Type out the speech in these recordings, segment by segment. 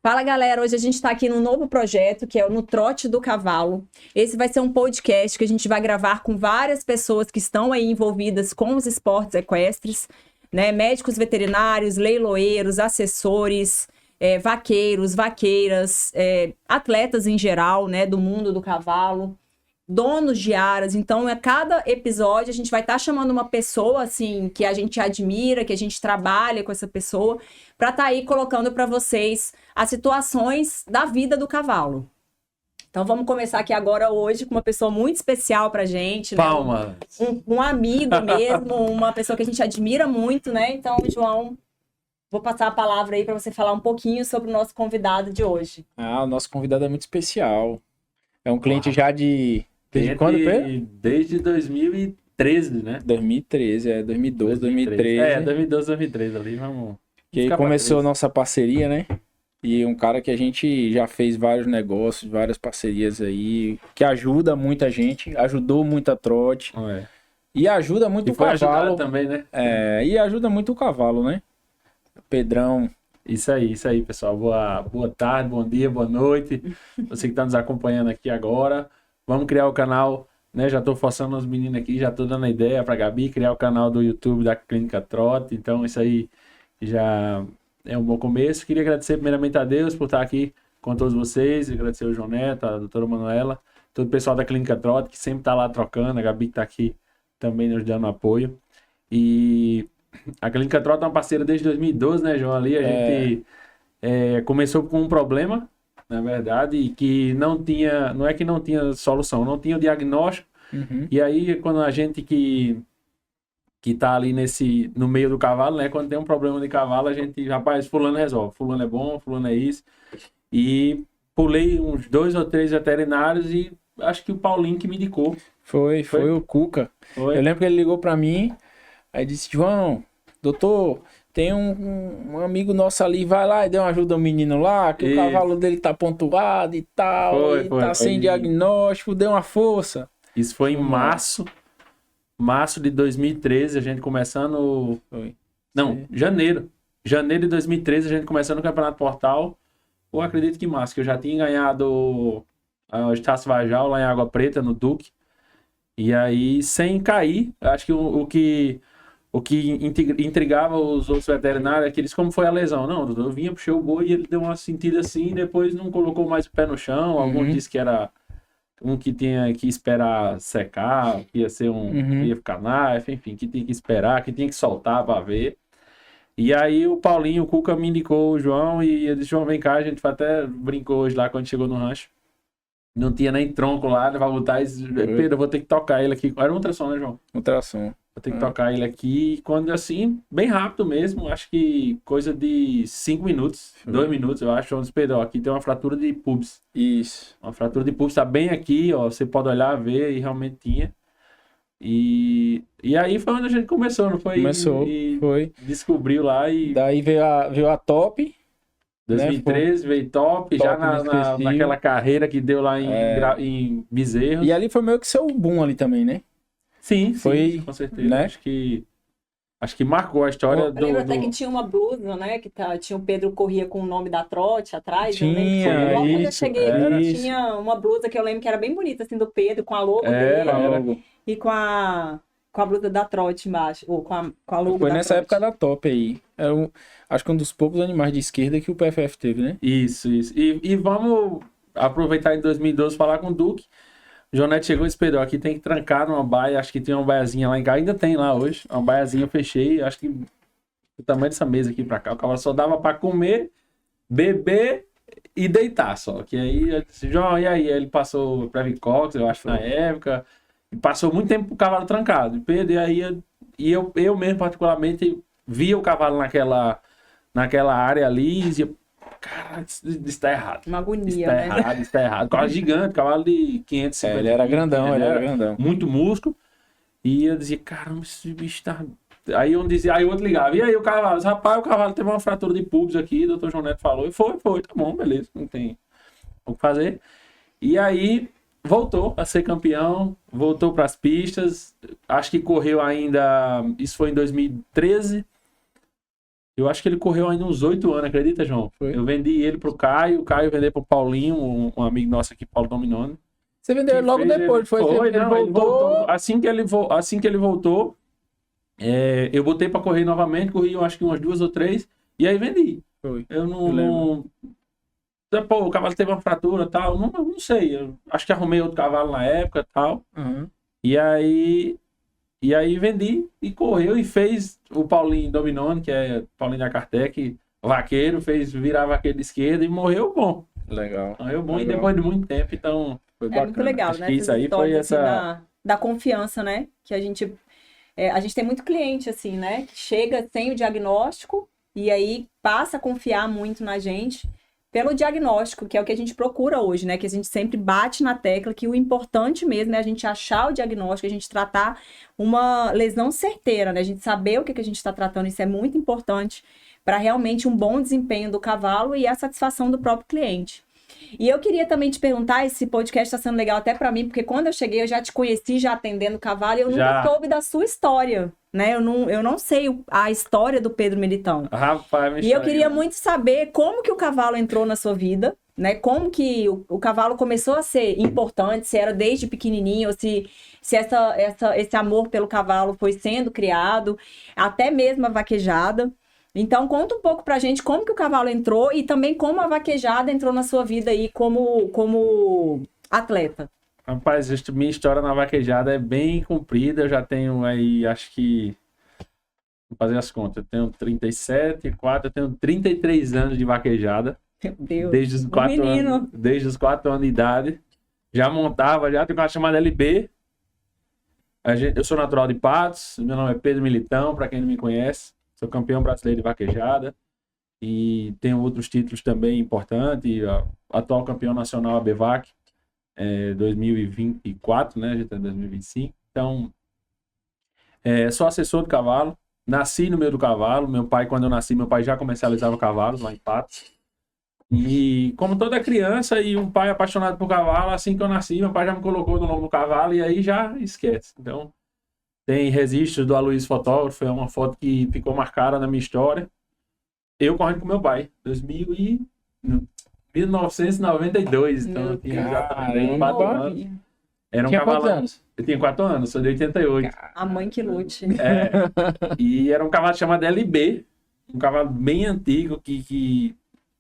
Fala, galera, hoje a gente está aqui num novo projeto, que é o No Trote do Cavalo. Esse vai ser um podcast que a gente vai gravar com várias pessoas que estão aí envolvidas com os esportes equestres, né? Médicos veterinários, leiloeiros, assessores, vaqueiros, vaqueiras, atletas em geral, né? Do mundo do cavalo, donos de aras. Então, a cada episódio, a gente vai estar chamando uma pessoa, assim, que a gente admira, que a gente trabalha com essa pessoa, para estar aí colocando para vocês as situações da vida do cavalo. Então, vamos começar aqui agora hoje com uma pessoa muito especial pra gente, né? Palmas! Um amigo mesmo, uma pessoa que a gente admira muito, né? Então, João, vou passar a palavra aí para você falar um pouquinho sobre o nosso convidado de hoje. O nosso convidado é muito especial. É um cliente já de... Desde quando, Pedro? Desde 2013, né? 2013, 2012, 2013. 2012, 2013 ali, vamos... Que aí começou a nossa parceria, né? E um cara que a gente já fez vários negócios, várias parcerias aí, que ajuda muita gente, ajudou muito a trote. E ajuda muito o cavalo também, né? E ajuda muito o cavalo, né? Pedrão. Isso aí, pessoal. Boa tarde, bom dia, boa noite. Você que está nos acompanhando aqui agora. Vamos criar o canal, né? Já estou forçando os meninos aqui, já estou dando a ideia para a Gabi criar o canal do YouTube da Clínica Trote. Então, isso aí já é um bom começo. Queria agradecer primeiramente a Deus por estar aqui com todos vocês. Agradecer ao João Neto, a doutora Manuela, todo o pessoal da Clínica Trote, que sempre está lá trocando. A Gabi que está aqui também nos dando apoio. E a Clínica Trote é uma parceira desde 2012, né, João? Ali a gente começou com um problema, na verdade, e que não é que não tinha solução, não tinha o diagnóstico. E aí, quando a gente que tá ali no meio do cavalo, né? Quando tem um problema de cavalo, a gente, rapaz, fulano resolve. Fulano é bom, fulano é isso. E pulei uns 2 ou 3 veterinários e acho que o Paulinho que me indicou. Foi o Cuca. Eu lembro que ele ligou pra mim, aí disse, João, doutor, tem um amigo nosso ali, vai lá e dê uma ajuda ao menino lá, que o cavalo dele tá pontuado e tal, tá sem diagnóstico, dê uma força. Isso foi em março de 2013, a gente começando... Janeiro. Janeiro de 2013, a gente começando o Campeonato Portal. Eu acredito que março, que eu já tinha ganhado o Estácio Vajal lá em Água Preta, no Duque. E aí, sem cair, acho que o que intrigava os outros veterinários é que eles, como foi a lesão? Não, eu vinha, puxei o boi e ele deu uma sentida assim, depois não colocou mais o pé no chão. Algum disse que era um que tinha que esperar secar, que ia ser ia ficar knife, enfim, que tinha que esperar, que tinha que soltar para ver. E aí o Paulinho, o Cuca me indicou o João e ele disse, João, vem cá, a gente até brincou hoje lá quando chegou no rancho. Não tinha nem tronco lá, vai botar e Pedro, eu vou ter que tocar ele aqui. Era um ultrassom, né, João? Ultrassom. Vou ter que tocar ele aqui, quando assim, bem rápido mesmo, acho que coisa de 5 minutos, 2 minutos, eu acho, onde Pedro, aqui tem uma fratura de pubis. Isso. Uma fratura de pubis, tá bem aqui, ó, você pode olhar, ver, e realmente tinha. E aí foi onde a gente começou, não foi? Foi. Descobriu lá e... Daí veio a Top. 2013 veio top já naquela carreira que deu lá em Bezerros. E ali foi meio que seu boom ali também, né? Sim, foi, com certeza. Né? Acho que marcou a história do... Eu lembro até que tinha uma blusa, né? Que tinha o Pedro corria com o nome da trote atrás. Tinha, logo quando eu cheguei, tinha uma blusa que eu lembro que era bem bonita, assim, do Pedro, com a logo dele. E com a blusa da trote embaixo, ou com a logo Foi da nessa trote. época da Top aí. Era acho que um dos poucos animais de esquerda que o PFF teve, né? Isso. E vamos aproveitar em 2012 falar com o Duque. O João Neto chegou e disse, Pedro, aqui tem que trancar numa baia, acho que tem uma baiazinha lá em casa, ainda tem lá hoje, uma baiazinha eu fechei, acho que o tamanho dessa mesa aqui pra cá, o cavalo só dava pra comer, beber e deitar só, que aí eu disse, João, e aí? Ele passou Previcox, eu acho, na época, e passou muito tempo o cavalo trancado, Pedro, e aí eu mesmo particularmente via o cavalo naquela área ali e dizia, cara, isso tá errado. Uma agonia, Isso tá errado. Cavalo gigante, cavalo de 550. Ele era grandão, ele era grandão. Muito músculo. E eu dizia, caramba, esse bicho tá... Aí um dizia, aí o outro ligava, e aí o cavalo? Rapaz, o cavalo teve uma fratura de pubis aqui, o doutor João Neto falou. E foi, tá bom, beleza, não tem o que fazer. E aí voltou a ser campeão, voltou pras pistas. Acho que correu ainda, isso foi em 2013. Eu acho que ele correu ainda uns 8 anos, acredita, João? Foi. Eu vendi ele pro Caio, o Caio vendeu pro Paulinho, um amigo nosso aqui, Paulo Dominoni. Você vendeu logo depois, ele voltou. Assim que ele voltou, eu botei pra correr novamente, corri eu acho que umas 2 ou 3, e aí vendi. Foi. Eu não... Pô, o cavalo teve uma fratura e tal, não sei. Eu acho que arrumei outro cavalo na época e tal. Uhum. E aí vendi e correu e fez o Paulinho Dominoni, que é Paulinho da Kartek, vaqueiro, fez virar vaqueiro de esquerda e morreu bom. Legal. Morreu bom Legal. E depois de muito tempo, então foi bacana. Muito legal, acho né? que isso aí foi essa... Assim, da confiança, né? Que a gente tem muito cliente, assim, né? Que chega sem o diagnóstico e aí passa a confiar muito na gente pelo diagnóstico, que é o que a gente procura hoje, né? Que a gente sempre bate na tecla que o importante mesmo é a gente achar o diagnóstico, a gente tratar uma lesão certeira, né? A gente saber o que a gente está tratando, isso é muito importante para realmente um bom desempenho do cavalo e a satisfação do próprio cliente. E eu queria também te perguntar, esse podcast está sendo legal até para mim, porque quando eu cheguei eu já te conheci já atendendo o cavalo e eu nunca soube da sua história, né? Eu não sei a história do Pedro Militão. Rapaz, e eu queria muito saber como que o cavalo entrou na sua vida, né? Como que o cavalo começou a ser importante, se era desde pequenininho, ou se esse amor pelo cavalo foi sendo criado, até mesmo a vaquejada. Então, conta um pouco pra gente como que o cavalo entrou e também como a vaquejada entrou na sua vida aí como atleta. Rapaz, minha história na vaquejada é bem comprida. Eu já tenho aí, acho que... Vou fazer as contas. Eu tenho 37, 4, eu tenho 33 anos de vaquejada. Meu Deus, desde os 4 anos de idade. Já montava, já tenho uma chamada LB. Eu sou natural de Patos, meu nome é Pedro Militão, para quem não me conhece. Sou campeão brasileiro de vaquejada e tenho outros títulos também importantes. Atual campeão nacional ABVAC 2024, né? A gente está em 2025. Então, sou assessor do cavalo. Nasci no meio do cavalo. Meu pai, quando eu nasci, meu pai já comercializava cavalos lá em Patos. E como toda criança e um pai apaixonado por cavalo, assim que eu nasci, meu pai já me colocou no nome do cavalo e aí já esquece. Então, tem registros do Aloysio Fotógrafo, é uma foto que ficou marcada na minha história. Eu correndo com meu pai, 1992, então eu tinha exatamente 4 anos. Era um cavalo. Anos? Eu tinha 4 anos, sou de 88. A mãe que lute. E era um cavalo chamado LB, um cavalo bem antigo que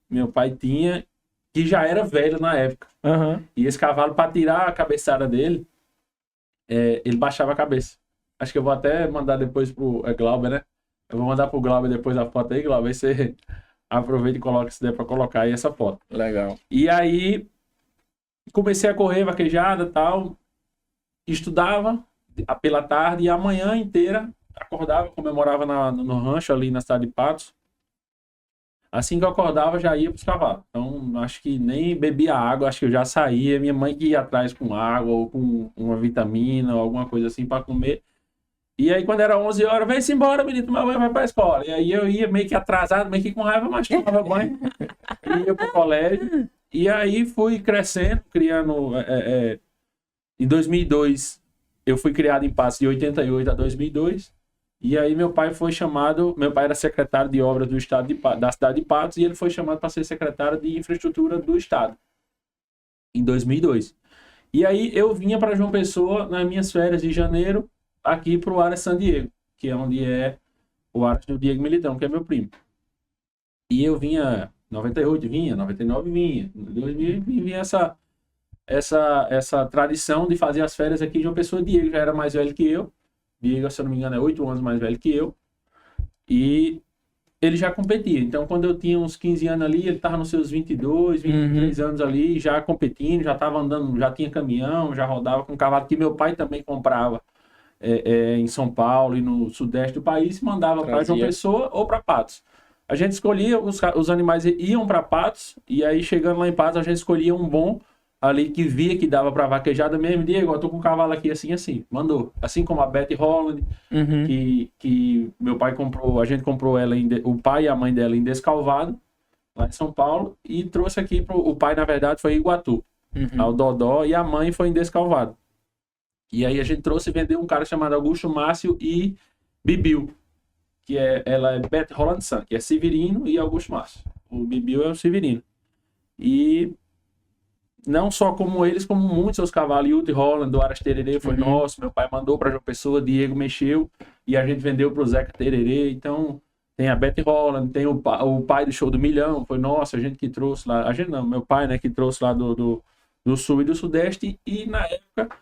meu pai tinha, que já era velho na época. Uhum. E esse cavalo, para tirar a cabeçada dele, ele baixava a cabeça. Acho que eu vou até mandar depois pro Glauber, né? Eu vou mandar pro Glauber depois a foto aí, Glauber. Aí você aproveita e coloca, se der pra colocar aí essa foto. Legal. E aí, comecei a correr, vaquejada e tal. Estudava pela tarde e a manhã inteira acordava, comemorava no rancho ali na cidade de Patos. Assim que eu acordava, já ia pros cavalos. Então, acho que nem bebia água, acho que eu já saía. Minha mãe que ia atrás com água ou com uma vitamina ou alguma coisa assim para comer. E aí, quando era 11 horas, vem-se embora, menino, minha mãe vai pra escola. E aí eu ia meio que atrasado, meio que com raiva, mas tomava banho. Ia pro colégio. E aí fui crescendo, criando... Em 2002, eu fui criado em Patos de 88 a 2002. E aí meu pai foi chamado... Meu pai era secretário de obras do estado da cidade de Patos e ele foi chamado para ser secretário de infraestrutura do estado. Em 2002. E aí eu vinha para João Pessoa nas minhas férias de janeiro, aqui pro Aras San Diego, que é onde é o Aras do Diego Militão, que é meu primo. E eu vinha 98, vinha 99, vinha 2000, vinha essa tradição de fazer as férias aqui de uma pessoa. Diego já era mais velho que eu. Diego, se eu não me engano, é 8 anos mais velho que eu. E ele já competia. Então, quando eu tinha uns 15 anos ali, ele estava nos seus 22, 23 anos ali, já competindo, já estava andando, já tinha caminhão, já rodava com cavalo que meu pai também comprava em São Paulo e no sudeste do país, mandava para João Pessoa ou para Patos. A gente escolhia, os animais iam para Patos, e aí chegando lá em Patos, a gente escolhia um bom ali que via que dava para vaquejada mesmo. Diego, eu tô com um cavalo aqui assim, mandou. Assim como a Betty Holland, que meu pai comprou, a gente comprou ela, o pai e a mãe dela em Descalvado, lá em São Paulo, e trouxe aqui o pai, na verdade, foi em Iguatu, o Dodó, e a mãe foi em Descalvado. E aí a gente trouxe e vendeu um cara chamado Augusto Márcio e Bibiu, ela é Bet Holland Sun, que é Severino e Augusto Márcio. O Bibiu é o Severino. E não só como eles, como muitos seus cavalos. Yute Holland, do Aras Tererê foi nosso. Meu pai mandou para João Pessoa, Diego mexeu e a gente vendeu para o Zeca Tererê. Então, tem a Bet Holland, tem o pai do Show do Milhão, foi nosso, a gente que trouxe lá. A gente não, meu pai, né, que trouxe lá do Sul e do Sudeste. E na época,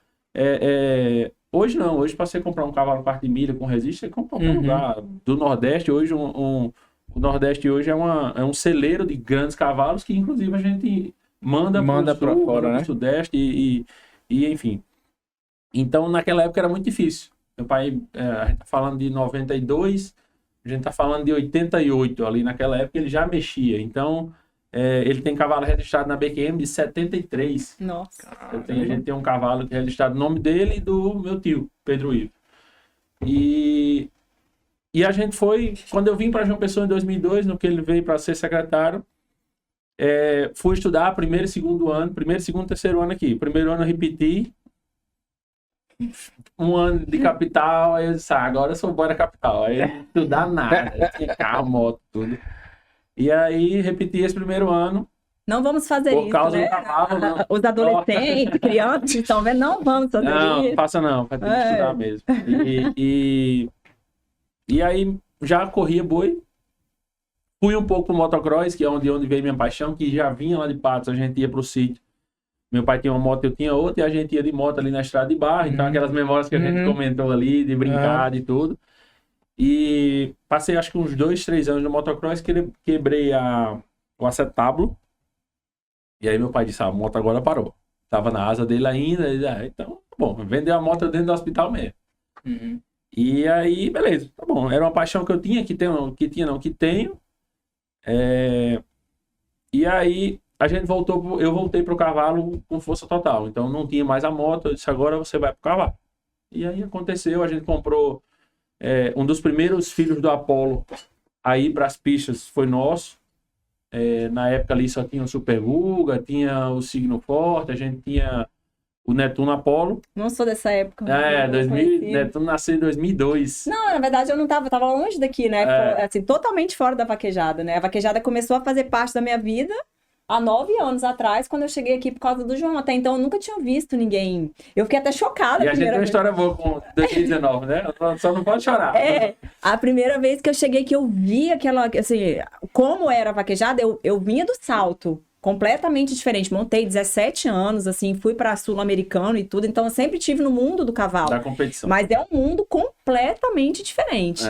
hoje não, hoje para você comprar um cavalo parte de milha com resistência, você compra em qualquer lugar. Do Nordeste, hoje o Nordeste hoje é um celeiro de grandes cavalos que inclusive a gente manda para fora, né? Pro Sudeste e enfim. Então naquela época era muito difícil. Meu pai, a gente tá falando de 92, a gente tá falando de 88, ali naquela época ele já mexia. Então ele tem cavalo registrado na BQM de 73. Nossa. A gente tem um cavalo que é registrado no nome dele e do meu tio, Pedro Ivo. E a gente foi, quando eu vim para João Pessoa em 2002, no que ele veio para ser secretário, fui estudar primeiro, segundo, terceiro ano aqui. Primeiro ano eu repeti, um ano de capital, aí eu disse, agora eu sou bora capital. Aí não estudar nada, tinha carro, moto, tudo. E aí repeti esse primeiro ano. Não vamos fazer por isso, causa né? do cavalo, não. Os adolescentes, crianças que estão vendo, não vamos fazer isso. Não, faça não, vai ter que estudar mesmo. E aí já corria boi. Fui um pouco pro motocross, que é onde veio minha paixão, que já vinha lá de Patos, a gente ia pro sítio. Meu pai tinha uma moto, eu tinha outra, e a gente ia de moto ali na estrada de barro. Então aquelas memórias que a gente comentou ali, de brincar e tudo. E passei acho que uns 2, 3 anos no motocross, quebrei o acetábulo. E aí meu pai disse, a moto agora parou. Tava na asa dele ainda, então, bom, vendeu a moto dentro do hospital mesmo. E aí, beleza, tá bom. Era uma paixão que eu tinha, que tenho. E aí eu voltei pro cavalo com força total. Então não tinha mais a moto, eu disse, agora você vai pro cavalo. E aí aconteceu, a gente comprou um dos primeiros filhos do Apolo aí pras pistas, foi nosso. Na época ali só tinha o Super Guga, tinha o Signo Forte, a gente tinha o Netuno Apolo. Não sou dessa época. Netuno nasceu em 2002. Não, na verdade eu não tava longe daqui, né? Assim, totalmente fora da vaquejada, né? A vaquejada começou a fazer parte da minha vida há 9 anos atrás, quando eu cheguei aqui por causa do João. Até então eu nunca tinha visto ninguém. Eu fiquei até chocada. E a gente tem uma história boa com 2019, né? Só não pode chorar. A primeira vez que eu cheguei, que eu vi aquela, assim, como era a vaquejada, eu vinha do salto. Completamente diferente. Montei 17 anos, assim, fui para Sul-Americano e tudo. Então, eu sempre estive no mundo do cavalo. Da competição. Mas é um mundo completamente diferente.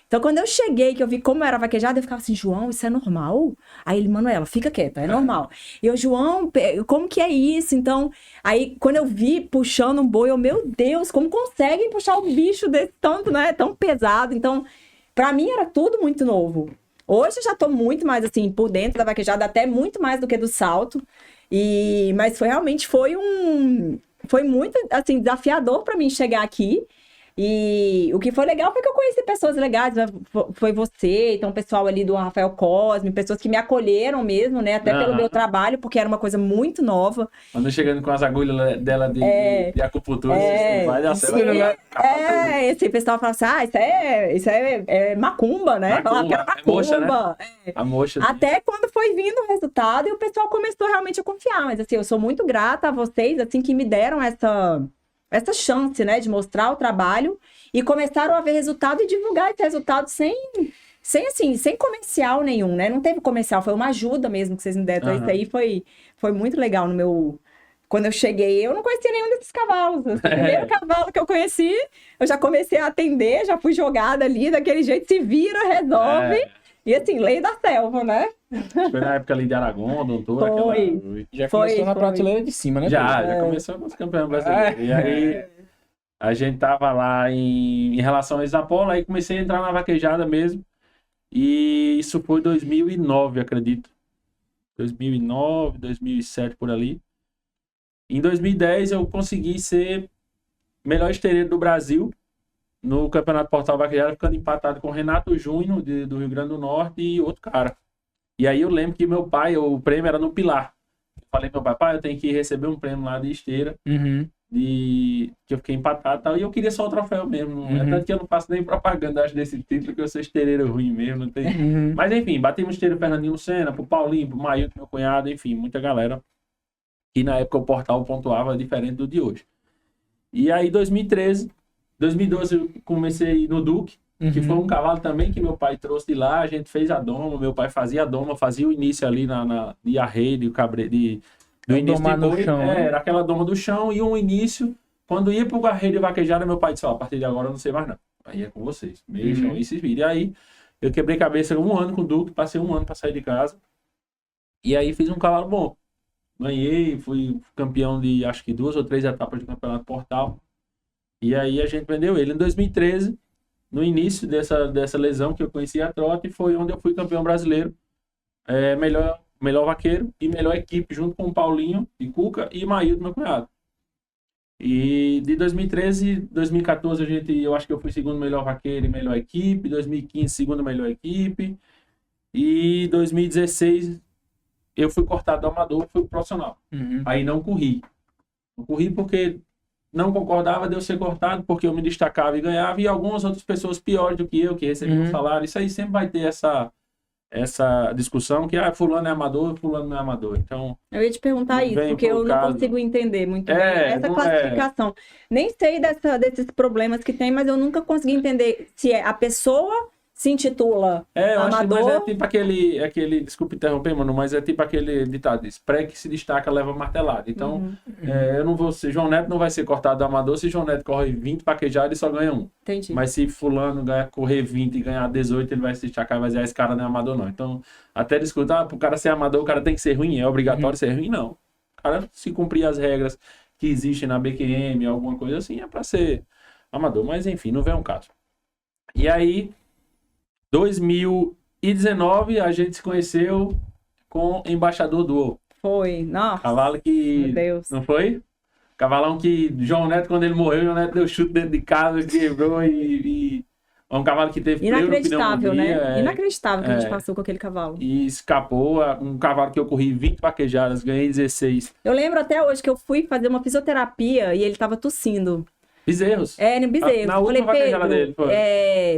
Então, quando eu cheguei, que eu vi como era vaquejada, eu ficava assim, João, isso é normal? Aí ele, Manuela, fica quieta, é normal. E eu, João, como que é isso? Então, aí, quando eu vi puxando um boi, meu Deus, como conseguem puxar um bicho desse tanto, né? Tão pesado. Então, para mim, era tudo muito novo. Hoje eu já tô muito mais, assim, por dentro da vaquejada, até muito mais do que do salto. Mas foi muito, assim, desafiador para mim chegar aqui. E o que foi legal foi que eu conheci pessoas legais, foi você, então o pessoal ali do Rafael Cosme, pessoas que me acolheram mesmo, né, até pelo meu trabalho, porque era uma coisa muito nova. Quando chegando com as agulhas dela de acupuntura, vai dar certo. Esse pessoal fala assim, isso é macumba, né? Macumba, moxa, né? A moxa. Até quando foi vindo o resultado e o pessoal começou realmente a confiar, mas assim, eu sou muito grata a vocês, assim, que me deram essa chance, né, de mostrar o trabalho e começaram a ver resultado e divulgar esse resultado sem comercial nenhum, né? Não teve comercial, foi uma ajuda mesmo que vocês me deram. Então, isso aí foi muito legal no meu... Quando eu cheguei, eu não conhecia nenhum desses cavalos. O primeiro cavalo que eu conheci, eu já comecei a atender, já fui jogada ali, daquele jeito, se vira, resolve. E assim, lei da selva, né? Foi na época ali de Aragão, doutora. Já começou na prateleira de cima, né? Já começou nos campeões brasileiros. E aí, a gente tava lá em relação a Isapolo, aí comecei a entrar na vaquejada mesmo. E isso foi 2009, acredito. 2009, 2007, por ali. Em 2010, eu consegui ser melhor esteireiro do Brasil no Campeonato Portal Vaquejada, ficando empatado com o Renato Júnior, do Rio Grande do Norte, e outro cara. E aí eu lembro que o prêmio era no Pilar. Eu falei pro meu pai, eu tenho que receber um prêmio lá de esteira. que eu fiquei empatado e tal, e eu queria só o troféu mesmo. É tanto que eu não faço nem propaganda, acho, desse título, que eu sou esteireiro ruim mesmo. Não tem... Mas enfim, batemos esteiro pro Fernandinho Lucena, pro Paulinho, pro Mailton, meu cunhado, enfim, muita galera. E na época o portal pontuava diferente do de hoje. E aí, 2012 eu comecei no Duque, que foi um cavalo também que meu pai trouxe de lá, a gente fez a doma, meu pai fazia a doma, fazia o início ali de arreio, de cabre, do início de boi, chão, era aquela doma do chão, e um início, quando ia pro arreio de vaquejada, meu pai disse, ó, a partir de agora eu não sei mais não, aí é com vocês, mexam e se virem. E aí, eu quebrei cabeça 1 ano com o Duque, passei 1 ano pra sair de casa, e aí fiz um cavalo bom, ganhei, fui campeão de acho que 2 ou 3 etapas do Campeonato Portal, e aí a gente vendeu ele. Em 2013, no início dessa lesão que eu conheci a trote, foi onde eu fui campeão brasileiro, melhor vaqueiro e melhor equipe, junto com o Paulinho e Cuca e Mailton, meu cunhado. E de 2013, 2014, eu acho que eu fui segundo melhor vaqueiro e melhor equipe, 2015, segundo melhor equipe, e 2016 eu fui cortado do amador, fui pro profissional. Aí não corri. Não corri porque não concordava de eu ser cortado, porque eu me destacava e ganhava, e algumas outras pessoas piores do que eu, que recebiam um salário. Isso aí sempre vai ter essa discussão que fulano é amador, fulano não é amador. Então, eu ia te perguntar isso, porque eu não consigo entender muito bem essa classificação. Nem sei desses problemas que tem, mas eu nunca consegui entender se a pessoa se intitula eu amador. Acho que, mas é tipo aquele, desculpa interromper, mano, mas é tipo aquele ditado, pré que se destaca leva martelada. Então, eu não vou ser, João Neto não vai ser cortado do amador se João Neto corre 20 vaquejadas e só ganha 1. Entendi. Mas se fulano correr 20 e ganhar 18, ele vai se destacar e vai dizer, esse cara não é amador não. Então, até discutir, pro cara ser amador, o cara tem que ser ruim, é obrigatório ser ruim? Não. O cara, se cumprir as regras que existem na BQM, alguma coisa assim, é pra ser amador. Mas enfim, não vem um caso. E aí, 2019, a gente se conheceu com Embaixador Duo. Foi, nossa. Cavalo que... Meu Deus. Não foi? Cavalão que João Neto, quando ele morreu, João Neto deu chute dentro de casa, quebrou e... É um cavalo que teve inacreditável, né? Inacreditável que a gente passou com aquele cavalo. E escapou. Um cavalo que eu corri 20 vaquejadas, ganhei 16. Eu lembro até hoje que eu fui fazer uma fisioterapia e ele tava tossindo. Bezerros. No Bezerros. Na última vaquejada dele, foi.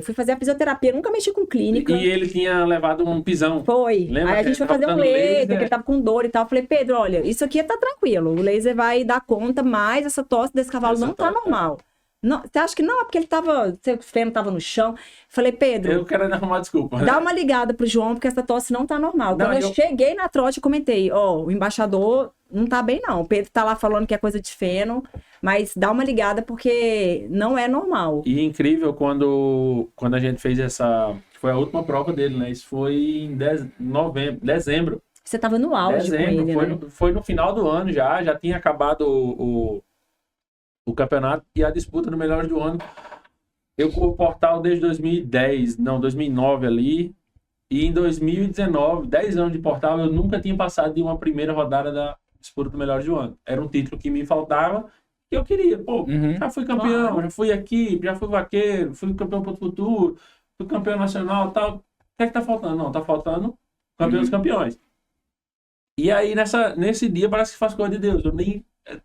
Fui fazer a fisioterapia, nunca mexi com clínica. E ele tinha levado um pisão. Foi. Lembra? Aí a gente foi fazer um laser, que ele tava com dor e tal. Eu falei, Pedro, olha, isso aqui tá tranquilo. O laser vai dar conta, mas essa tosse desse cavalo não tá normal. Não, você acha que não? É porque ele tava, seu fêmur tava no chão. Falei, Pedro... Eu quero arrumar desculpa. Né? Dá uma ligada pro João, porque essa tosse não tá normal. Quando eu cheguei na trote, eu comentei, o embaixador não tá bem não. O Pedro tá lá falando que é coisa de feno, mas dá uma ligada porque não é normal. E incrível quando a gente fez foi a última prova dele, né? Isso foi em dezembro. Você tava no auge com ele, né? Foi no final do ano já tinha acabado o campeonato e a disputa do Melhores do Ano. Eu corro o portal desde 2009 ali, e em 2019, 10 anos de portal, eu nunca tinha passado de uma primeira rodada da disputa do Melhores do Ano. Era um título que me faltava, que eu queria. Já fui campeão, já fui aqui, já fui vaqueiro, fui campeão Ponto Futuro, fui campeão nacional e tal. O que é que tá faltando? Não, tá faltando campeão dos campeões. E aí, nesse dia, parece que faz coisa de Deus.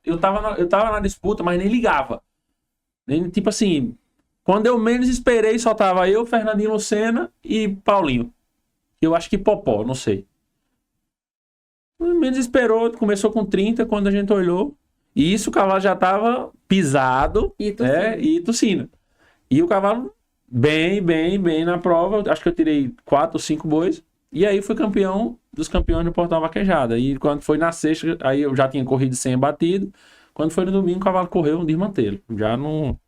Eu tava na disputa, mas nem ligava. Tipo assim, quando eu menos esperei, só tava eu, Fernandinho Lucena e Paulinho. Eu acho que Popó, não sei. Menos esperou, começou com 30 quando a gente olhou. E isso o cavalo já tava pisado e tossindo. E o cavalo bem na prova. Acho que eu tirei 4 ou 5 bois. E aí fui campeão dos campeões do Portal Vaquejada. E quando foi na sexta, aí eu já tinha corrido 100 batido. Quando foi no domingo, o cavalo correu um desmantelo. Já não...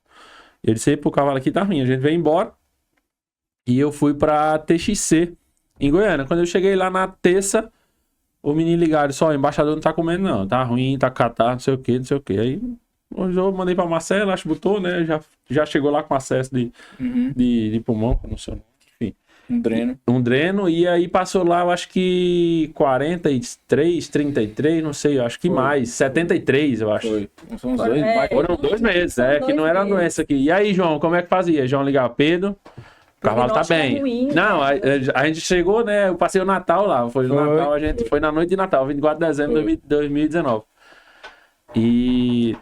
Eu disse, pô, o cavalo aqui tá ruim. A gente veio embora. E eu fui pra TXC, em Goiânia. Quando eu cheguei lá na terça, o menino ligaram, o embaixador não tá comendo não. Tá ruim, tá catarro, não sei o que. Aí eu mandei pra Marcela, acho que botou, né? Já chegou lá com acesso de pulmão, não sei. Um dreno, e aí passou lá, eu acho que 43, 33, não sei, eu acho que mais, 73, eu acho. Foram 2 meses, que não era doença aqui. E aí, João, como é que fazia? João ligava, Pedro, o cavalo tá bem. Ruim, não, a gente chegou, né, eu passei o Natal lá, foi no Natal, a gente foi na noite de Natal, 24 de dezembro de 2019. E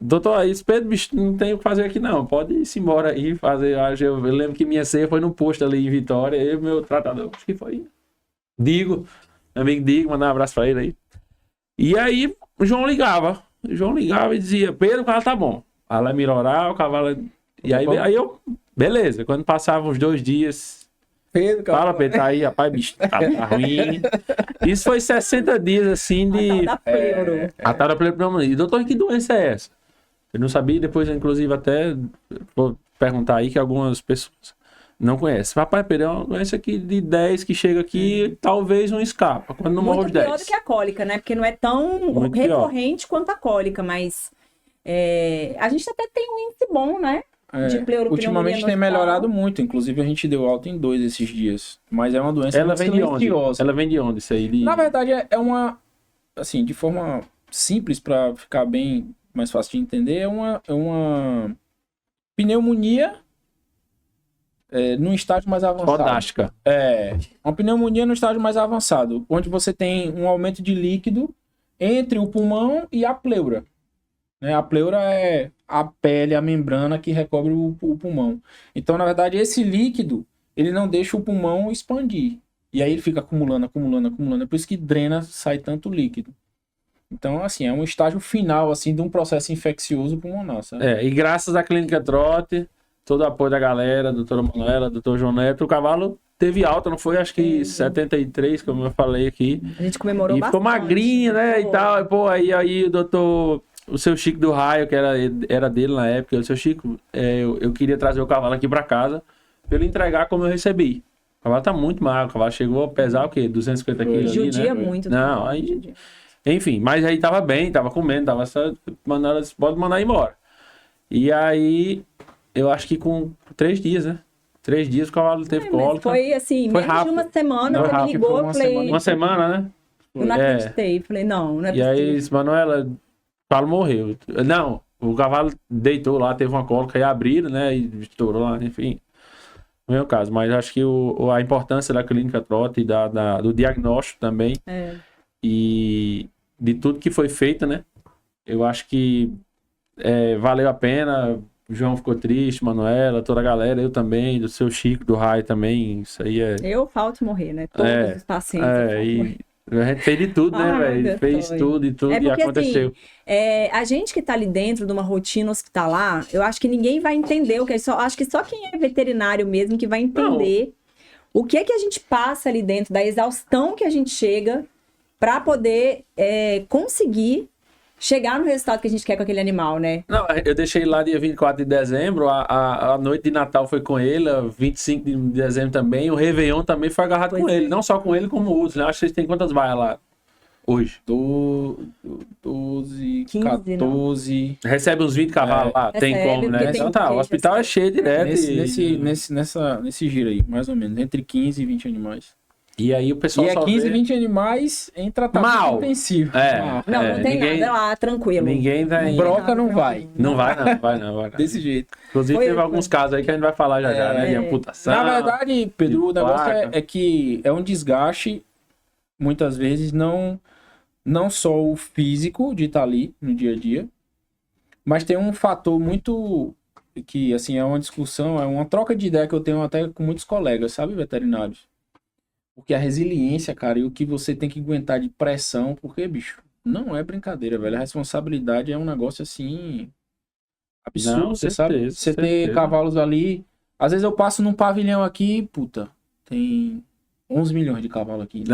doutor, esse Pedro, bicho, não tem o que fazer aqui não, pode ir embora aí, fazer, eu lembro que minha ceia foi no posto ali em Vitória, eu e meu tratador, acho que foi, Digo, meu amigo Digo, mandar um abraço pra ele aí. E aí, o João ligava e dizia, Pedro, o cavalo tá bom, vai lá melhorar, o cavalo... E aí eu, beleza, quando passavam uns 2 dias... Pedro, fala, Pedro, tá aí, rapaz, bicho, tá ruim. Isso foi 60 dias, assim, de... A tal da pneumonia. Doutor, que doença é essa? Eu não sabia, depois, inclusive, até vou perguntar aí que algumas pessoas não conhecem. Papai, Pedro, é uma doença que de 10 que chega aqui, talvez não escapa, quando não morre os 10. Muito pior do que a cólica, né? Porque não é tão Muito recorrente quanto a cólica, mas a gente até tem um índice bom, né? Ultimamente tem melhorado muito, inclusive a gente deu alta em 2 esses dias. Mas é uma doença Ela vem de onde? silenciosa. Ela vem de onde isso aí? Na verdade é uma, assim, de forma simples para ficar bem mais fácil de entender, é uma pneumonia num estágio mais avançado. Fodástica. Uma pneumonia no estágio mais avançado, onde você tem um aumento de líquido entre o pulmão e a pleura. A pleura é a pele, a membrana que recobre o pulmão. Então, na verdade, esse líquido, ele não deixa o pulmão expandir. E aí ele fica acumulando. É por isso que drena, sai tanto líquido. Então, assim, é um estágio final, assim, de um processo infeccioso pulmonar, sabe? E graças à Clínica Trote, todo o apoio da galera, doutora Manuela, doutor João Neto, o cavalo teve alta, não foi? Acho que 73, como eu falei aqui. A gente comemorou bastante. E ficou magrinho, né? E tal. E, pô, aí o doutor... O seu Chico do Raio, que era dele na época, o seu Chico, eu queria trazer o cavalo aqui pra casa pra ele entregar como eu recebi. O cavalo tá muito magro, o cavalo chegou a pesar o quê? 250 quilos ali, Judia né? muito. Não, aí... Enfim, mas aí tava bem, tava comendo, tava só... Pode mandar embora. E aí, eu acho que com 3 dias, né? 3 dias o cavalo teve cólica. Foi assim, foi menos rápido. de uma semana, Foi ele rápido, ligou, eu falei... Uma semana, né? Eu não acreditei, falei, não é E possível. aí, disse, Manuela... O cavalo morreu. Não, o cavalo deitou lá, teve uma cólica e abriram, né? E estourou lá, enfim. Não é o caso, mas acho que a importância da Clínica Trote e do diagnóstico também. E de tudo que foi feito, né? Eu acho que valeu a pena. O João ficou triste, Manuela, toda a galera, eu também, do seu Chico, do Raio também. Isso aí Eu falto morrer, né? Todos os pacientes. A gente fez de tudo, né, velho? Fez tudo e tudo, porque, e aconteceu. Assim, a gente que tá ali dentro de uma rotina hospitalar, eu acho que ninguém vai entender o que é só. Acho que só quem é veterinário mesmo que vai entender o que é que a gente passa ali dentro, da exaustão que a gente chega para poder conseguir chegar no resultado que a gente quer com aquele animal, né? Não, eu deixei lá dia 24 de dezembro, a noite de Natal foi com ele, 25 de dezembro também, o Réveillon também foi agarrado com ele, não só com ele, como outros, né? Acho que vocês têm quantas vaias lá hoje? 12, 15, 14... Recebe uns 20 cavalos lá, tem como, né? Então tá, o hospital é cheio direto. Nesse giro aí, mais ou menos, entre 15 e 20 animais. E aí o pessoal só 15 e 20 animais em tratamento intensivo. Não tem nada lá, tranquilo. Ninguém vai... Broca não vai. Não vai não. Desse jeito. Inclusive teve alguns casos aí que a gente vai falar já, né? De amputação. Na verdade, Pedro, o negócio é que é um desgaste, muitas vezes, não só o físico de estar ali no dia a dia, mas tem um fator muito... que, assim, é uma discussão, é uma troca de ideia que eu tenho até com muitos colegas, sabe, veterinários? Porque a resiliência, cara, e o que você tem que aguentar de pressão, porque, bicho, não é brincadeira, velho. A responsabilidade é um negócio, assim, absurdo, não, você certeza, sabe? Você tem cavalos ali... Às vezes eu passo num pavilhão aqui, puta, tem 11 milhões de cavalos aqui.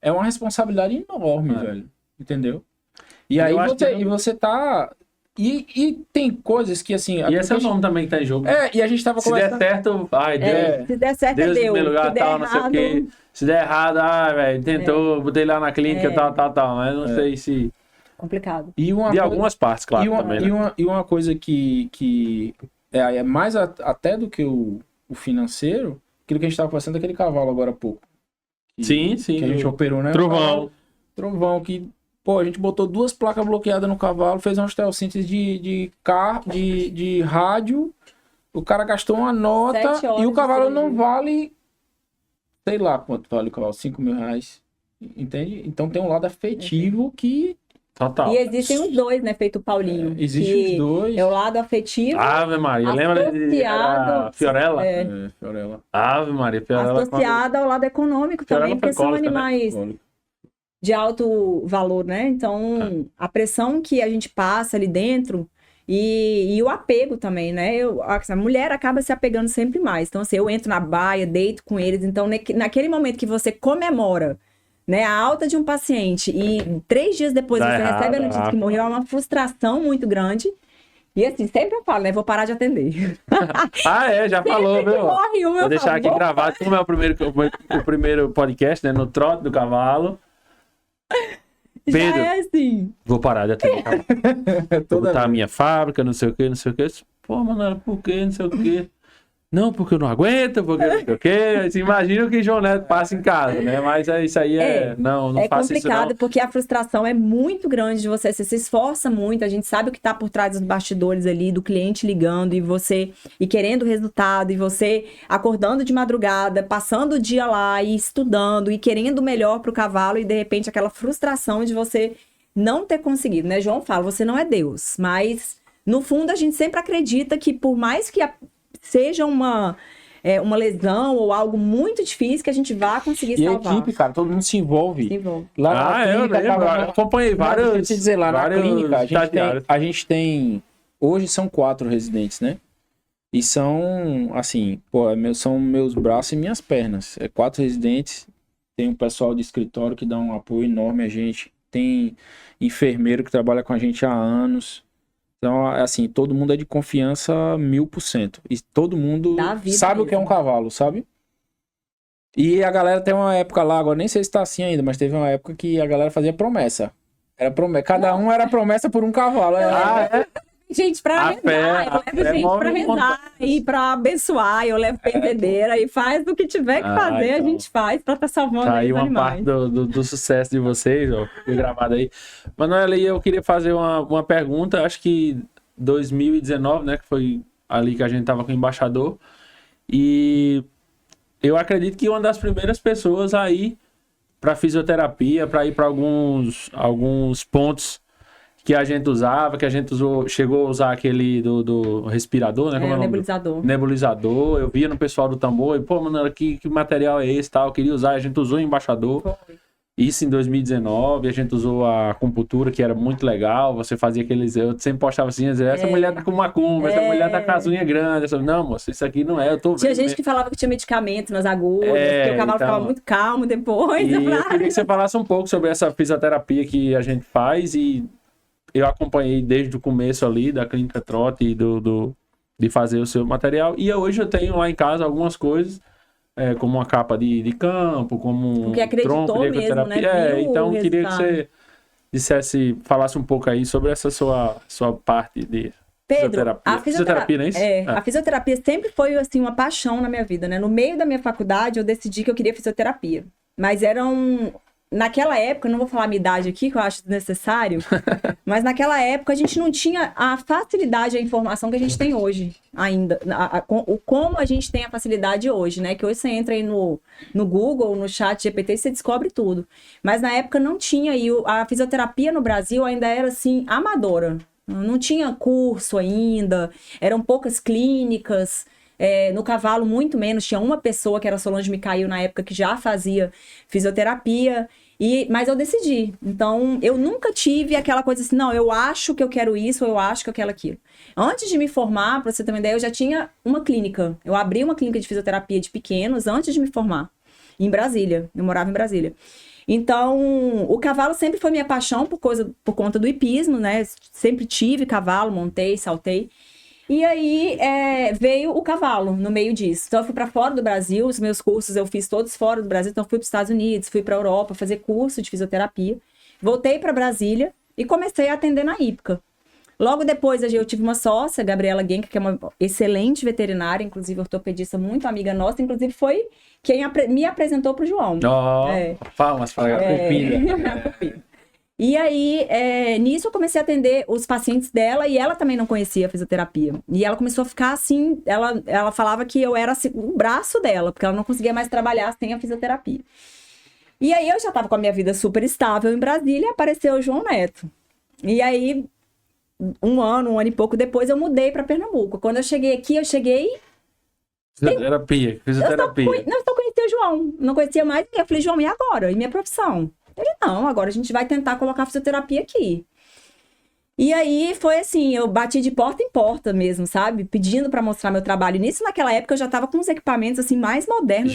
É uma responsabilidade enorme, velho. Entendeu? E aí você tá... E tem coisas que, assim... E esse é o nome também que tá em jogo. E a gente tava conversando... Se der certo, ai, Deus. Se der certo, Deus é em primeiro lugar, se tal, não sei o quê. Se der errado, velho, tentou, botei lá na clínica, tal. Mas não sei se... Complicado. De algumas partes, claro, também, né? E uma coisa que é mais até do que o financeiro, aquilo que a gente tava passando daquele cavalo agora há pouco. Sim. Que a gente operou, né? Trovão, que... Pô, a gente botou 2 placas bloqueadas no cavalo, fez uma osteossíntese de rádio, o cara gastou uma nota e o cavalo não vale, sei lá quanto vale o cavalo, 5 mil reais, entende? Então tem um lado afetivo que Total. E existem os dois, né? Feito o Paulinho. Existem os dois. É o lado afetivo. Ave Maria, lembra de Fiorella? Fiorella. Ave Maria, Fiorella. Associada ao lado econômico Fiorella também, porque foi são cólica, né? animais de alto valor, né? Então, a pressão que a gente passa ali dentro e o apego também, né? A mulher acaba se apegando sempre mais. Então, assim, eu entro na baia, deito com eles. Então, naquele momento que você comemora, né, a alta de um paciente e 3 dias depois você recebe a notícia que morreu, é uma frustração muito grande. E assim, sempre eu falo, né? Vou parar de atender. Já falou, sempre viu? Morre um, vou deixar aqui gravado, como é o primeiro podcast, né? No trote do cavalo. Pedro, já é assim. vou parar de atender cavalo. Vou botar a minha fábrica, não sei o que, não sei o que. Pô, Manuela, por quê? Não sei o que. Não, porque eu não aguento, porque não sei o quê. Você imagina o que João Neto passa em casa, né? Mas isso aí não faça isso não. É complicado, porque a frustração é muito grande. Você se esforça muito, a gente sabe o que está por trás dos bastidores ali, do cliente ligando e querendo resultado, e você acordando de madrugada, passando o dia lá e estudando e querendo o melhor para o cavalo, e de repente aquela frustração de você não ter conseguido, né? João fala, você não é Deus, mas no fundo a gente sempre acredita que por mais que seja uma lesão ou algo muito difícil, que a gente vai conseguir salvar. E a equipe, cara, todo mundo se envolve. Lá na clínica, eu acompanhei vários... Deixa eu te dizer, lá na clínica, a gente tem... Hoje são 4 residentes, né? E são, assim, são meus braços e minhas pernas. 4 residentes, tem um pessoal de escritório que dá um apoio enorme a gente, tem enfermeiro que trabalha com a gente há anos. Então, assim, todo mundo é de confiança 1000%. E todo mundo sabe o que é um cavalo, sabe? E a galera tem uma época lá, agora nem sei se tá assim ainda, mas teve uma época que a galera fazia promessa. Era promessa. Cada um era promessa por um cavalo. Gente, pra rezar, eu levo gente pra rezar e pra abençoar, eu levo benzedeira e faz o que tiver que fazer, então, a gente faz pra estar salvando aí os animais. Tá aí uma parte do sucesso de vocês, ó, foi gravado aí. Manuela, eu queria fazer uma pergunta, acho que 2019, né, que foi ali que a gente tava com o embaixador, e eu acredito que uma das primeiras pessoas aí pra fisioterapia, pra ir pra alguns pontos que a gente usava, que a gente chegou a usar aquele do respirador, né? Como é o nebulizador. Nebulizador. Eu via no pessoal do tambor, e, pô, mano, que material é esse, tal? Eu queria usar, a gente usou o embaixador. Foi. Isso em 2019, a gente usou a acupuntura, que era muito legal, você fazia aqueles... Eu sempre postava assim, essa mulher tá com macumba, essa mulher tá com as unhas grandes. Não, moça, isso aqui não é, eu tô vendo. Tinha gente que falava que tinha medicamento nas agulhas, porque o cavalo ficava muito calmo depois. Eu queria que você falasse um pouco sobre essa fisioterapia que a gente faz e... Eu acompanhei desde o começo ali da clínica trote e de fazer o seu material. E hoje eu tenho lá em casa algumas coisas, como uma capa de campo, como um tronco de ecoterapia. Né? Então eu queria que você falasse um pouco aí sobre essa sua parte de Pedro, fisioterapia. Fisioterapia, não é isso? A fisioterapia sempre foi assim, uma paixão na minha vida, né? No meio da minha faculdade eu decidi que eu queria fisioterapia. Mas naquela época, não vou falar a minha idade aqui, que eu acho desnecessário, mas naquela época a gente não tinha a facilidade, a informação que a gente tem hoje ainda. Como a gente tem a facilidade hoje, né? Que hoje você entra aí no Google, no chat GPT e você descobre tudo. Mas na época não tinha, e a fisioterapia no Brasil ainda era assim, amadora. Não tinha curso ainda, eram poucas clínicas. No cavalo, muito menos. Tinha uma pessoa, que era a Solange Micael, na época, que já fazia fisioterapia. Mas eu decidi. Então, eu nunca tive aquela coisa assim, não, eu acho que eu quero isso, ou eu acho que eu quero aquilo. Antes de me formar, pra você ter uma ideia, eu já tinha uma clínica. Eu abri uma clínica de fisioterapia de pequenos antes de me formar. Em Brasília. Eu morava em Brasília. Então, o cavalo sempre foi minha paixão por conta do hipismo, né? Sempre tive cavalo, montei, saltei. E aí veio o cavalo no meio disso. Então eu fui para fora do Brasil, os meus cursos eu fiz todos fora do Brasil. Então eu fui para os Estados Unidos, fui para a Europa fazer curso de fisioterapia. Voltei para Brasília e comecei a atender na Ípica. Logo depois eu tive uma sócia, Gabriela Genka, que é uma excelente veterinária, inclusive ortopedista, muito amiga nossa. Inclusive foi quem me apresentou para o João. Palmas para a Pupila. E aí, nisso eu comecei a atender os pacientes dela e ela também não conhecia a fisioterapia. E ela começou a ficar assim, ela falava que eu era assim, o braço dela, porque ela não conseguia mais trabalhar sem a fisioterapia. E aí eu já estava com a minha vida super estável em Brasília e apareceu o João Neto. E aí, um ano e pouco depois, eu mudei para Pernambuco. Quando eu cheguei aqui, eu cheguei... Fisioterapia. Eu só conhecia o João, não conhecia mais ninguém. Eu falei, João, e agora? E minha profissão? Ele, não, agora a gente vai tentar colocar fisioterapia aqui. E aí foi assim, eu bati de porta em porta mesmo, sabe? Pedindo para mostrar meu trabalho. E nisso, naquela época, eu já tava com os equipamentos, assim, mais modernos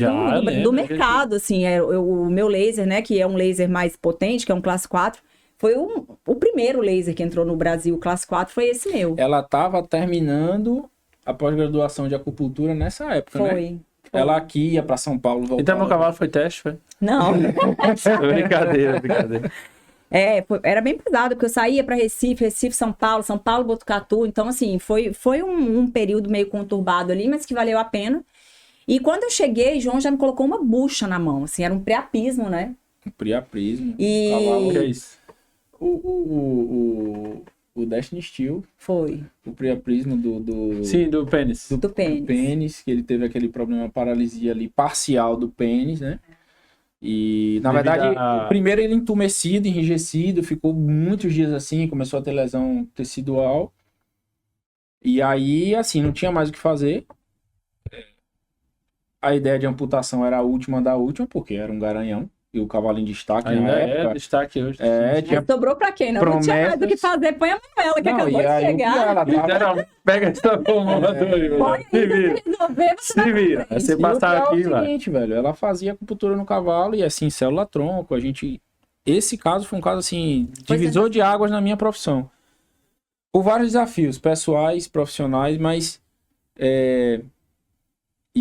do mercado, assim. O meu laser, né, que é um laser mais potente, que é um classe 4, foi o primeiro laser que entrou no Brasil, o classe 4, foi esse meu. Ela tava terminando a pós-graduação de acupuntura nessa época, né? Foi. Ela aqui ia pra São Paulo voltar. Então meu cavalo foi teste, foi? Não. Brincadeira. Era bem pesado, porque eu saía para Recife, São Paulo, Botucatu. Então, assim, foi um período meio conturbado ali, mas que valeu a pena. E quando eu cheguei, João já me colocou uma bucha na mão, assim, era um priapismo, né? Um priapismo. E... Cavalo. Que é isso? O Destiny Steel. Foi. O priapismo do... Sim, do pênis. Do pênis. Do pênis, que ele teve aquele problema, paralisia ali, parcial do pênis, né? E, na verdade, primeiro ele entumecido, enrijecido, ficou muitos dias assim, começou a ter lesão tecidual. E aí, assim, não tinha mais o que fazer. A ideia de amputação era a última da última, porque era um garanhão. E o cavalo em destaque ainda na época. É destaque hoje. Tinha... Sobrou pra quem? Não tinha mais do que fazer. Põe a Manuela, que acabou de chegar. Tava... Pega essa bomba Se vira. Você passar aqui, é o seguinte, velho. Ela fazia acupuntura no cavalo e assim, célula-tronco. Esse caso foi um caso assim, divisor de águas na minha profissão. Por vários desafios, pessoais, profissionais, mas... E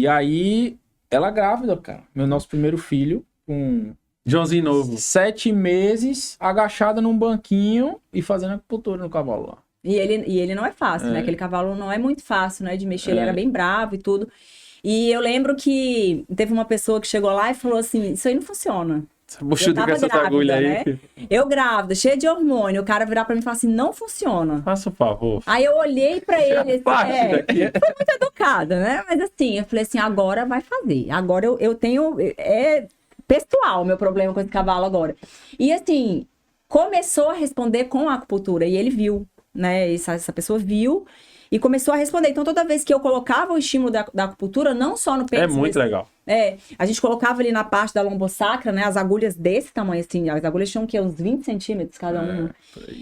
aí, ela grávida, cara. Nosso primeiro filho, com... Joãozinho novo. 7 meses, agachada num banquinho e fazendo acupuntura no cavalo lá. E ele não é fácil, né? Aquele cavalo não é muito fácil, né? De mexer, ele era bem bravo e tudo. E eu lembro que teve uma pessoa que chegou lá e falou assim, isso aí não funciona. Eu tava grávida, aí. Né? Eu grávida, cheia de hormônio. O cara virar pra mim e falar assim, não funciona. Faça o favor. Aí eu olhei pra ele, assim, foi muito educada, né? Mas assim, eu falei assim, agora vai fazer. Agora eu tenho... pessoal, meu problema com esse cavalo agora. E assim, começou a responder com a acupuntura e ele viu, né? Essa pessoa viu e começou a responder. Então, toda vez que eu colocava o estímulo da acupuntura, não só no pênis... É muito legal. A gente colocava ali na parte da lombosacra, né? As agulhas desse tamanho, assim. As agulhas tinham o quê? Uns 20 centímetros cada uma.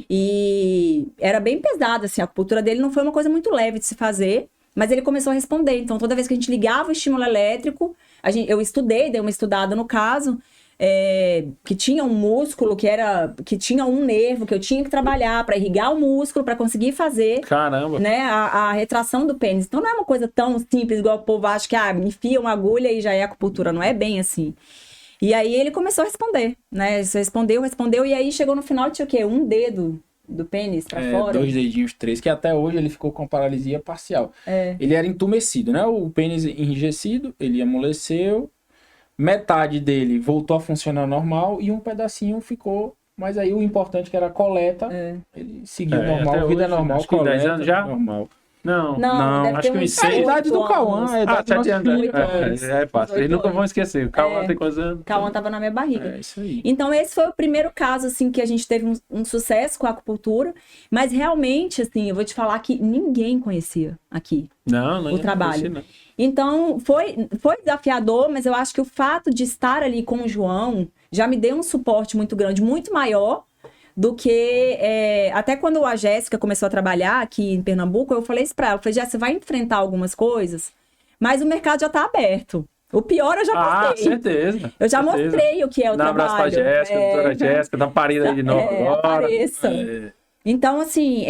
E era bem pesada, assim. A acupuntura dele não foi uma coisa muito leve de se fazer, mas ele começou a responder. Então, toda vez que a gente ligava o estímulo elétrico, eu estudei, dei uma estudada no caso, que tinha um músculo, que tinha um nervo que eu tinha que trabalhar para irrigar o músculo, para conseguir fazer, caramba, né, a retração do pênis. Então, não é uma coisa tão simples, igual o povo acha que enfia uma agulha e já é acupuntura. Não é bem assim. E aí, ele começou a responder, né? Respondeu, e aí chegou no final, tinha o quê? Um dedo do pênis pra fora. 2 dedinhos, 3, que até hoje ele ficou com paralisia parcial. Ele era entumecido, né? O pênis enrijecido, ele amoleceu, metade dele voltou a funcionar normal e um pedacinho ficou, mas aí o importante que era a coleta, ele seguiu normal, vida hoje, normal, acho que coleta, 10 anos já? Normal. Não, acho que uns 6. A idade do Cauã, a idade do nosso filho. Fácil. Eles nunca vão esquecer. O Cauã tem quantos anos? O Cauã tava na minha barriga. Isso aí. Então, esse foi o primeiro caso, assim, que a gente teve um sucesso com a acupuntura. Mas, realmente, assim, eu vou te falar que ninguém conhecia aqui o trabalho. Não. Então, foi desafiador, mas eu acho que o fato de estar ali com o João já me deu um suporte muito grande, muito maior do que... até quando a Jéssica começou a trabalhar aqui em Pernambuco, eu falei isso pra ela. Eu falei, Jéssica, você vai enfrentar algumas coisas, mas o mercado já tá aberto. O pior eu já mostrei. Certeza. Eu já mostrei o que é o trabalho. Um abraço pra Jéssica, doutora Jéssica, tá parindo aí de novo agora. Apareça. Então, assim,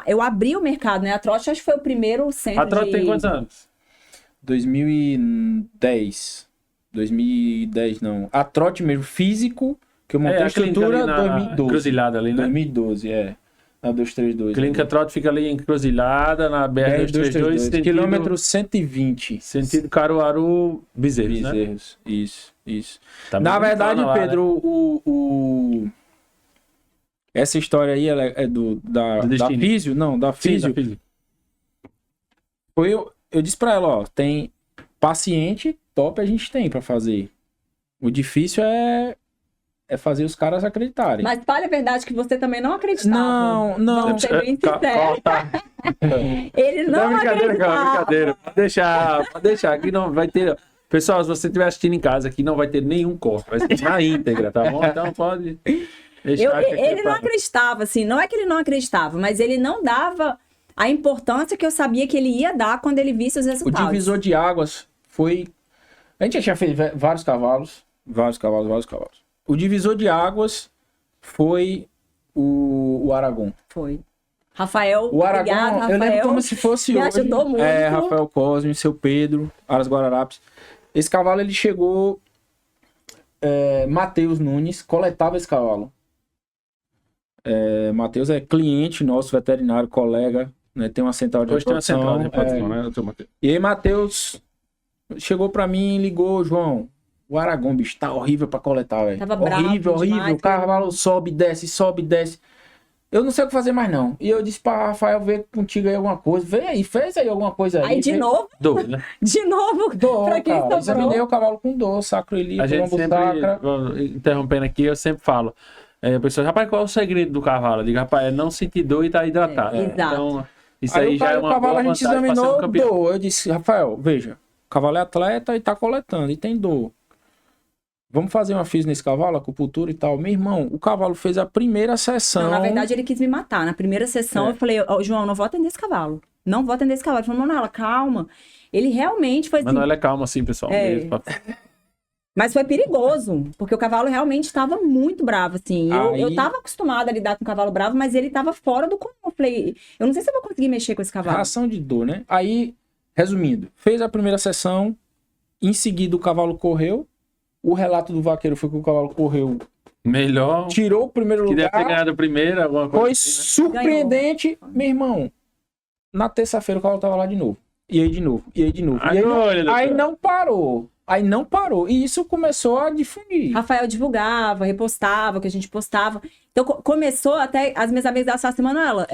eu abri o mercado, né? A Trote acho que foi o primeiro centro. A Trote tem quantos anos? 2010 não. A Trote mesmo, físico, que eu montei a estrutura, 2012. Encruzilhada ali, né? 2012, na 232. Clínica Trote fica ali encruzilhada, na BR-232, quilômetro 120. Sentido Caruaru, Bezerros, né? Isso. Tá na verdade, lá, Pedro, né? essa história aí ela é da Físio? Não, da Físio. Eu disse pra ela, ó, tem paciente top, a gente tem pra fazer. O difícil é é fazer os caras acreditarem. Mas fale a verdade que você também não acreditava. Não. Vamos ser bem sincero. Ele não acreditava. Brincadeira. Pode deixar. Aqui não vai ter... Pessoal, se você estiver assistindo em casa, aqui não vai ter nenhum corte. Vai ser na íntegra, tá bom? Então pode deixar. Ele não acreditava, assim. Não é que ele não acreditava, mas ele não dava a importância que eu sabia que ele ia dar quando ele visse os O resultados. divisor de águas foi... A gente já tinha feito vários cavalos. O divisor de águas foi o Aragon. Foi. Rafael, O Aragon, obrigado, Rafael. eu lembro como se fosse Me hoje. ajudou muito. Rafael Cosme, seu Pedro, Aras Guararapes. Esse cavalo, ele chegou... Matheus Nunes coletava esse cavalo. Matheus é cliente nosso, veterinário, colega, né? Tem uma central de Hoje tem uma central de reprodução, reprodução, né, doutor Matheus? E aí, Matheus chegou pra mim e ligou, João, o Aragon, bicho, tá horrível pra coletar, velho. Tava bravo Horrível. demais, O cavalo sobe, desce. Eu não sei o que fazer mais, não. E eu disse pra Rafael ver contigo aí alguma coisa. Vê aí, fez aí alguma coisa aí. Aí, de novo, Né? de novo, Dor, pra quem cara. sobrou. Examinei o cavalo com dor, sacro elite, A gente lombo sempre, sacra. interrompendo aqui, eu sempre falo. A pessoa, rapaz, qual é o segredo do cavalo? Eu digo, rapaz, é não sentir dor e estar hidratado. Exato. Então, isso aí já é uma o cavalo boa a gente vantagem pra ser um examinou, campeão. dor. Eu disse, Rafael, veja, o cavalo é atleta e tá coletando, e tem dor. Vamos fazer uma física nesse cavalo, acupuntura e tal. Meu irmão, o cavalo fez a primeira sessão. Não, na verdade, ele quis me matar. Na primeira sessão, eu falei, João, não vou atender esse cavalo. Não vou atender esse cavalo. Ele falou, Manuela, calma. Ele realmente foi assim... Manuela é calma assim, pessoal. Mesmo. Mas foi perigoso, porque o cavalo realmente estava muito bravo, assim. Eu tava acostumada a lidar com o cavalo bravo, mas ele tava fora do comum. Eu falei, eu não sei se eu vou conseguir mexer com esse cavalo. Reação de dor, né? Aí, resumindo, fez a primeira sessão, em seguida o cavalo correu, o relato do vaqueiro foi que o cavalo correu, Melhor. tirou o primeiro Que lugar, deve ter ganhado a primeira, alguma coisa. foi assim, né? surpreendente. Meu irmão, na terça-feira o cavalo tava lá de novo. E aí de novo. Aí não parou. E isso começou a difundir. Rafael divulgava, repostava, o que a gente postava. Então começou até, as minhas amigas da Sassi, Manuela,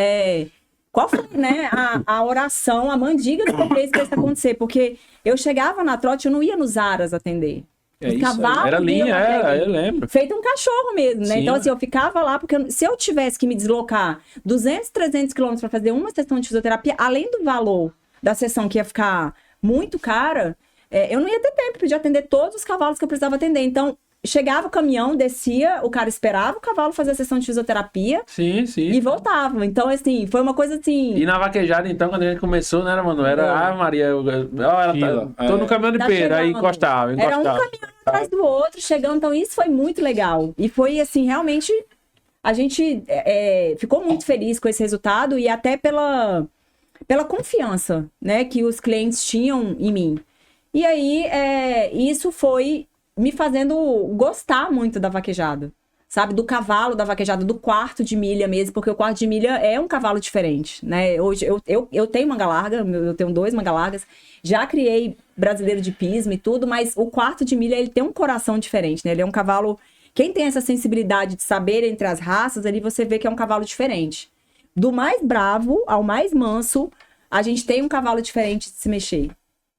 qual foi, né, a oração, a mandiga que você fez pra isso acontecer? Porque eu chegava na trote, eu não ia nos aras atender. Os cavalos Era linha, iam até eu lembro. feito um cachorro mesmo, né? Sim. Então, assim, eu ficava lá, porque se eu tivesse que me deslocar 200, 300 quilômetros para fazer uma sessão de fisioterapia, além do valor da sessão que ia ficar muito cara, eu não ia ter tempo de atender todos os cavalos que eu precisava atender. Então, chegava o caminhão, descia, o cara esperava o cavalo fazer a sessão de fisioterapia Sim. e voltava. Então, assim, foi uma coisa assim... E na vaquejada, então, quando a gente começou, né, mano? Era, Maria, tô no caminhão de Tá Pedro, aí chegando. encostava. Era um caminhão atrás do outro, chegando. Então, isso foi muito legal. E foi, assim, realmente... A gente ficou muito feliz com esse resultado e até pela confiança, né, que os clientes tinham em mim. E aí, isso foi me fazendo gostar muito da vaquejada, sabe? Do cavalo da vaquejada, do quarto de milha mesmo, porque o quarto de milha é um cavalo diferente, né? Hoje, eu tenho manga larga, eu tenho 2 manga largas, já criei brasileiro de pismo e tudo, mas o quarto de milha, ele tem um coração diferente, né? Ele é um cavalo... Quem tem essa sensibilidade de saber entre as raças, ali você vê que é um cavalo diferente. Do mais bravo ao mais manso, a gente tem um cavalo diferente de se mexer,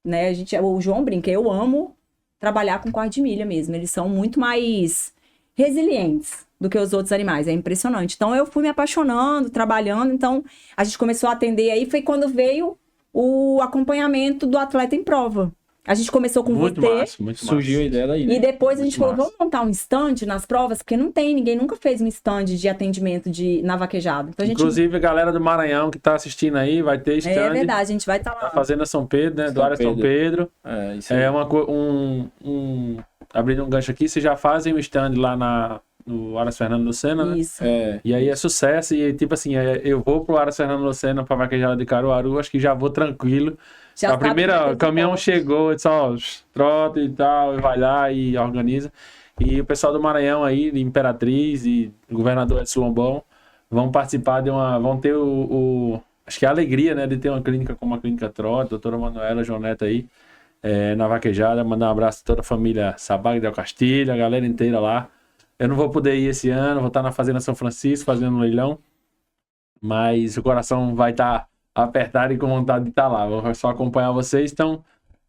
né? O João brinca, eu amo trabalhar com quarto de milha mesmo. Eles são muito mais resilientes do que os outros animais. É impressionante. Então, eu fui me apaixonando, trabalhando. Então, a gente começou a atender aí. Foi quando veio o acompanhamento do atleta em prova. A gente começou com muito você. Massa, muito Surgiu a ideia daí, né? E depois a gente falou, massa. vamos montar um stand nas provas? Porque não tem, ninguém nunca fez um stand de atendimento na vaquejada. Então, Inclusive, a galera do Maranhão que tá assistindo aí vai ter stand. É verdade, a gente vai estar lá. Da Fazenda São Pedro, né? Do Área São Pedro. Isso aí. Abrindo um gancho aqui, vocês já fazem um stand lá no Aras Fernando Lucena, né? Isso. E aí é sucesso. E tipo assim, eu vou pro Aras Fernando Lucena pra vaquejada de Caruaru, acho que já vou tranquilo. Já A primeira, o caminhão esporte. chegou, eu disse, ó, trota e tal, e vai lá e organiza. E o pessoal do Maranhão aí, de Imperatriz e o governador Edson Lombão, vão participar vão ter acho que a alegria, né, de ter uma clínica como a Clínica Trota, doutora Manuela, João Neto aí, na vaquejada. Mandar um abraço a toda a família Sabag Del Castilho, a galera inteira lá. Eu não vou poder ir esse ano, vou estar na Fazenda São Francisco fazendo um leilão, mas o coração vai estar apertado e com vontade de estar lá. Vou só acompanhar vocês. Então,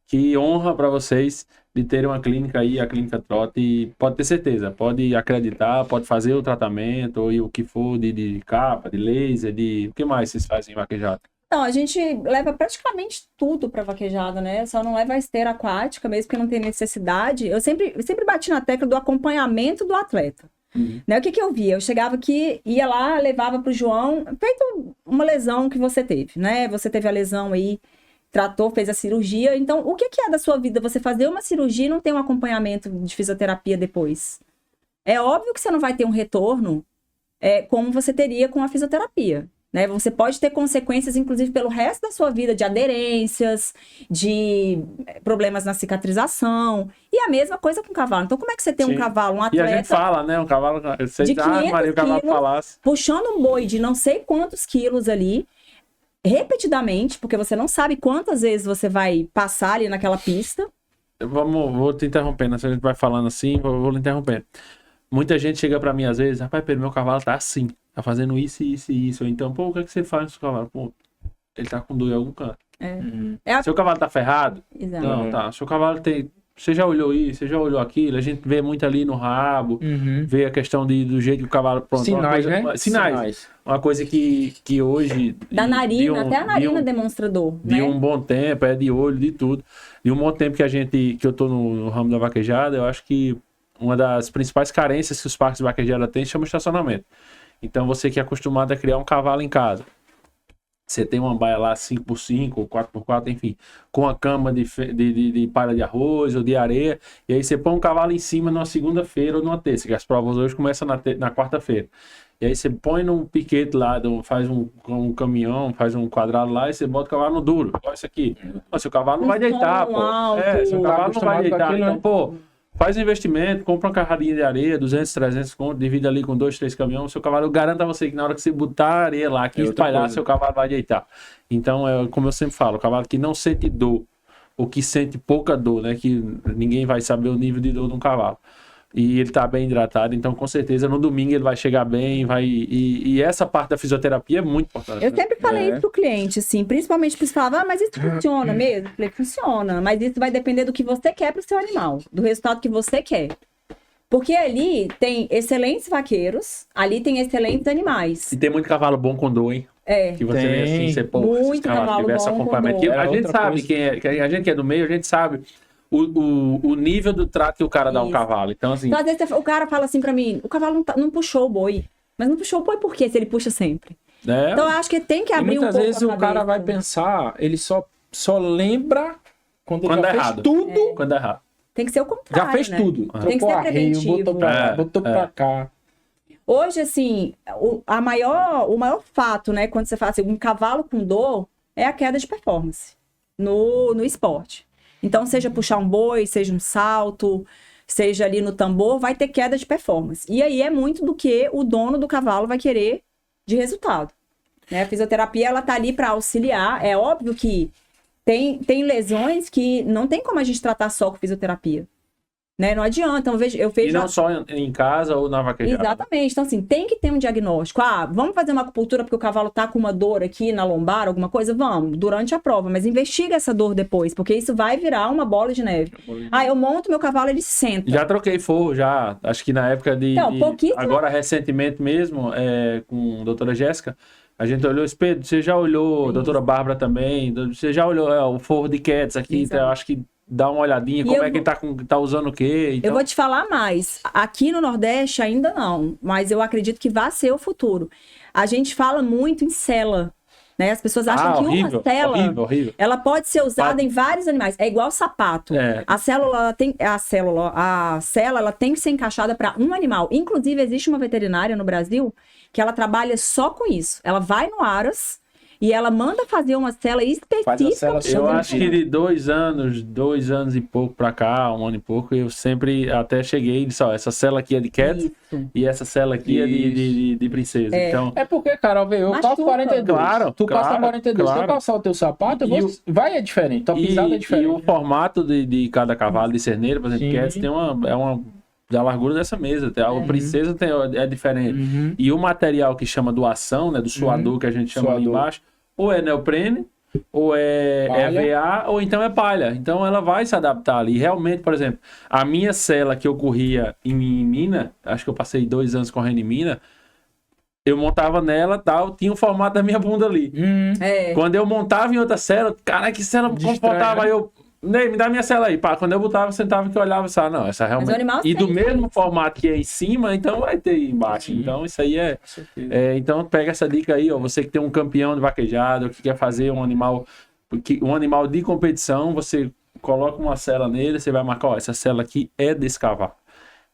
Que honra para vocês de terem uma clínica aí, a Clínica Trot, e pode ter certeza, pode acreditar, pode fazer o tratamento, ou o que for de capa, de laser, o que mais vocês fazem em vaquejada? Não, a gente leva praticamente tudo para vaquejada, né? Só não leva a esteira aquática, mesmo que não tenha necessidade. Eu sempre bati na tecla do acompanhamento do atleta. Né? O que eu via? Eu chegava aqui, ia lá, levava pro João, feito uma lesão que você teve, né? Você teve a lesão aí, tratou, fez a cirurgia. Então, o que é da sua vida? Você fazer uma cirurgia e não ter um acompanhamento de fisioterapia depois? É óbvio que você não vai ter um retorno como você teria com a fisioterapia. Né? Você pode ter consequências, inclusive, pelo resto da sua vida, de aderências, de problemas na cicatrização. E a mesma coisa com o cavalo. Então, como é que você tem um cavalo, um atleta... E a gente fala, né? Um cavalo... de 500 Maria, o cavalo quilos, falasse. puxando um boi de não sei quantos quilos ali, repetidamente, porque você não sabe quantas vezes você vai passar ali naquela pista. Vou te interrompendo, se a gente vai falando assim, vou lhe interrompendo. Muita gente chega pra mim às vezes, rapaz, Pedro, meu cavalo tá assim, tá fazendo isso, isso e isso. Então, pô, o que é que você faz no seu cavalo? Pô, ele tá com dor em algum canto. Seu cavalo tá ferrado? Exato. Não, tá. Seu cavalo tem... Você já olhou isso, você já olhou aquilo, a gente vê muito ali no rabo, vê a questão do jeito que o cavalo... Pronto, sinais, coisa, né? Sinais. Uma coisa que hoje... Da narina, até a narina demonstra dor, de né? um bom tempo, de olho, de tudo. De um bom tempo que eu tô no ramo da vaquejada, eu acho que uma das principais carências que os parques de vaquejada têm chama estacionamento. Então, você que é acostumado a criar um cavalo em casa, você tem uma baia lá 5x5 ou 4x4, enfim, com a cama de palha de arroz ou de areia, e aí você põe um cavalo em cima numa segunda-feira ou numa terça, que as provas hoje começam na quarta-feira. E aí você põe num piquete lá, faz um caminhão, faz um quadrado lá e você bota o cavalo no duro. Olha isso aqui. Seu cavalo não vai deitar, pô. Seu cavalo não vai deitar. Então, pô, faz um investimento, compra uma carradinha de areia, 200, 300 conto, divide ali com 2, 3 caminhões, seu cavalo, eu garanto a você que na hora que você botar a areia lá, que espalhar, seu cavalo vai deitar. Então, como eu sempre falo, o cavalo que não sente dor, ou que sente pouca dor, né, que ninguém vai saber o nível de dor de um cavalo. E ele tá bem hidratado, então com certeza no domingo ele vai chegar bem, e essa parte da fisioterapia é muito importante. Eu sempre falei isso pro cliente, assim, principalmente porque você falava, mas isso funciona mesmo? Eu falei, funciona, mas isso vai depender do que você quer pro seu animal, do resultado que você quer. Porque ali tem excelentes vaqueiros, ali tem excelentes animais. E tem muito cavalo bom com dor, hein? Que você vê assim, você pô, muito cavalo tivesse bom acompanhamento. com dor. A gente sabe a gente que é do meio, a gente sabe o nível do trato que o cara dá ao cavalo. Então, assim... Então, às vezes, o cara fala assim pra mim, o cavalo não puxou o boi. Mas não puxou o boi por quê? Se ele puxa sempre. Então, eu acho que tem que abrir um pouco a cabeça. Muitas vezes o cara vai pensar, ele só lembra quando ele já fez tudo. Quando é errado. Tem que ser o contrário, já fez tudo. Tem que ser preventivo. Botou pra lá, botou pra cá. Hoje, assim, o maior fato, né, quando você fala assim, um cavalo com dor, é a queda de performance no esporte. Então, seja puxar um boi, seja um salto, seja ali no tambor, vai ter queda de performance. E aí é muito do que o dono do cavalo vai querer de resultado. Né? A fisioterapia, ela tá ali para auxiliar. É óbvio que tem lesões que não tem como a gente tratar só com fisioterapia. Né? Não adianta. Eu vejo e não só em casa ou na vaquejada. Exatamente. Então, assim, tem que ter um diagnóstico. Vamos fazer uma acupuntura porque o cavalo tá com uma dor aqui na lombar, alguma coisa? Vamos, durante a prova. Mas investiga essa dor depois, porque isso vai virar uma bola de neve. Eu monto meu cavalo, ele senta. Já troquei forro, já. Acho que na época pouquíssimo. Agora, recentemente mesmo, com a doutora Jéssica, a gente olhou, Pedro, você já olhou, doutora Bárbara também, você já olhou o forro de Cats aqui, então, eu acho que dá uma olhadinha, como é que ele tá usando o quê. Então... Eu vou te falar mais. Aqui no Nordeste ainda não, mas eu acredito que vai ser o futuro. A gente fala muito em sela, né? As pessoas acham que uma cela, ela pode ser usada em vários animais. É igual sapato. A cela ela tem que ser encaixada para um animal. Inclusive, existe uma veterinária no Brasil que ela trabalha só com isso. Ela vai no Aras e ela manda fazer uma cela específica. Eu acho que de 2 anos e pouco pra cá, 1 ano e pouco, eu sempre até cheguei e disse, essa cela aqui é de Cat e essa cela aqui é de princesa. Então... É porque, Carol, eu calço 42. Claro, tu calça 42. Se eu calçar o teu sapato, vai é diferente. Tua pisada é diferente. E o formato de cada cavalo de cerneiro, por exemplo, Cats tem uma da largura dessa mesa, a princesa é diferente. E o material que chama doação, né, do suador que a gente chama ali embaixo, ou é neoprene, ou é Palha. VA, ou então é palha. Então ela vai se adaptar ali. Realmente, por exemplo, a minha cela que eu corria em Minas, acho que eu passei 2 anos correndo em Minas, eu montava nela, tal, tinha o formato da minha bunda ali. É. Quando eu montava em outra cela, cara, que cela Distrai, confortável, né? aí eu... Ney, me dá minha cela aí. Pá, quando eu botava, sentava que eu olhava e falava, não, essa realmente... o animal E do sente mesmo isso. formato que é em cima, então vai ter aí embaixo. Sim. Então isso aí Com certeza. então pega essa dica aí, ó. Você que tem um campeão de vaquejada, que quer fazer um animal de competição, você coloca uma cela nele, você vai marcar, ó, essa cela aqui é desse cavalo.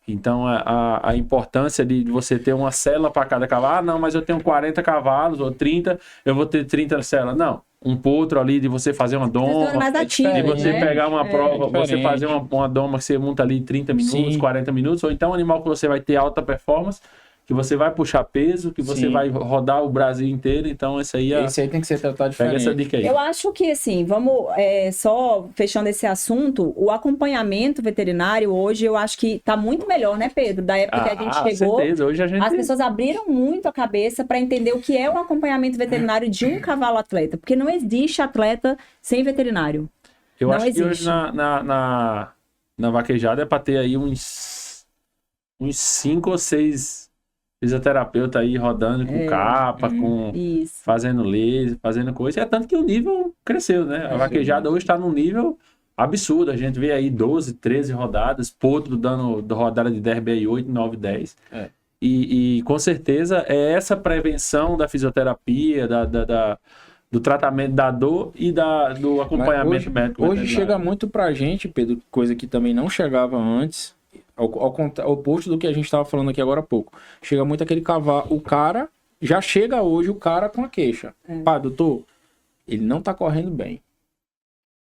Então a importância de você ter uma cela para cada cavalo, não, mas eu tenho 40 cavalos ou 30, eu vou ter 30 celas. Não, um potro ali de você fazer uma doma, mais ativos, de você né? pegar uma prova, você diferente. fazer uma doma que você monta ali 30 minutos, Sim. 40 minutos, ou então um animal que você vai ter alta performance, que você vai puxar peso, que você Sim. vai rodar o Brasil inteiro. Então esse aí Esse aí tem que ser tratado pega diferente. essa dica aí. Eu acho que, assim, vamos só fechando esse assunto, o acompanhamento veterinário hoje, eu acho que tá muito melhor, né, Pedro? Da época que a gente chegou, certeza. Hoje a gente... as pessoas abriram muito a cabeça para entender o que é o acompanhamento veterinário de um cavalo atleta, porque não existe atleta sem veterinário. Eu não acho que existe. hoje na vaquejada é para ter aí uns 5 ou 6 fisioterapeutas aí rodando com capa, com Isso. fazendo laser, fazendo coisa. É tanto que o nível cresceu, né? A vaquejada hoje está num nível absurdo. A gente vê aí 12, 13 rodadas, potro dando rodada de derby aí 8, 9, 10. É. E com certeza é essa prevenção da fisioterapia, do tratamento da dor e do acompanhamento médico. Hoje chega muito pra gente, Pedro, coisa que também não chegava antes, ao oposto do que a gente estava falando aqui agora há pouco. Chega muito aquele cavalo, o cara, já chega hoje o cara com a queixa. Pá, doutor, ele não tá correndo bem.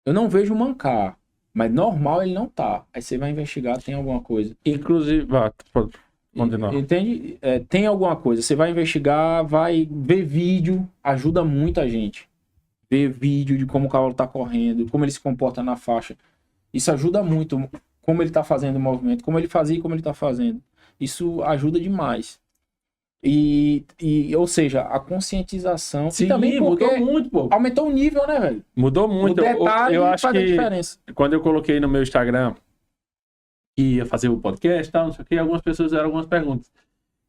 Eu não vejo mancar, mas normal ele não tá. Aí você vai investigar, tem alguma coisa. Inclusive, pode continuar. Entende? Tem alguma coisa. Você vai investigar, vai ver vídeo, ajuda muito a gente. Ver vídeo de como o cavalo tá correndo, como ele se comporta na faixa. Isso ajuda muito, como ele tá fazendo o movimento, como ele fazia e como ele tá fazendo. Isso ajuda demais. Ou seja, a conscientização. Sim, e também porque mudou muito, pô. aumentou o nível, né, velho? Mudou muito. O detalhe eu acho faz a que diferença. quando eu coloquei no meu Instagram que ia fazer o podcast e tal, não sei o que, algumas pessoas fizeram algumas perguntas.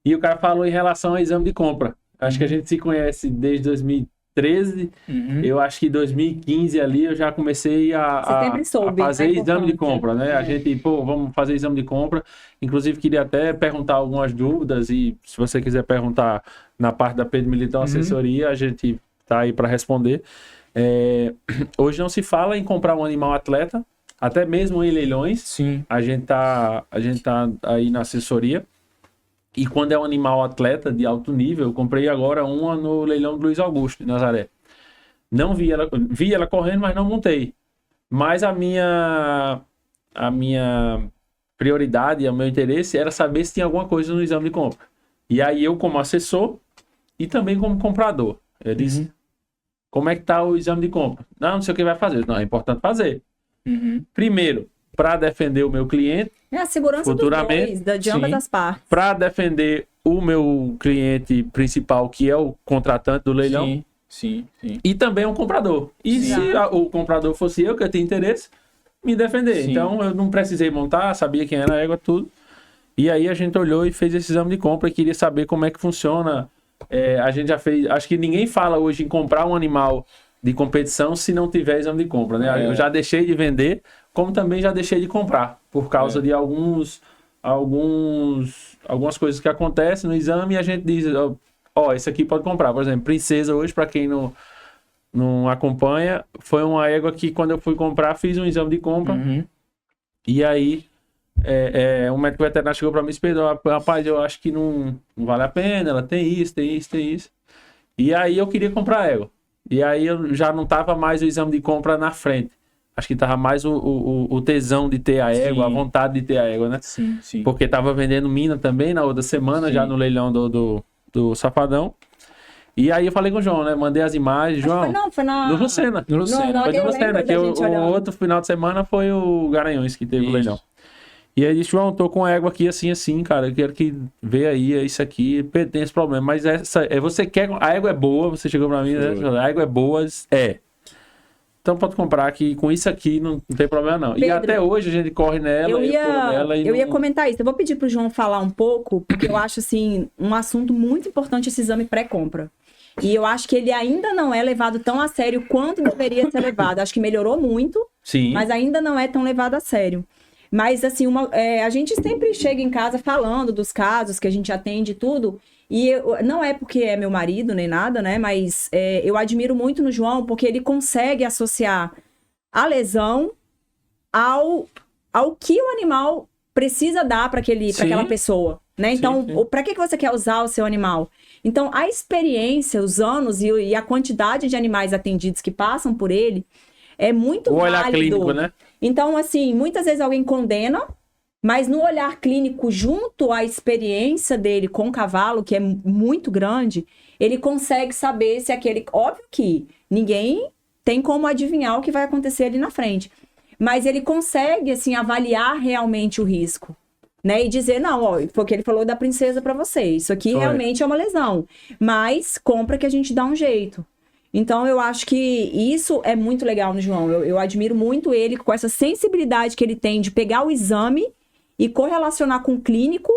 E o cara falou em relação ao exame de compra. Acho que a gente se conhece desde 2013. Eu acho que em 2015 ali eu já comecei a sempre soube, fazer né, exame de importante. compra, né? A gente, vamos fazer exame de compra. Inclusive, queria até perguntar algumas dúvidas e se você quiser perguntar na parte da Pedro Militão Assessoria, a gente tá aí para responder. Hoje não se fala em comprar um animal atleta, até mesmo em leilões. Sim. A gente tá aí na assessoria. E quando é um animal atleta de alto nível, eu comprei agora uma no leilão do Luiz Augusto, em Nazaré. Não vi ela correndo, mas não montei. Mas a minha prioridade, o meu interesse era saber se tinha alguma coisa no exame de compra. E aí eu, como assessor e também como comprador, eu disse, como é que tá o exame de compra? Não sei o que vai fazer. Não, é importante fazer. Primeiro, para defender o meu cliente. É a segurança futuramente, dos dois, de ambas sim. as partes. Para defender o meu cliente principal, que é o contratante do leilão. Sim. E também o comprador. E Sim. se o comprador fosse eu, que eu tinha interesse, me defender. Sim. Então eu não precisei montar, sabia quem era a égua, tudo. E aí a gente olhou e fez esse exame de compra e queria saber como é que funciona. A gente já fez. Acho que ninguém fala hoje em comprar um animal de competição se não tiver exame de compra, né? Eu já deixei de vender, como também já deixei de comprar, por causa de algumas coisas que acontecem no exame e a gente diz, esse aqui pode comprar. Por exemplo, Princesa hoje, para quem não acompanha, foi uma égua que quando eu fui comprar, fiz um exame de compra. E aí um médico veterinário chegou para mim e disse, rapaz, eu acho que não vale a pena, ela tem isso. E aí eu queria comprar a égua. E aí eu já não tava mais o exame de compra na frente. Acho que tava mais o tesão de ter a égua, a vontade de ter a égua, né? Sim. Porque tava vendendo mina também na outra semana, já no leilão do Safadão. E aí eu falei com o João, né? Mandei as imagens, João. Foi na... Do Lucena. No Lucena. Foi do eu Lucena, lembro que da o gente olhando. outro final de semana foi o Garanhões que teve o leilão. E aí disse, João, tô com a égua aqui assim, cara, eu quero que vê aí, é isso aqui, tem esse problema, mas você quer, a égua é boa, você chegou pra mim, né? A égua é boa, Então pode comprar que com isso aqui não tem problema não. Pedro, e até hoje a gente corre nela, eu não... ia comentar isso. Eu vou pedir pro João falar um pouco, porque eu acho assim um assunto muito importante esse exame pré-compra. E eu acho que ele ainda não é levado tão a sério quanto deveria ser levado. Acho que melhorou muito, Sim. mas ainda não é tão levado a sério. Mas assim, a gente sempre chega em casa falando dos casos que a gente atende e tudo. E não é porque é meu marido nem nada, né? Mas eu admiro muito no João porque ele consegue associar a lesão ao que o animal precisa dar para aquela pessoa, né? Então, para que você quer usar o seu animal? Então, a experiência, os anos e a quantidade de animais atendidos que passam por ele é muito válido. O olhar clínico, né? Então, assim, muitas vezes alguém condena, mas no olhar clínico, junto à experiência dele com o cavalo, que é muito grande, ele consegue saber se aquele... Óbvio que ninguém tem como adivinhar o que vai acontecer ali na frente. Mas ele consegue, assim, avaliar realmente o risco, né? E dizer, não, ó, foi o que ele falou da princesa pra você. Isso aqui realmente é uma lesão. Mas compra que a gente dá um jeito. Então, eu acho que isso é muito legal no João. Eu admiro muito ele com essa sensibilidade que ele tem de pegar o exame e correlacionar com o clínico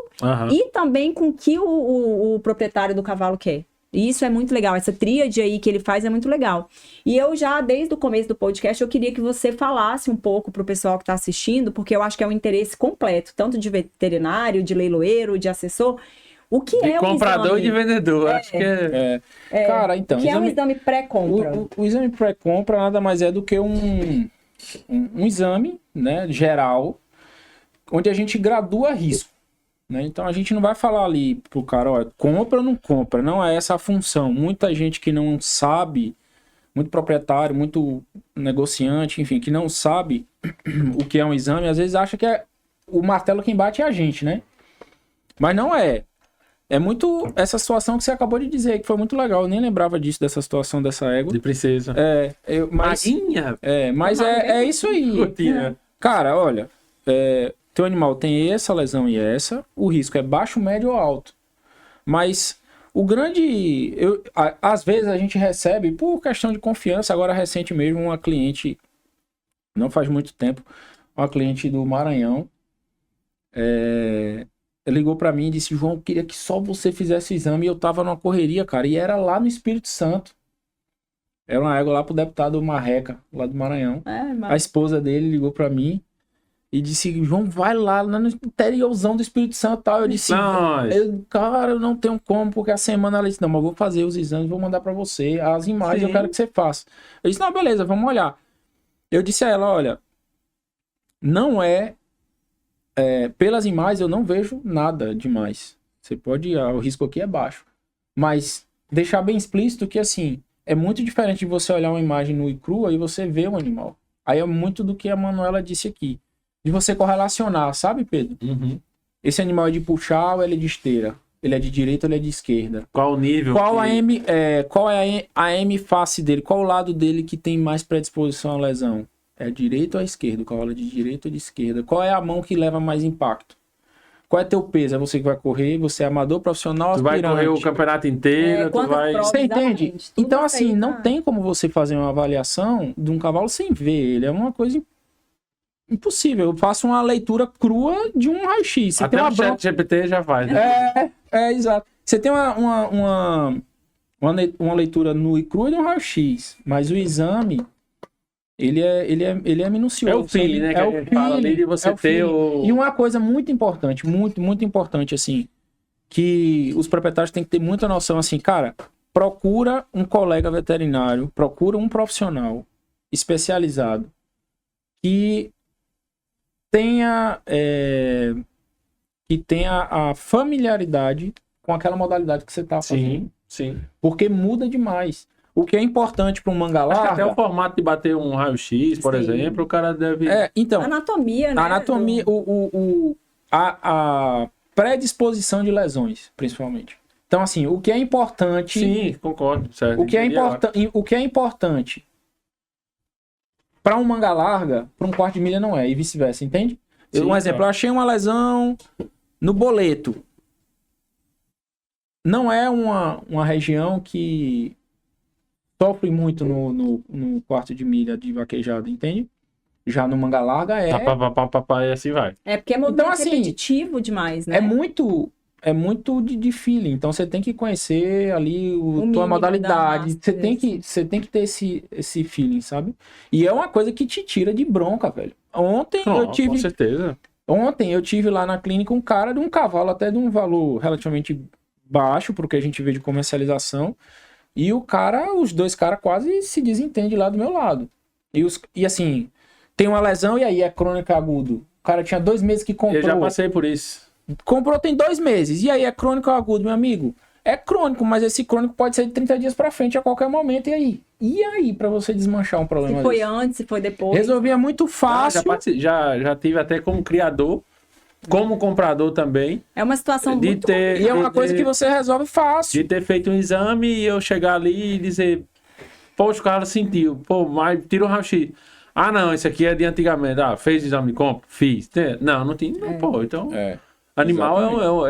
e também com o que o proprietário do cavalo quer. E isso é muito legal. Essa tríade aí que ele faz é muito legal. E eu já, desde o começo do podcast, eu queria que você falasse um pouco pro pessoal que está assistindo, porque eu acho que é um interesse completo, tanto de veterinário, de leiloeiro, de assessor. O que é o comprador exame? e de vendedor, acho que Cara, então... O que é um exame pré-compra? O exame pré-compra nada mais é do que um exame, né, geral, onde a gente gradua risco, né? Então a gente não vai falar ali pro cara, ó, compra ou não compra, não é essa a função. Muita gente que não sabe, muito proprietário, muito negociante, enfim, que não sabe o que é um exame, às vezes acha que o martelo quem bate é a gente, né? Mas não é. É muito essa situação que você acabou de dizer, que foi muito legal. Eu nem lembrava disso, dessa situação dessa égua. de princesa. Maguinha? Mas é isso aí. Cara, olha, teu animal tem essa lesão e essa, o risco é baixo, médio ou alto. Mas o grande... às vezes a gente recebe, por questão de confiança, agora recente mesmo, uma cliente, não faz muito tempo, uma cliente do Maranhão, ligou pra mim e disse, João, eu queria que só você fizesse o exame. E eu tava numa correria, cara, e era lá no Espírito Santo. Era uma égua lá pro deputado Marreca, lá do Maranhão. A esposa dele ligou pra mim e disse, João, vai lá no interiorzão do Espírito Santo e tal. Eu disse, cara, eu não tenho como, porque a semana ela disse, não, mas eu vou fazer os exames, vou mandar pra você. As imagens eu quero que você faça. Eu disse, não, beleza, vamos olhar. Eu disse a ela, olha, não pelas imagens eu não vejo nada demais. Você pode, o risco aqui é baixo. Mas deixar bem explícito que assim, é muito diferente de você olhar uma imagem nua e crua e você ver o animal. Aí é muito do que a Manuela disse aqui. De você correlacionar, sabe, Pedro? Esse animal é de puxar ou ele é de esteira? Ele é de direita ou ele é de esquerda? Qual o nível? Qual é a M face dele? Qual o lado dele que tem mais predisposição à lesão? É direito ou esquerdo? O cavalo é de direita ou de esquerda? Qual é a mão que leva mais impacto? Qual é teu peso? É você que vai correr? Você é amador, profissional, aspirante? Tu vai correr o campeonato inteiro, tu vai... Você entende? Então, assim, não tem como você fazer uma avaliação de um cavalo sem ver ele. É uma coisa impossível. Eu faço uma leitura crua de um raio-x. Até o ChatGPT já faz, né? Exato. Você tem uma leitura nua e crua de um raio-x, mas o exame... Ele é minucioso. É o feeling, né? Que a gente fala ali de você ter o... E uma coisa muito importante, muito importante, assim, que os proprietários têm que ter muita noção, assim, cara, procura um colega veterinário, procura um profissional especializado que tenha a familiaridade com aquela modalidade que você está fazendo. Sim. Porque muda demais. O que é importante para um manga larga... Até o formato de bater um raio-x, por exemplo, o cara deve... Então... Anatomia, né? A anatomia, a predisposição de lesões, principalmente. Então, assim, o que é importante... Sim, concordo. Certo. O que é importante para um manga larga, para um quarto de milha não é, e vice-versa, entende? Um exemplo, eu achei uma lesão no boleto. Não é uma região que... sofre muito no quarto de milha de vaquejada, entende? Já no manga larga é... E assim vai. É porque é movimento Então, assim, repetitivo demais, né? É muito de feeling. Então você tem que conhecer ali tua mínimo modalidade. da Você tem que ter esse feeling, sabe? E é uma coisa que te tira de bronca, velho. Ontem Com certeza. Ontem eu tive lá na clínica um cara de um cavalo até de um valor relativamente baixo pro que a gente vê de comercialização. E os dois caras quase se desentendem lá do meu lado. E assim, tem uma lesão e aí é crônica agudo. O cara tinha 2 meses que comprou. Eu já passei por isso. Comprou tem 2 meses. E aí é crônico ou agudo, meu amigo? É crônico, mas esse crônico pode ser de 30 dias pra frente a qualquer momento. E aí? E aí pra você desmanchar um problema Se foi desse? antes, se foi depois. Resolvia muito fácil. Já tive até como criador, como comprador também. É uma situação muito... E é uma coisa que você resolve fácil. De ter feito um exame e eu chegar ali e dizer, poxa, o cara sentiu, pô, mas tira o raio-x. Ah, não, esse aqui é de antigamente. Ah, fez exame de compra? Fiz. Não tinha. Não, pô, então... Animal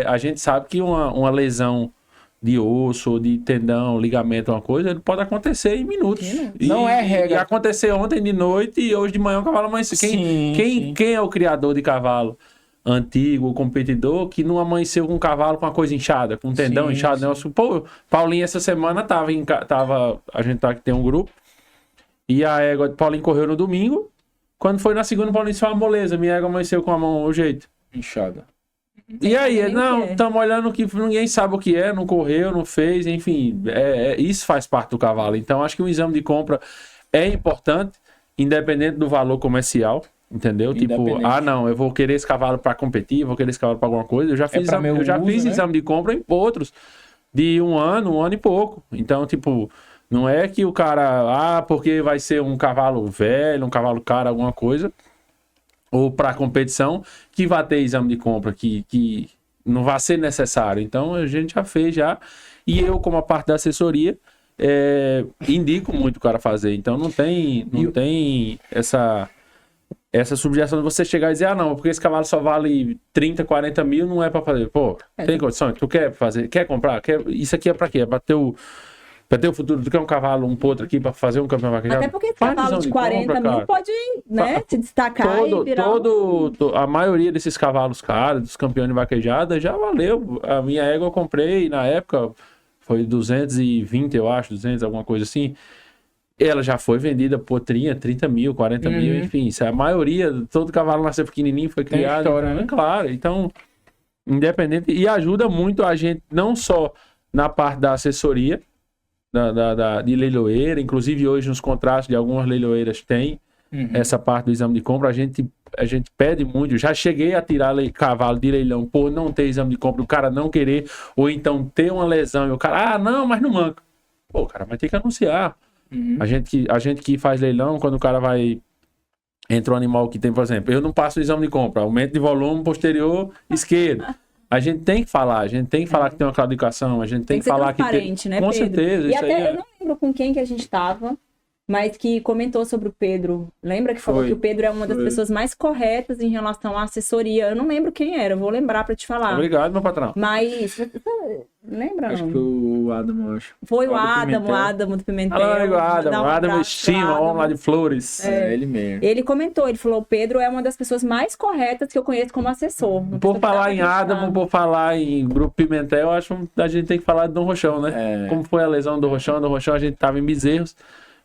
a gente sabe que uma lesão de osso ou de tendão, ligamento, uma coisa, ele pode acontecer em minutos. Não é regra. E aconteceu ontem de noite e hoje de manhã o cavalo amanheceu. Quem é o criador de cavalo antigo, o competidor, que não amanheceu com um cavalo com uma coisa inchada, com um tendão inchado? Né? Pô, Paulinho essa semana a gente tem um grupo, e a égua de Paulinho correu no domingo. Quando foi na segunda, Paulinho disse, uma moleza, minha égua amanheceu com a mão, o jeito. Inchada. E aí, não, estamos olhando que ninguém sabe o que é, não correu, não fez, enfim, isso faz parte do cavalo. Então, acho que o exame de compra é importante, independente do valor comercial, entendeu? Tipo, não, eu vou querer esse cavalo para competir, vou querer esse cavalo para alguma coisa. Eu já fiz, fiz exame de compra em outros, de um ano e pouco. Então, tipo, não é que o cara, porque vai ser um cavalo velho, um cavalo caro, alguma coisa, ou para competição, que vai ter exame de compra, que não vai ser necessário. Então, a gente já fez já. E eu, como a parte da assessoria, indico muito o cara fazer. Então, não tem essa subjeção de você chegar e dizer, não, porque esse cavalo só vale 30, 40 mil, não é para fazer. Pô, tem condição? Tu quer fazer? Quer comprar? Isso aqui é para quê? É para ter o futuro, tu quer um cavalo, um potro aqui pra fazer um campeonato vaquejado? Até porque esse cavalo de 40 mil pode, né, se destacar e virar... A maioria desses cavalos caros, dos campeões de vaquejada, já valeu. A minha égua eu comprei, na época, foi 220, eu acho, 200, alguma coisa assim. Ela já foi vendida por 30 mil, 40 mil, enfim. Isso é a maioria, todo cavalo nasceu pequenininho, foi criado. Tem história, né? Claro, então, independente. E ajuda muito a gente, não só na parte da assessoria, de leiloeira, inclusive hoje nos contratos de algumas leiloeiras tem essa parte do exame de compra, a gente pede muito, já cheguei a tirar cavalo de leilão por não ter exame de compra, o cara não querer, ou então ter uma lesão e o cara, não, mas não manca. Pô, cara, mas tem que anunciar. A gente que faz leilão, quando o cara entra um animal que tem, por exemplo, eu não passo o exame de compra, aumento de volume posterior esquerdo. A gente tem que falar, que tem uma claudicação, a gente tem que falar que tem... né, com Pedro? certeza. E isso até aí eu não lembro com quem que a gente tava, mas que comentou sobre o Pedro. Lembra que falou que o Pedro é uma das pessoas mais corretas em relação à assessoria? Eu não lembro quem era, eu vou lembrar pra te falar. Obrigado, meu patrão. Mas, lembra? Acho que foi o Adam, eu acho. Foi o Adam do Pimentel. Adam estima, homem lá de Flores. Ele mesmo. Ele comentou, ele falou, o Pedro é uma das pessoas mais corretas que eu conheço como assessor. Por falar em Adam, por falar em Grupo Pimentel, eu acho que a gente tem que falar de Dom Rochão, né? Como foi a lesão do Rochão? Do Rochão a gente tava em Bezerros,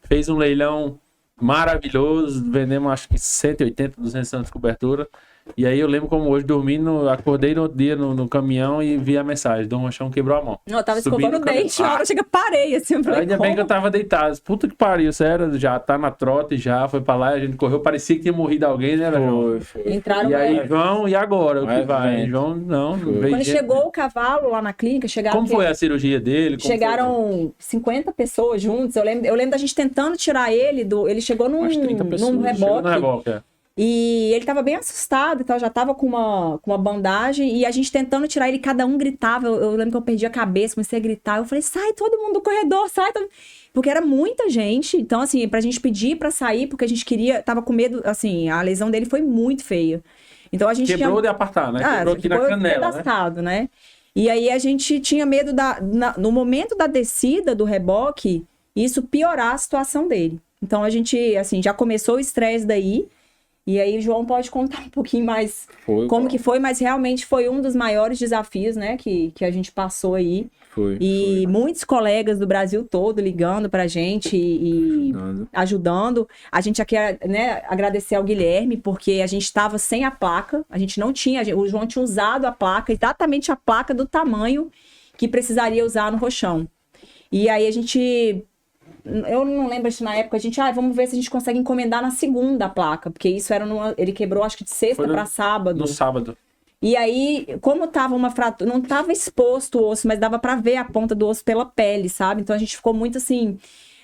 fez um leilão maravilhoso, vendemos acho que 180, 200 anos de cobertura. E aí eu lembro como hoje, dormindo, acordei no outro dia no caminhão e vi a mensagem, Dom Rochão quebrou a mão. Não, eu tava escovando o dente, na hora chega, parei assim, eu falei, ainda bem que eu tava deitado, puta que pariu, sério, já tá na trote, já foi pra lá, a gente correu, parecia que tinha morrido alguém, né, João? Entraram e aí, João, e agora? O que vai? João, não veio. Quando chegou o cavalo lá na clínica, chegaram... Como foi a cirurgia dele? Chegaram 50 pessoas juntos, eu lembro da gente tentando tirar ele, ele chegou num reboque. E ele tava bem assustado e tal, já tava com uma bandagem, e a gente tentando tirar ele, cada um gritava, eu lembro que eu perdi a cabeça, comecei a gritar, eu falei, sai todo mundo do corredor, sai todo... Porque era muita gente, então assim, pra gente pedir pra sair, porque a gente tava com medo, assim, a lesão dele foi muito feia. Então a gente quebrou de apartar, né? Quebrou aqui na canela, né? E aí a gente tinha medo no momento da descida do reboque, e isso piorar a situação dele. Então a gente, assim, já começou o estresse daí, e aí o João pode contar um pouquinho mais como que foi, mas realmente foi um dos maiores desafios, né, que a gente passou aí. Foi. Muitos colegas do Brasil todo ligando pra gente e ajudando. A gente aqui, né, agradecer ao Guilherme, porque a gente estava sem a placa, a gente não tinha, o João tinha usado a placa, exatamente a placa do tamanho que precisaria usar no rochão. E aí a gente... Eu não lembro se na época a gente, vamos ver se a gente consegue encomendar na segunda placa, porque isso era ele quebrou acho que de sexta para sábado. No sábado. E aí, como tava uma fratura, não tava exposto o osso, mas dava para ver a ponta do osso pela pele, sabe? Então a gente ficou muito assim,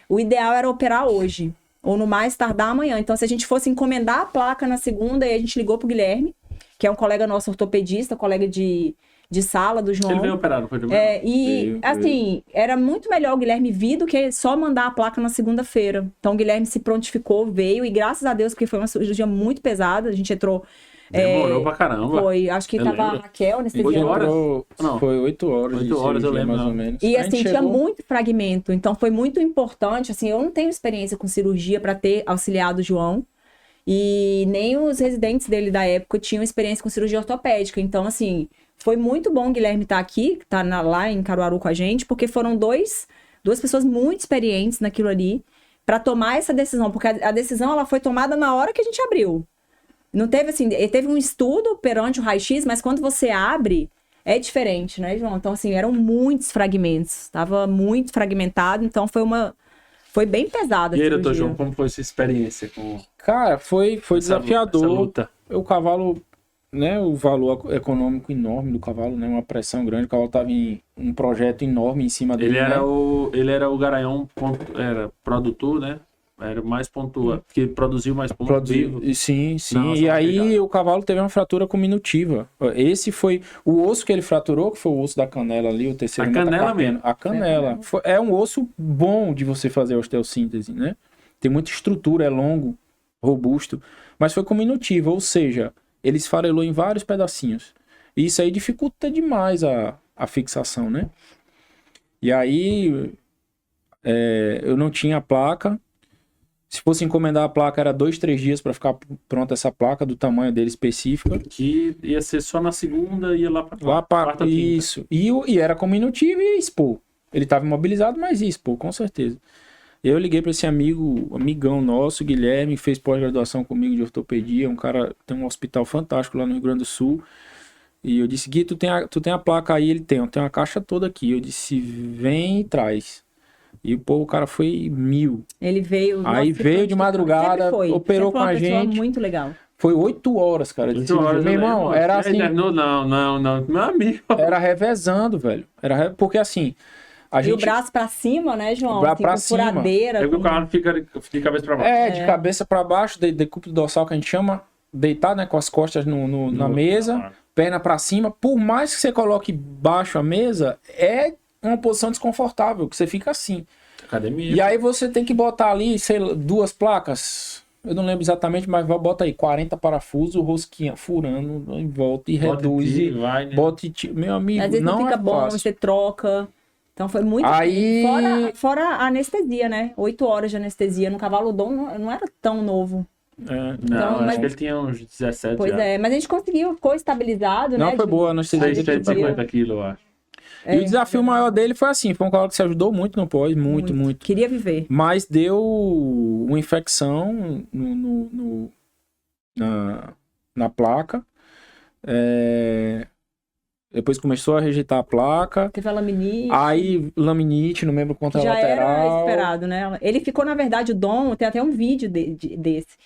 o ideal era operar hoje, ou no mais tardar amanhã. Então se a gente fosse encomendar a placa na segunda, aí a gente ligou pro Guilherme, que é um colega nosso ortopedista, colega de sala do João. Ele veio operar, não foi? Assim, era muito melhor o Guilherme vir do que só mandar a placa na segunda-feira. Então o Guilherme se prontificou, veio, e graças a Deus, porque foi uma cirurgia muito pesada, a gente entrou... Demorou pra caramba. Foi, acho que tava a Raquel nesse dia. 8 horas? Não. Foi 8 horas. 8 horas, eu lembro. Mais ou menos. E assim, tinha muito fragmento, então foi muito importante, assim, eu não tenho experiência com cirurgia para ter auxiliado o João, e nem os residentes dele da época tinham experiência com cirurgia ortopédica, então assim... Foi muito bom o Guilherme estar aqui, lá em Caruaru com a gente, porque foram duas pessoas muito experientes naquilo ali para tomar essa decisão, porque a decisão ela foi tomada na hora que a gente abriu. Não teve assim, teve um estudo perante o raio-x, mas quando você abre, é diferente, né, João? Então, assim, eram muitos fragmentos, estava muito fragmentado, então foi bem pesada. E aí, doutor João, como foi essa experiência com... Cara, foi desafiador. Essa luta. O cavalo... Né, o valor econômico enorme do cavalo, né, uma pressão grande, o cavalo estava em um projeto enorme em cima dele. Ele era o Garanhão, era produtor, né? Era o mais pontuado, que produziu mais pontos vivos. Sim. E aí o cavalo teve uma fratura cominutiva. Esse foi o osso que ele fraturou, que foi o osso da canela ali, o terceiro. A canela mesmo. A canela. É um osso bom de você fazer a osteossíntese, né? Tem muita estrutura, é longo, robusto, mas foi cominutivo, ou seja... Ele esfarelou em vários pedacinhos. E isso aí dificulta demais a fixação, né? E aí, eu não tinha a placa. Se fosse encomendar a placa, era 2-3 dias para ficar pronta essa placa, do tamanho dele específica. Que ia ser só na segunda, ia lá para quarta, isso. E era cominutivo e ia expor. Ele estava imobilizado, mas ia expor, com certeza. Eu liguei para esse amigão nosso, Guilherme, que fez pós-graduação comigo de ortopedia, um cara, tem um hospital fantástico lá no Rio Grande do Sul. E eu disse, Gui, tu tem a placa aí? Ele tem, eu tenho a caixa toda aqui. Eu disse, vem e traz. E o cara foi 1000. Ele veio... Aí veio de madrugada, operou com a gente. Muito legal. Foi 8 horas, cara. 8 horas, meu irmão, era assim... Não, meu amigo. Era revezando, velho. Porque assim... E o braço pra cima, né, João? Pra cima. Furadeira. É que o carro fica de cabeça pra baixo. De cabeça pra baixo, decúbito dorsal, que a gente chama, deitado, né, com as costas na mesa, perna pra cima. Por mais que você coloque baixo a mesa, é uma posição desconfortável, que você fica assim. Academia. E aí você tem que botar ali, sei lá, 2 placas. Eu não lembro exatamente, mas bota aí 40 parafusos, rosquinha furando em volta e reduz. Bota e tira. Meu amigo, às vezes não fica bom, fácil. Você troca. Então foi muito... Aí... Fora a anestesia, né? 8 horas de anestesia no cavalo Dom não era tão novo. Então, acho que ele tinha uns 17 Pois já. mas a gente conseguiu, ficou estabilizado, não, né? Foi boa a anestesia. 650 quilos, eu acho. E o desafio maior dele foi assim, foi um cavalo que se ajudou muito no pós, muito. Queria viver. Mas deu uma infecção na placa. Depois começou a rejeitar a placa. Teve a laminite. Aí, laminite no membro contralateral. Já era esperado, né? Ele ficou, na verdade, o Dom, tem até um vídeo desse.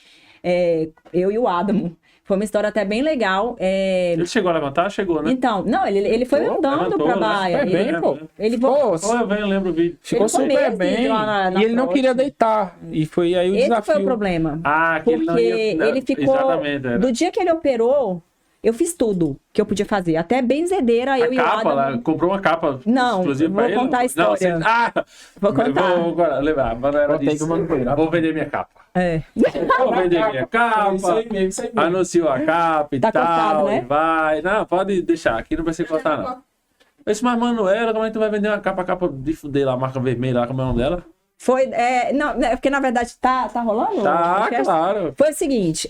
Eu e o Adamo. Foi uma história até bem legal. Ele chegou a levantar? Chegou, né? Então, não, ele foi andando pra baia. Eu lembro o vídeo. Ficou super bem. E ele não queria deitar. E foi aí o desafio. Esse foi o problema. Que porque ele ficou... Exatamente. Do dia que ele operou... Eu fiz tudo que eu podia fazer. Até benzedeira, eu e o Adam... Lá, comprou uma capa exclusiva pra ele? Vou contar a história. Vou contar. Vou levar. Vou vender minha capa. Vou vender minha capa. Isso aí mesmo. Anunciou a capa e tal. Cortado, né? Vai. Não, pode deixar. Aqui não vai ser cortar, não. Esse, mas Manuela, como é que tu vai vender uma capa de fuder lá, a marca vermelha lá, como é o nome dela? Foi, não, porque na verdade tá rolando? Tá, claro. Foi o seguinte,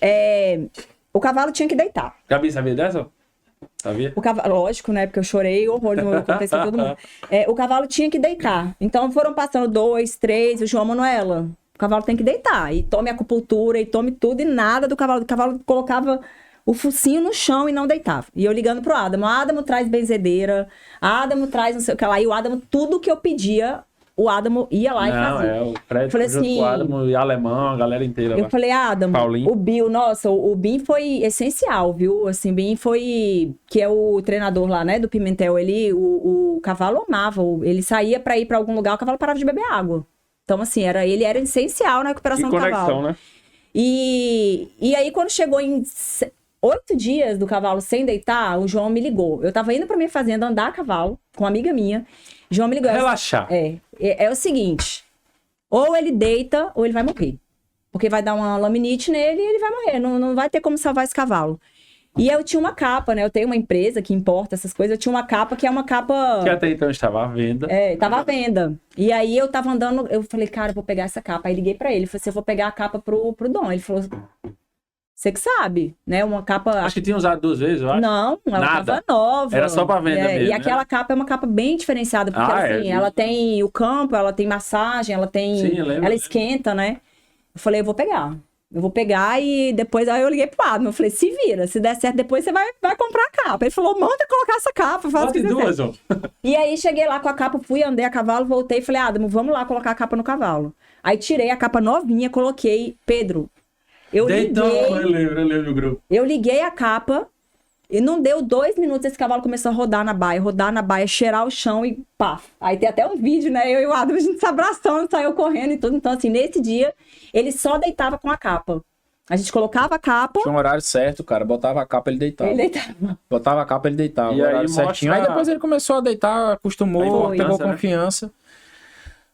o cavalo tinha que deitar. Gabi, sabia dessa? Sabia? O cavalo, lógico, né? Porque eu chorei horror, eu contei pra todo mundo. O cavalo tinha que deitar. Então foram passando 2, 3, o João Manuela. O cavalo tem que deitar. E tome acupuntura, e tome tudo, e nada do cavalo. O cavalo colocava o focinho no chão e não deitava. E eu ligando pro Adamo. Adamo traz benzedeira, Adamo traz não sei o que lá. E o Adamo, tudo que eu pedia, o Adamo ia lá e fazia. O Fred falei junto assim, com o Adamo e Alemão, a galera inteira eu lá. falei, Adamo, Paulinho. o Bill, nossa, o Bim foi essencial, viu? Assim, Bim foi, que é o treinador lá, né, do Pimentel, o cavalo amava, ele saía pra ir pra algum lugar, o cavalo parava de beber água. Então, assim, ele era essencial na recuperação do cavalo. Né? E aí, quando chegou em 8 dias do cavalo sem deitar, o João me ligou. Eu tava indo pra minha fazenda andar a cavalo, com uma amiga minha. João me ligou. Relaxar. É o seguinte, ou ele deita, ou ele vai morrer. Porque vai dar uma laminite nele e ele vai morrer. Não vai ter como salvar esse cavalo. E eu tinha uma capa, né? Eu tenho uma empresa que importa essas coisas. Eu tinha uma capa que é uma capa... Que até então estava à venda. Estava à venda. E aí eu tava andando, eu falei, cara, eu vou pegar essa capa. Aí liguei pra ele, falei assim, eu vou pegar a capa pro Dom. Ele falou, você que sabe, né? Uma capa... Acho que tinha usado 2 vezes, eu acho. Não, ela Nada. tava nova. Era só pra venda mesmo, E né? aquela capa é uma capa bem diferenciada, porque assim, ela tem o campo, ela tem massagem, ela tem... Sim, eu lembro. Ela esquenta, né? Eu falei, eu vou pegar. Eu vou pegar e depois aí eu liguei pro Adamo. Eu falei, se vira, se der certo, depois você vai comprar a capa. Ele falou, manda colocar essa capa, faz o que você quiser. E aí cheguei lá com a capa, fui, andei a cavalo, voltei e falei, Adamo, vamos lá colocar a capa no cavalo. Aí tirei a capa novinha, coloquei, Pedro, eu liguei no grupo. Eu liguei a capa e não deu 2 minutos, esse cavalo começou a rodar na baia, cheirar o chão e pá. Aí tem até um vídeo, né? Eu e o Adamo, a gente se abraçando, saiu correndo e tudo. Então, assim, nesse dia, ele só deitava com a capa. A gente colocava a capa... Tinha um horário certo, cara. Botava a capa, ele deitava. Botava a capa, ele deitava. E horário aí certinho. Aí depois ele começou a deitar, acostumou, pegou confiança.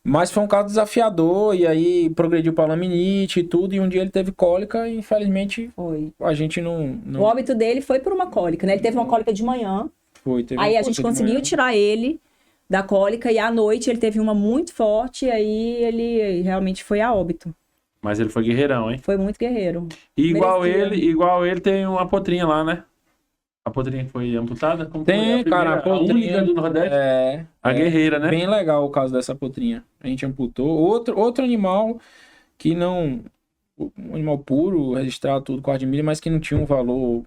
Mas foi um caso desafiador, e aí progrediu para laminite e tudo, e um dia ele teve cólica e infelizmente a gente não... O óbito dele foi por uma cólica, né? Ele teve uma cólica de manhã, aí a gente conseguiu tirar ele da cólica, e à noite ele teve uma muito forte, e aí ele realmente foi a óbito. Mas ele foi guerreirão, hein? Foi muito guerreiro. E igual ele tem uma potrinha lá, né? A potrinha que foi amputada? Tem, cara, a potrinha do Nordeste. A guerreira, né? Bem legal o caso dessa potrinha. A gente amputou. Outro animal que não... Um animal puro, registrado tudo, quarto de milha, mas que não tinha um valor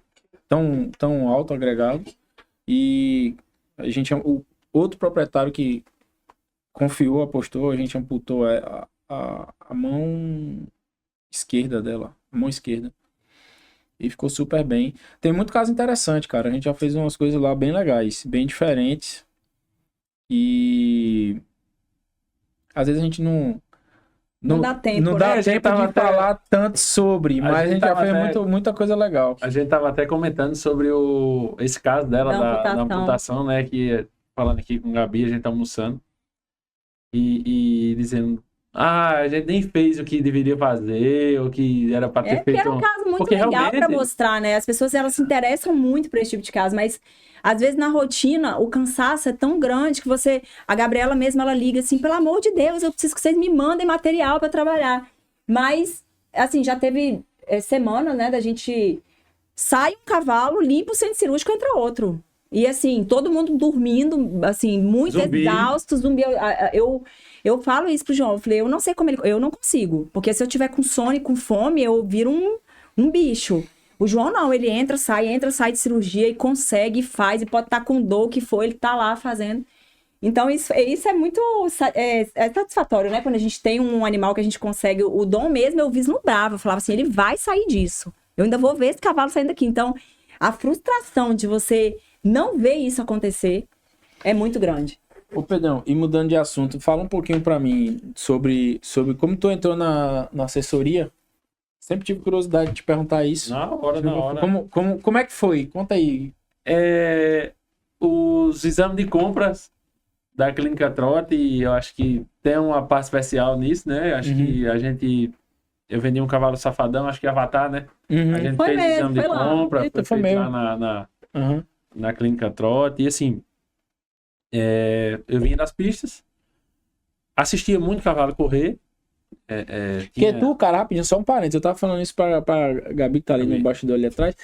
tão alto agregado. E a gente... O outro proprietário que confiou, apostou, a gente amputou a mão esquerda dela. A mão esquerda. E ficou super bem. Tem muito caso interessante, cara. A gente já fez umas coisas lá bem legais, bem diferentes. E às vezes a gente não dá tempo, não dá né? tempo de falar tanto sobre, mas a gente já fez muita coisa legal. A gente tava até comentando sobre esse caso dela, da amputação, né? Que falando aqui com a Gabi, a gente tá almoçando. E dizendo... a gente nem fez o que deveria fazer, o que era para ter feito. Era um caso muito legal para mostrar, né? As pessoas, elas se interessam muito por esse tipo de caso, mas às vezes na rotina o cansaço é tão grande que a Gabriela mesma, ela liga assim, pelo amor de Deus, eu preciso que vocês me mandem material para trabalhar. Mas, assim, já teve semana, né, da gente sai um cavalo, limpa o centro cirúrgico, entra outro. E assim, todo mundo dormindo, assim, muito exausto, zumbi. Eu falo isso pro João, eu falei, eu não sei como eu não consigo, porque se eu tiver com sono e com fome, eu viro um bicho. O João não, ele entra, sai de cirurgia e consegue, faz, e pode estar com dor, o que for, ele tá lá fazendo. Então, isso é muito satisfatório, né? Quando a gente tem um animal que a gente consegue, o Dom mesmo, eu vislumbrava, eu falava assim, ele vai sair disso. Eu ainda vou ver esse cavalo saindo daqui. Então, a frustração de você não ver isso acontecer é muito grande. Ô Pedrão, e mudando de assunto, fala um pouquinho pra mim sobre como tu entrou na assessoria. Sempre tive curiosidade de te perguntar isso. Na hora. Como é que foi? Conta aí. Os exames de compras da Clínica Trote, eu acho que tem uma parte especial nisso, né? Acho que eu vendi um cavalo safadão, acho que Avatar, né? A gente fez exame de compra, foi feito lá na Clínica Trote. E assim, eu vinha das pistas, assistia muito cavalo correr. Porque tu, cara, rapidinho, só um parênteses. Eu tava falando isso pra Gabi, que tá ali no bastidor ali atrás.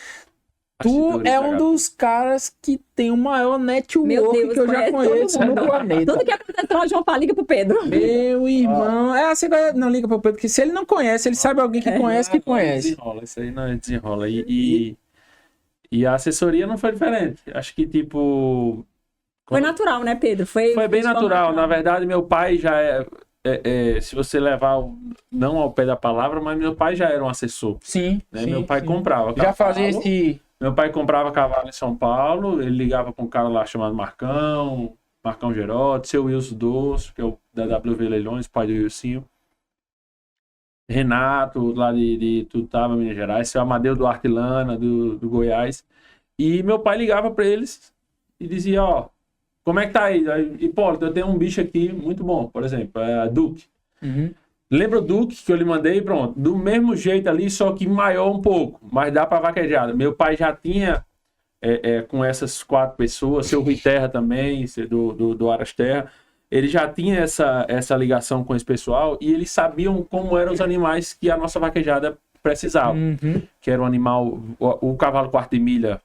Tu é um dos caras que tem o maior network que eu já conheço no planeta. Tudo que acontece lá, o João fala, liga pro Pedro. Meu irmão. Assim, não liga pro Pedro, porque se ele não conhece, ele sabe alguém que conhece que conhece. Desenrola, isso aí não desenrola. E a assessoria não foi diferente. Acho que, tipo... Foi natural, né, Pedro? Foi bem natural. Na verdade, meu pai já se você levar não ao pé da palavra, mas meu pai já era um assessor. Sim, né? sim. Meu pai comprava cavalo. Já fazia esse... Meu pai comprava cavalo em São Paulo, ele ligava para um cara lá chamado Marcão Gerotti, seu Wilson Dosso, que é o da WV Leilões, pai do Wilsinho. Renato, lá de Tutaba, Minas Gerais, seu Amadeu Duarte Lana, do Goiás. E meu pai ligava para eles e dizia, ó, como é que tá aí? Hipólito, eu tenho um bicho aqui muito bom, por exemplo, a Duque. Lembra o Duque que eu lhe mandei? Pronto. Do mesmo jeito ali, só que maior um pouco. Mas dá pra vaquejada. Meu pai já tinha, com essas 4 pessoas, seu Rui Terra também, do Aras Terra, ele já tinha essa ligação com esse pessoal e eles sabiam como eram os animais que a nossa vaquejada precisava. Que era um animal... O cavalo quarto de milha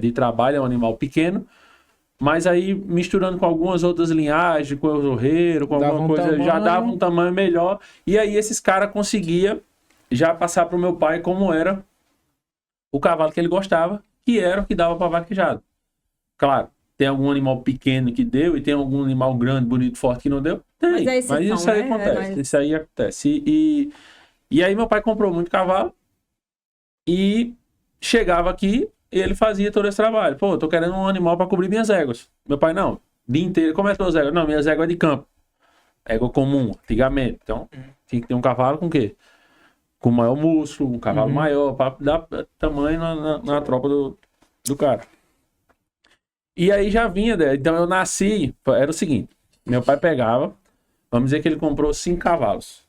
de trabalho é um animal pequeno, mas aí, misturando com algumas outras linhagens, com o zorreiro, com alguma coisa, já dava um tamanho melhor. E aí, esses caras conseguiam já passar para o meu pai como era o cavalo que ele gostava, que era o que dava para vaquejada. Claro, tem algum animal pequeno que deu e tem algum animal grande, bonito, forte que não deu? Tem, mas isso aí acontece. Isso aí acontece. E aí, meu pai comprou muito cavalo e chegava aqui. Ele fazia todo esse trabalho. Pô, tô querendo um animal para cobrir minhas éguas. Meu pai, não. Dia inteiro. Como é tuas éguas? Não, minhas éguas é de campo. Égua comum, antigamente. Então, tinha que ter um cavalo com o quê? Com maior músculo, um cavalo maior, para dar tamanho na tropa do cara. E aí já vinha, então eu nasci, era o seguinte, meu pai pegava, vamos dizer que ele comprou 5 cavalos.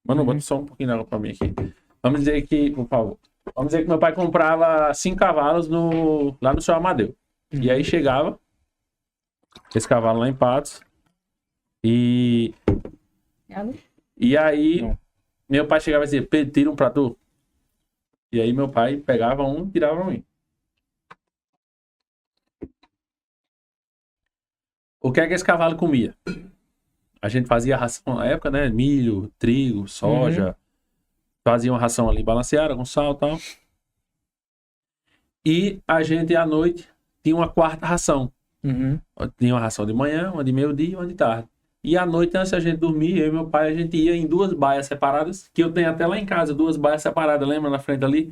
Mano, bota só um pouquinho d'água para mim aqui. Vamos dizer que, por favor. Vamos dizer que meu pai comprava 5 cavalos lá no seu Amadeu. E aí chegava esse cavalo lá em Patos. E aí meu pai chegava e dizia, Pedro, tira um pra tu. E aí meu pai pegava um e tirava pra mim. O que é que esse cavalo comia? A gente fazia ração na época, né? Milho, trigo, soja. Fazia uma ração ali balanceada, com sal e tal. E a gente, à noite, tinha uma 4ª ração. Tinha uma ração de manhã, uma de meio-dia e uma de tarde. E à noite, antes da gente dormir, eu e meu pai, a gente ia em 2 baias separadas, que eu tenho até lá em casa, 2 baias separadas, lembra na frente ali?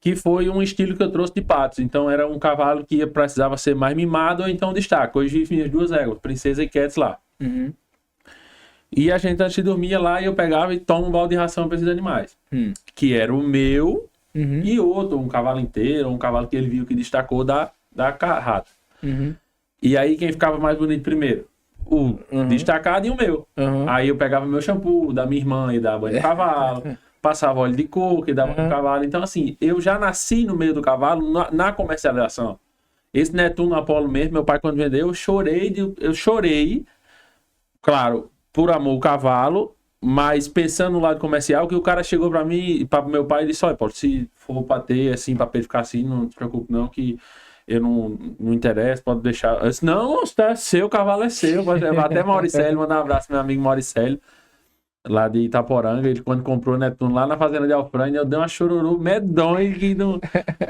Que foi um estilo que eu trouxe de Patos. Então era um cavalo que precisava ser mais mimado ou então destaque. Hoje vivem as 2 éguas, Princesa e Cats lá. E a gente antes de dormir ia lá e eu pegava e tomo um balde de ração para esses animais. Que era o meu e outro, um cavalo inteiro, um cavalo que ele viu que destacou da carrata. E aí quem ficava mais bonito primeiro? O destacado e o meu. Aí eu pegava meu shampoo da minha irmã e dava banho de cavalo, passava óleo de coco e dava pro cavalo. Então assim, eu já nasci no meio do cavalo na comercialização. Esse Netuno Apolo mesmo, meu pai quando vendeu, eu chorei, claro, por amor ao cavalo, mas pensando no lado comercial, que o cara chegou pra mim, para meu pai, e disse, olha, Paulo, se for pra ter, assim, pra ele ficar assim, não se preocupe não, que eu não interessa, pode deixar. Eu disse, não, tá seu, o cavalo é seu, pode levar até Mauricélio, mandar um abraço pro meu amigo Mauricélio, lá de Itaporanga, ele quando comprou o Netuno lá na fazenda de Alfrânia, eu dei uma chororô medonha, que não...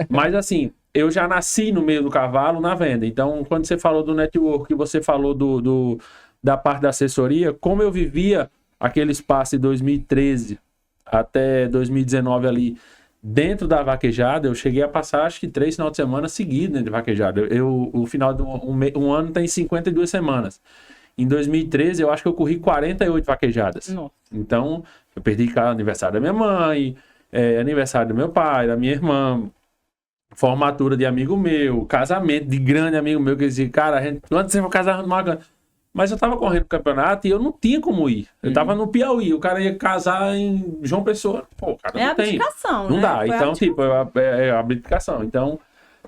Mas assim, eu já nasci no meio do cavalo na venda, então quando você falou do network, que você falou da parte da assessoria, como eu vivia aquele espaço de 2013 até 2019 ali dentro da vaquejada, eu cheguei a passar acho que 3 finais de semana seguidos de vaquejada. O final de um ano tem 52 semanas. Em 2013 eu acho que eu corri 48 vaquejadas. Nossa. Então eu perdi aniversário da minha mãe, aniversário do meu pai, da minha irmã, formatura de amigo meu, casamento de grande amigo meu que dizia, cara, quando você for casar no Maga... Mas eu tava correndo pro campeonato e eu não tinha como ir. Eu tava no Piauí, o cara ia casar em João Pessoa. Pô, cara, não tem. Abdicação, não né? dá. Então, tipo, é abdicação. Então,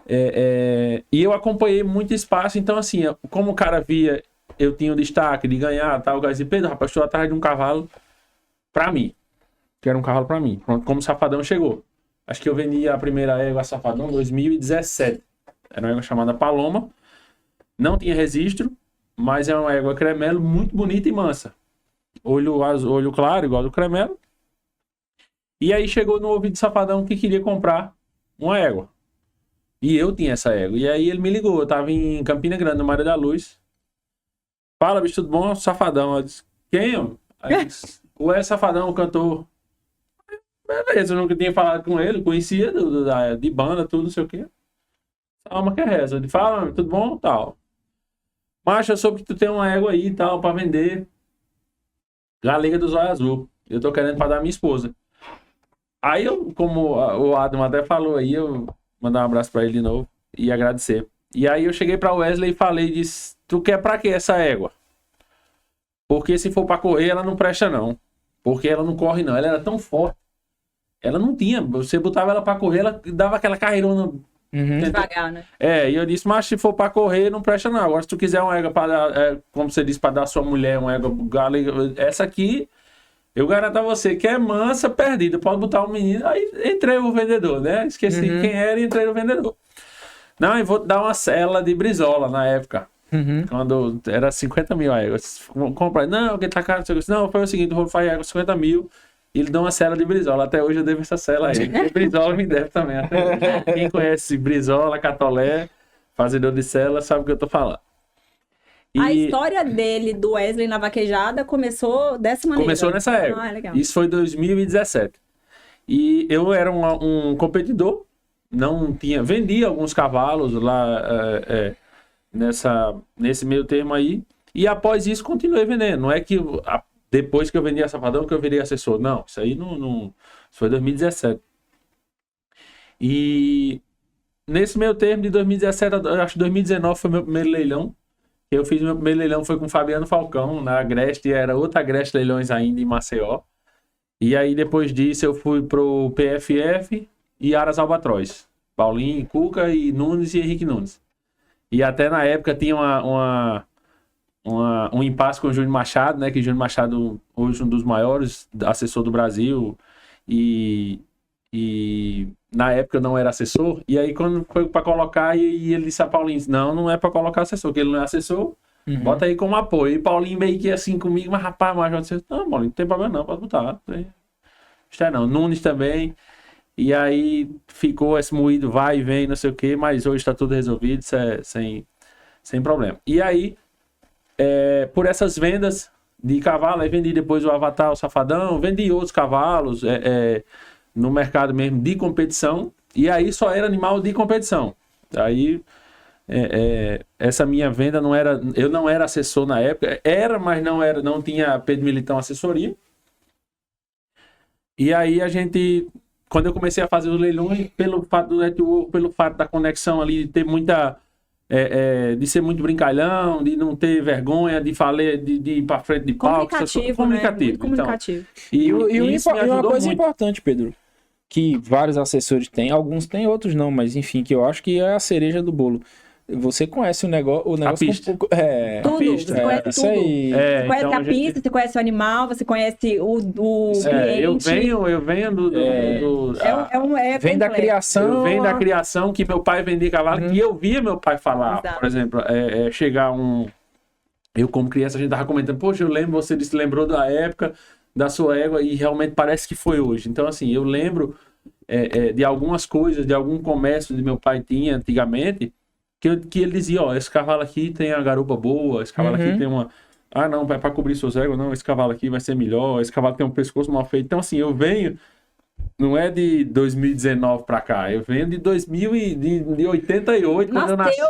e eu acompanhei muito espaço. Então, assim, como o cara via eu tinha o destaque de ganhar, tal, eu disse, Pedro, rapaz, estou atrás de um cavalo pra mim. Que era um cavalo pra mim. Pronto, como o Safadão chegou. Acho que eu vendi a primeira égua Safadão em 2017. Era uma égua chamada Paloma. Não tinha registro, mas é uma égua cremelo muito bonita e mansa. Olho claro, igual do cremelo. E aí chegou no ouvido do Safadão que queria comprar uma égua. E eu tinha essa égua. E aí ele me ligou. Eu tava em Campina Grande, no Maria da Luz. Fala, bicho, tudo bom? Safadão. Eu disse, quem? Aí eu disse, o Safadão, o cantor. Beleza, eu nunca tinha falado com ele. Conhecia de banda, tudo, não sei o quê. Calma que é essa. Ele fala, tudo bom? Tal. Macho, eu soube que tu tem uma égua aí e tal, pra vender. Galega do Zóio Azul. Eu tô querendo pra dar minha esposa. Aí eu, como o Adam até falou aí, eu mandar um abraço pra ele de novo e agradecer. E aí eu cheguei pra Wesley e falei, disse, tu quer pra quê essa égua? Porque se for pra correr, ela não presta não. Porque ela não corre não, ela era tão forte. Ela não tinha, você botava ela pra correr, ela dava aquela carreirona. Devagar, né? E eu disse, mas se for pra correr, não presta não. Agora se tu quiser uma égua pra dar, como você disse, pra dar a sua mulher uma égua galega, essa aqui, eu garanto a você que é mansa, perdida. Pode botar um menino. Aí entrei o vendedor, né? Esqueci quem era e entrei no vendedor. Não, e vou te dar uma cela de Brizola na época. Quando era 50 mil aí. Compra. Não, que tá caro. Não, foi o seguinte, vou fazer água 50 mil. E ele deu uma cela de Brizola. Até hoje eu devo essa cela aí. E Brizola me deve também. Até hoje. Quem conhece Brizola, Catolé, fazedor de cela, sabe o que eu tô falando. A história dele, do Wesley na vaquejada, começou dessa maneira. Começou nessa égua. Legal. Isso foi em 2017. E eu era um competidor, não tinha... Vendia alguns cavalos lá nesse meio termo aí. E após isso, continuei vendendo. Não é que depois que eu vendi a Safadão que eu virei assessor. Não, isso aí não... Isso foi em 2017. E nesse meio termo de 2017, acho que 2019 foi meu primeiro leilão. Eu fiz meu primeiro leilão, foi com o Fabiano Falcão, na Agreste, era outra Agreste Leilões ainda em Maceió. E aí depois disso eu fui pro PFF e Aras Albatroz. Paulinho, Cuca e Nunes e Henrique Nunes. E até na época tinha um impasse com o Júnior Machado, né? Que o Júnior Machado, hoje um dos maiores assessor do Brasil. E na época eu não era assessor, e aí quando foi pra colocar, e ele disse a Paulinho, não é pra colocar assessor, porque ele não é assessor, bota aí como apoio. E Paulinho meio que assim comigo, mas rapaz, mas eu disse, não, Paulinho, não tem problema não, pode botar. Não, Nunes também, e aí ficou esse moído, vai e vem, não sei o que, mas hoje tá tudo resolvido, sem problema. E aí, por essas vendas de cavalo, aí vendi depois o Avatar, o Safadão, vendi outros cavalos, no mercado mesmo de competição, e aí só era animal de competição. Aí essa minha venda não era, eu não era assessor na época, mas não tinha Pedro Militão assessoria. E aí quando eu comecei a fazer os leilões, pelo fato do network, pelo fato da conexão ali, de ter muita, de ser muito brincalhão, de não ter vergonha, de falar, de ir pra frente de palco. Comunicativo, né? Muito comunicativo. Então, e uma coisa importante, Pedro, que vários assessores têm, alguns têm, outros não, mas enfim, que eu acho que é a cereja do bolo. Você conhece o negócio a pista. Tudo, você conhece tudo. Isso aí. Você conhece a pista, você conhece o animal, você conhece o cliente. Eu venho do vem da criação. Eu venho da criação que meu pai vendia cavalo, que eu via meu pai falar. Exato. Por exemplo, chegar eu como criança, a gente tava comentando, poxa, eu lembro, você disse, lembrou da época da sua égua, e realmente parece que foi hoje. Então, assim, eu lembro de algumas coisas, de algum comércio que meu pai tinha antigamente, que ele dizia, esse cavalo aqui tem a garupa boa, esse cavalo aqui tem uma... Ah, não, vai para cobrir suas éguas, não, esse cavalo aqui vai ser melhor, esse cavalo tem um pescoço mal feito. Então, assim, eu venho, não é de 2019 para cá, eu venho de 88, quando eu nasci,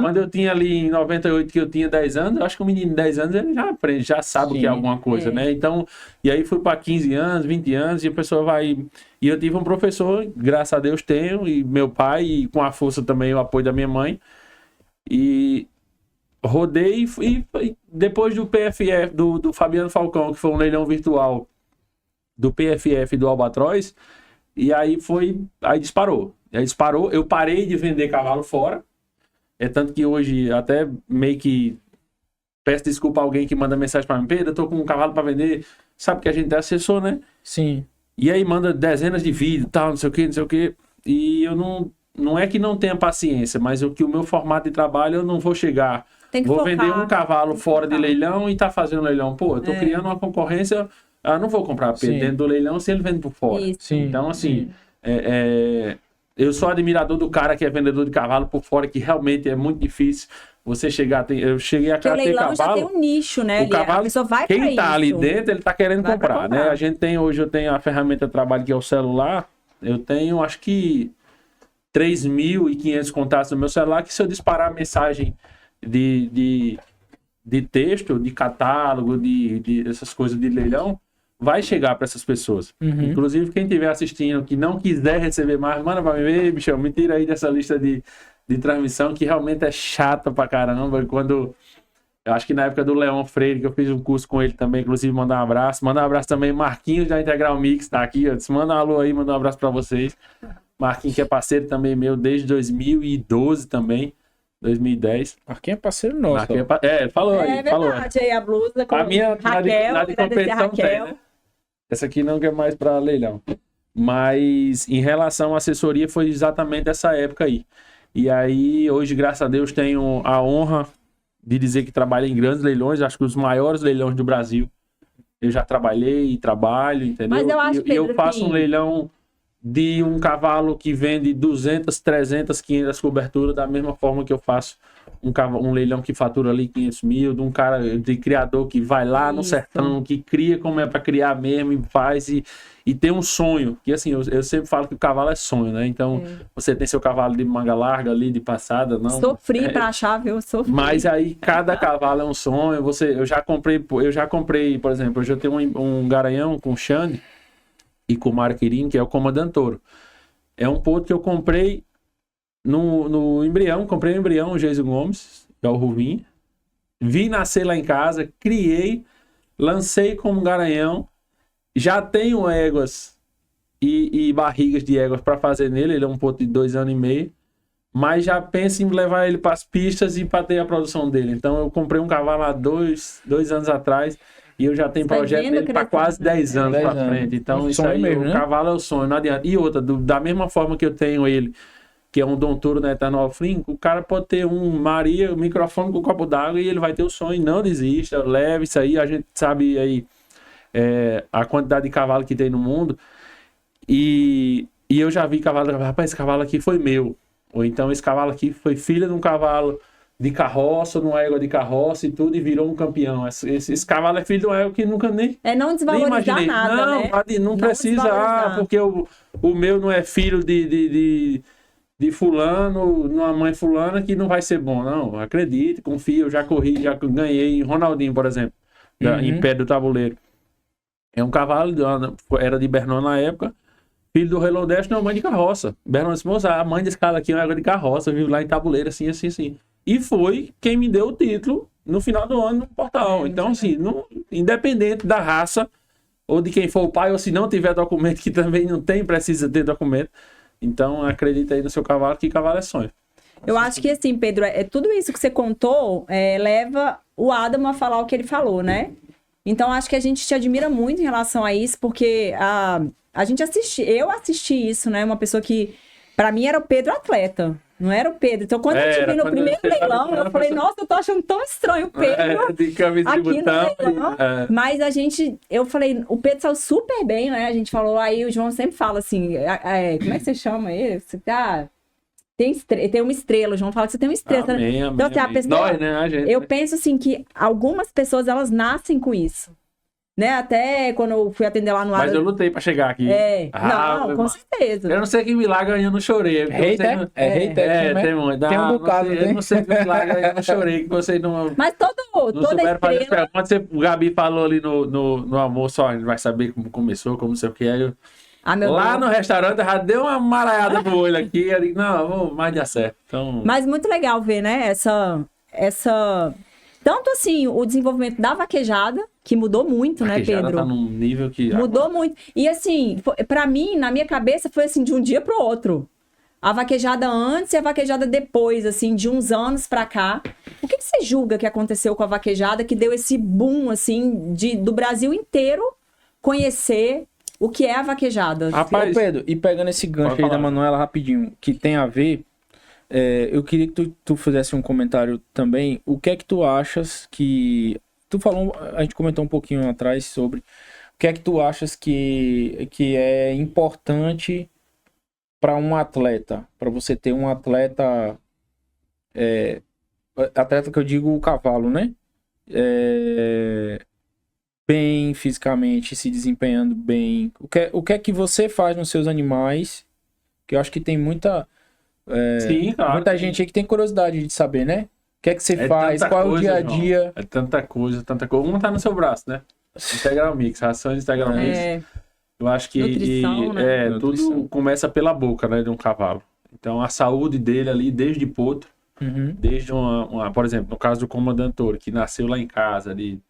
quando eu tinha ali em 98, que eu tinha 10 anos, eu acho que um menino de 10 anos, ele já aprende, já sabe o que é alguma coisa, né? Então, e aí fui para 15 anos, 20 anos, e a pessoa vai... E eu tive um professor, graças a Deus tenho, e meu pai, e com a força também, o apoio da minha mãe, e rodei, e depois do PFF, do Fabiano Falcão, que foi um leilão virtual, do PFF do Albatroz, e aí disparou. Eu parei de vender cavalo fora, tanto que hoje até meio que peço desculpa a alguém que manda mensagem pra mim, Pedro, eu tô com um cavalo pra vender. Sabe que a gente é assessor, né? Sim. E aí manda dezenas de vídeos, tal, não sei o que. E eu não é que não tenha paciência, mas o meu formato de trabalho eu não vou chegar. Vou vender um cavalo fora de leilão e tá fazendo leilão. Pô, eu tô criando uma concorrência, eu não vou comprar Pedro dentro do leilão se ele vende por fora. Então, assim, eu sou admirador do cara que é vendedor de cavalo por fora, que realmente é muito difícil. Você chegar, eu cheguei a ter cavalo. O leilão já tem um nicho, né? O cavalo, a pessoa vai quem tá ali dentro, ele tá querendo comprar, né? Hoje eu tenho a ferramenta de trabalho que é o celular. Eu tenho, acho que 3.500 contatos no meu celular, que se eu disparar a mensagem de texto, de catálogo, de essas coisas de leilão, vai chegar para essas pessoas. Inclusive, quem estiver assistindo, que não quiser receber mais, manda pra mim ver, bichão, me tira aí dessa lista de transmissão, que realmente é chata pra caramba. Eu acho que na época do Leão Freire, que eu fiz um curso com ele também, inclusive mandar um abraço. Mandar um abraço também, Marquinhos da Integral Mix, tá aqui, ó. Manda um alô aí, manda um abraço pra vocês. Marquinhos, que é parceiro também meu desde 2012 também, 2010. Marquinhos é parceiro nosso. Marquinhos falou aí. É verdade, aí a blusa com a minha, Raquel, na de competição tem, né? Essa aqui não é mais pra leilão. Mas em relação à assessoria, foi exatamente essa época aí. E aí, hoje, graças a Deus, tenho a honra de dizer que trabalho em grandes leilões, acho que os maiores leilões do Brasil. Eu já trabalhei e trabalho, entendeu? Mas eu acho, Pedro, eu faço um leilão de um cavalo que vende 200, 300, 500 coberturas, da mesma forma que eu faço um leilão que fatura ali 500 mil, de um cara, de criador que vai lá no sertão, que cria como é para criar mesmo, e faz, e tem um sonho, que assim, eu sempre falo que o cavalo é sonho, né? Então, você tem seu cavalo de manga larga ali, de passada, não... Sofri pra achar, viu? Sofri. Mas aí, cada cavalo é um sonho, eu já comprei, por exemplo, eu já tenho um garanhão com o Xande e com o Marquirim, que é o Comandante Touro. É um ponto que eu comprei no embrião, comprei o embrião, o Geiso Gomes, que é o Ruvim. Vi nascer lá em casa, criei, lancei como garanhão. Já tenho éguas e barrigas de éguas para fazer nele. Ele é um ponto de 2 anos e meio. Mas já penso em levar ele para as pistas e para ter a produção dele. Então eu comprei um cavalo há 2 anos atrás. E eu já tenho projeto dele para quase 10 anos para frente. Então isso aí, mesmo, o cavalo é o sonho, não adianta. E outra, da mesma forma que eu tenho ele, que é um Dom Touro na Eternal Flim, o cara pode ter um Maria, um microfone com um copo d'água e ele vai ter o sonho. Não desista, leve isso aí. A gente sabe aí a quantidade de cavalo que tem no mundo. E eu já vi cavalo, rapaz, esse cavalo aqui foi meu. Ou então esse cavalo aqui foi filho de um cavalo de carroça, numa égua de carroça e tudo, e virou um campeão. Esse cavalo é filho de uma égua que nunca nem não desvalorizar nada, não, né? Não precisa, porque o meu não é filho de fulano, numa mãe fulana que não vai ser bom. Não, acredite, confia, eu já corri, já ganhei em Ronaldinho, por exemplo, em pé do tabuleiro. É um cavalo, era de Bernon na época, filho do Rei Lodeste, não, mãe de carroça. Bernon disse, moça, a mãe desse cara aqui é uma égua de carroça, viu lá em tabuleiro, assim. E foi quem me deu o título no final do ano no portal. Então, assim, independente da raça, ou de quem for o pai, ou se não tiver documento, que também não tem, precisa ter documento. Então, acredita aí no seu cavalo, que cavalo é sonho. Eu acho que, assim, Pedro, tudo isso que você contou leva o Adamo a falar o que ele falou, né? Então, acho que a gente te admira muito em relação a isso, porque a gente eu assisti isso, né? Uma pessoa que, pra mim, era o Pedro atleta. Não era o Pedro. Então, quando eu te vi no primeiro leilão, eu falei, nossa, eu tô achando tão estranho o Pedro de camisa aqui de botão, no leilão. Mas eu falei, o Pedro saiu super bem, né? A gente falou, aí o João sempre fala assim, como é que você chama ele? Você tem uma estrela, o João fala que você tem uma estrela. Amém, então, assim, a pessoa, nós, né? A gente, eu penso assim, que algumas pessoas, elas nascem com isso. Né? Até quando eu fui atender lá no Mas eu lutei pra chegar aqui. Com certeza. Eu não sei que milagre eu não chorei. Hater? Tem um bocado, né? Eu não sei que milagre eu não chorei, que vocês não... Mas toda estrela... Quando o Gabi falou ali no almoço, ó, ele vai saber como começou, como não sei o que, aí eu... lá no restaurante já deu uma maraiada pro olho aqui, eu digo, não, mais dá certo. Então... Mas muito legal ver, né, essa... Tanto assim, o desenvolvimento da vaquejada, que mudou muito, né, Pedro? Tá num nível que... Mudou muito. E assim, pra mim, na minha cabeça, foi assim, de um dia pro outro. A vaquejada antes e a vaquejada depois, assim, de uns anos pra cá. O que você julga que aconteceu com a vaquejada que deu esse boom, assim, do Brasil inteiro conhecer o que é a vaquejada? Rapaz, Pedro, e pegando esse gancho aí da Manuela rapidinho, que tem a ver, eu queria que tu fizesse um comentário também. O que é que tu achas que... Tu falou, a gente comentou um pouquinho atrás sobre... O que é que tu achas que é importante para um atleta? Para você ter um atleta... atleta que eu digo o cavalo, né? Bem fisicamente, se desempenhando bem. O que é que você faz nos seus animais? Que eu acho que tem muita... Sim, claro, muita gente aí que tem curiosidade de saber, né? O que é que você faz? Qual é o dia a dia? João. É tanta coisa. Uma tá no seu braço, né? Integral Mix, rações Integral Mix. Eu acho que nutrição, né? Tudo começa pela boca, né, de um cavalo. Então a saúde dele ali, desde potro, desde por exemplo, no caso do comandante Toro, que nasceu lá em casa, de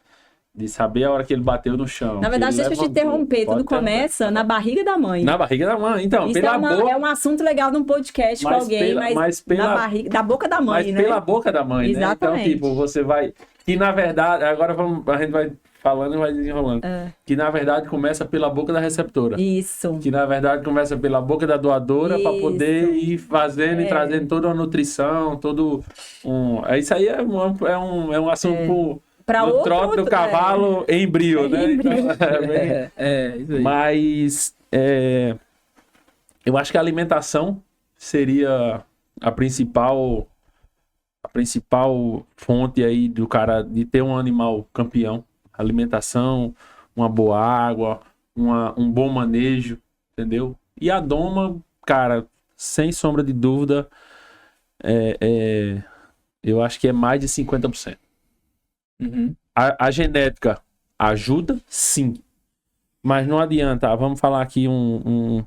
saber a hora que ele bateu no chão. Na verdade, deixa eu te interromper, tudo começa na barriga da mãe. Na barriga da mãe, então. Isso é um assunto legal num podcast com alguém, mas na barriga, da boca da mãe, né? Pela boca da mãe, exatamente. Né? Então, você vai... Que na verdade, agora a gente vai falando e vai desenrolando. Que na verdade começa pela boca da receptora. Isso. Que na verdade começa pela boca da doadora para poder ir fazendo e trazendo toda a nutrição, todo isso aí é um assunto no trote do cavalo em brio, né? Isso aí. Mas eu acho que a alimentação seria a principal fonte aí do cara de ter um animal campeão. Alimentação, uma boa água, um bom manejo, entendeu? E a doma, cara, sem sombra de dúvida, eu acho que é mais de 50%. A genética ajuda, sim. Mas não adianta. Vamos falar aqui um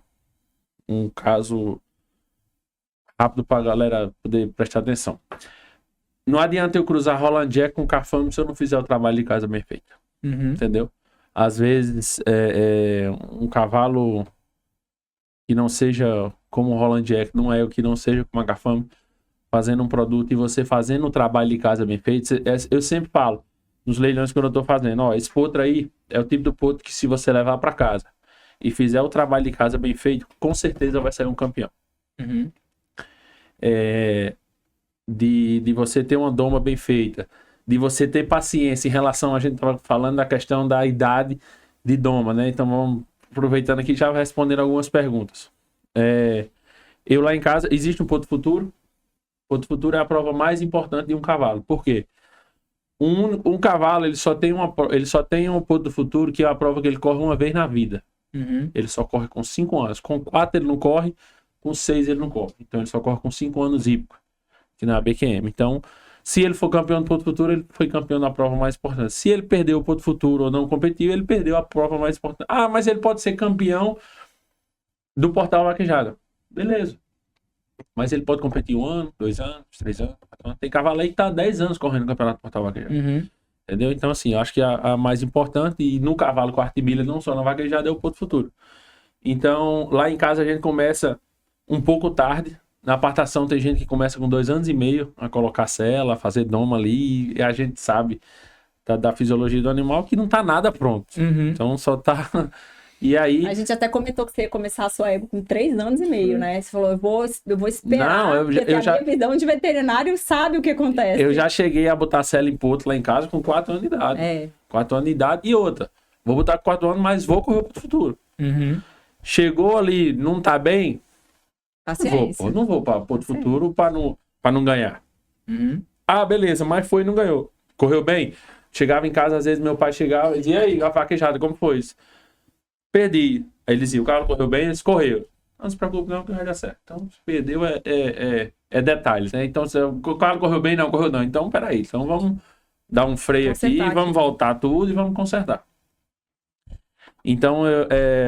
caso rápido para a galera poder prestar atenção. Não adianta eu cruzar Roland Jack com Carfame se eu não fizer o trabalho de casa bem feito. Entendeu? Às vezes, um cavalo que não seja como o Roland Jack, não é o que não seja como a Carfame, fazendo um produto e você fazendo o trabalho de casa bem feito. Eu sempre falo, nos leilões que eu tô fazendo, esse potro aí é o tipo do potro que se você levar para casa e fizer o trabalho de casa bem feito, com certeza vai sair um campeão. De você ter uma doma bem feita, de você ter paciência em relação, a gente estava falando da questão da idade de doma, né? Então vamos aproveitando aqui já respondendo algumas perguntas. Eu lá em casa, existe um ponto futuro. O ponto futuro é a prova mais importante de um cavalo. Por quê? Um cavalo, ele só tem um ponto do futuro, que é a prova que ele corre uma vez na vida. Ele só corre com 5 anos. Com 4 ele não corre, com 6 ele não corre. Então ele só corre com 5 anos hípico, que na BQM. Então, se ele for campeão do ponto futuro, ele foi campeão da prova mais importante. Se ele perdeu o ponto futuro ou não competiu, ele perdeu a prova mais importante. Mas ele pode ser campeão do Portal Vaquejada. Beleza. Mas ele pode competir 1 ano, 2 anos, 3 anos. Tem cavalo aí que tá 10 anos correndo no Campeonato Portal Vaquejada. Entendeu? Então, assim, eu acho que a mais importante, e no cavalo quarta milha, não só na vaquejada, é o ponto futuro. Então, lá em casa a gente começa um pouco tarde. Na apartação tem gente que começa com 2 anos e meio a colocar cela, a fazer doma ali, e a gente sabe da fisiologia do animal que não tá nada pronto. Então só tá... E aí... A gente até comentou que você ia começar a sua época com 3 anos e meio, né? Você falou, eu vou esperar, não, porque a minha visão de veterinário sabe o que acontece. Eu já cheguei a botar cela em potro lá em casa com 4 anos de idade. 4 anos de idade e outra. Vou botar com 4 anos, mas vou correr pro futuro. Chegou ali, não tá bem... Não vou para Porto Futuro para não ganhar. Beleza, mas foi e não ganhou. Correu bem? Chegava em casa, às vezes meu pai chegava e dizia, e aí, a vaquejada, como foi isso? Perdi. Aí ele dizia, o cara correu bem, eles correram. Não se preocupe não, que vai dar certo. Então, se perdeu é detalhes, né? Então, se o cara correu bem, não correu não. Então, peraí, então vamos dar um freio aqui, vamos voltar tudo e vamos consertar. Então,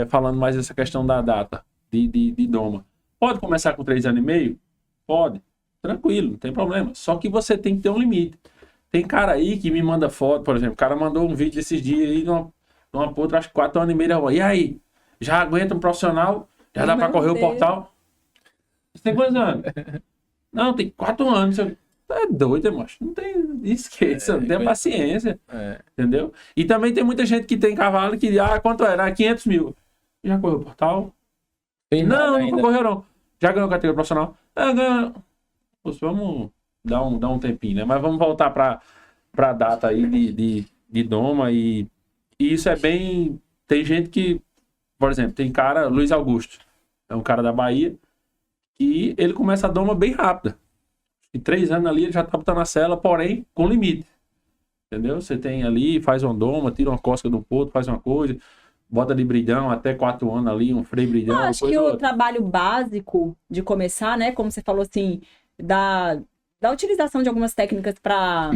falando mais dessa questão da data de doma. Pode começar com 3 anos e meio? Pode. Tranquilo, não tem problema. Só que você tem que ter um limite. Tem cara aí que me manda foto, por exemplo. O cara mandou um vídeo esses dias aí numa potra, acho que 4 anos e meio. E aí? Já aguenta um profissional? Já dá pra correr o portal? Você tem quantos anos? Não, tem 4 anos. Você é doido, macho. Não tem... Esqueça, não tem paciência. Entendeu? E também tem muita gente que tem cavalo que... quanto era? 500 mil. Já correu o portal? Não, nunca correu não. Já ganhou categoria profissional? Ganhou. Vamos dar um tempinho, né? Mas vamos voltar pra data aí de doma e isso é bem... Tem gente que... Por exemplo, tem cara... Luiz Augusto. É um cara da Bahia. E ele começa a doma bem rápida. Em 3 anos ali ele já tá botando a cela, porém com limite. Entendeu? Você tem ali, faz uma doma, tira uma cosca do potro, faz uma coisa, bota de bridão até 4 anos ali, um freio bridão. Acho que o trabalho básico de começar, né? Como você falou assim, da utilização de algumas técnicas para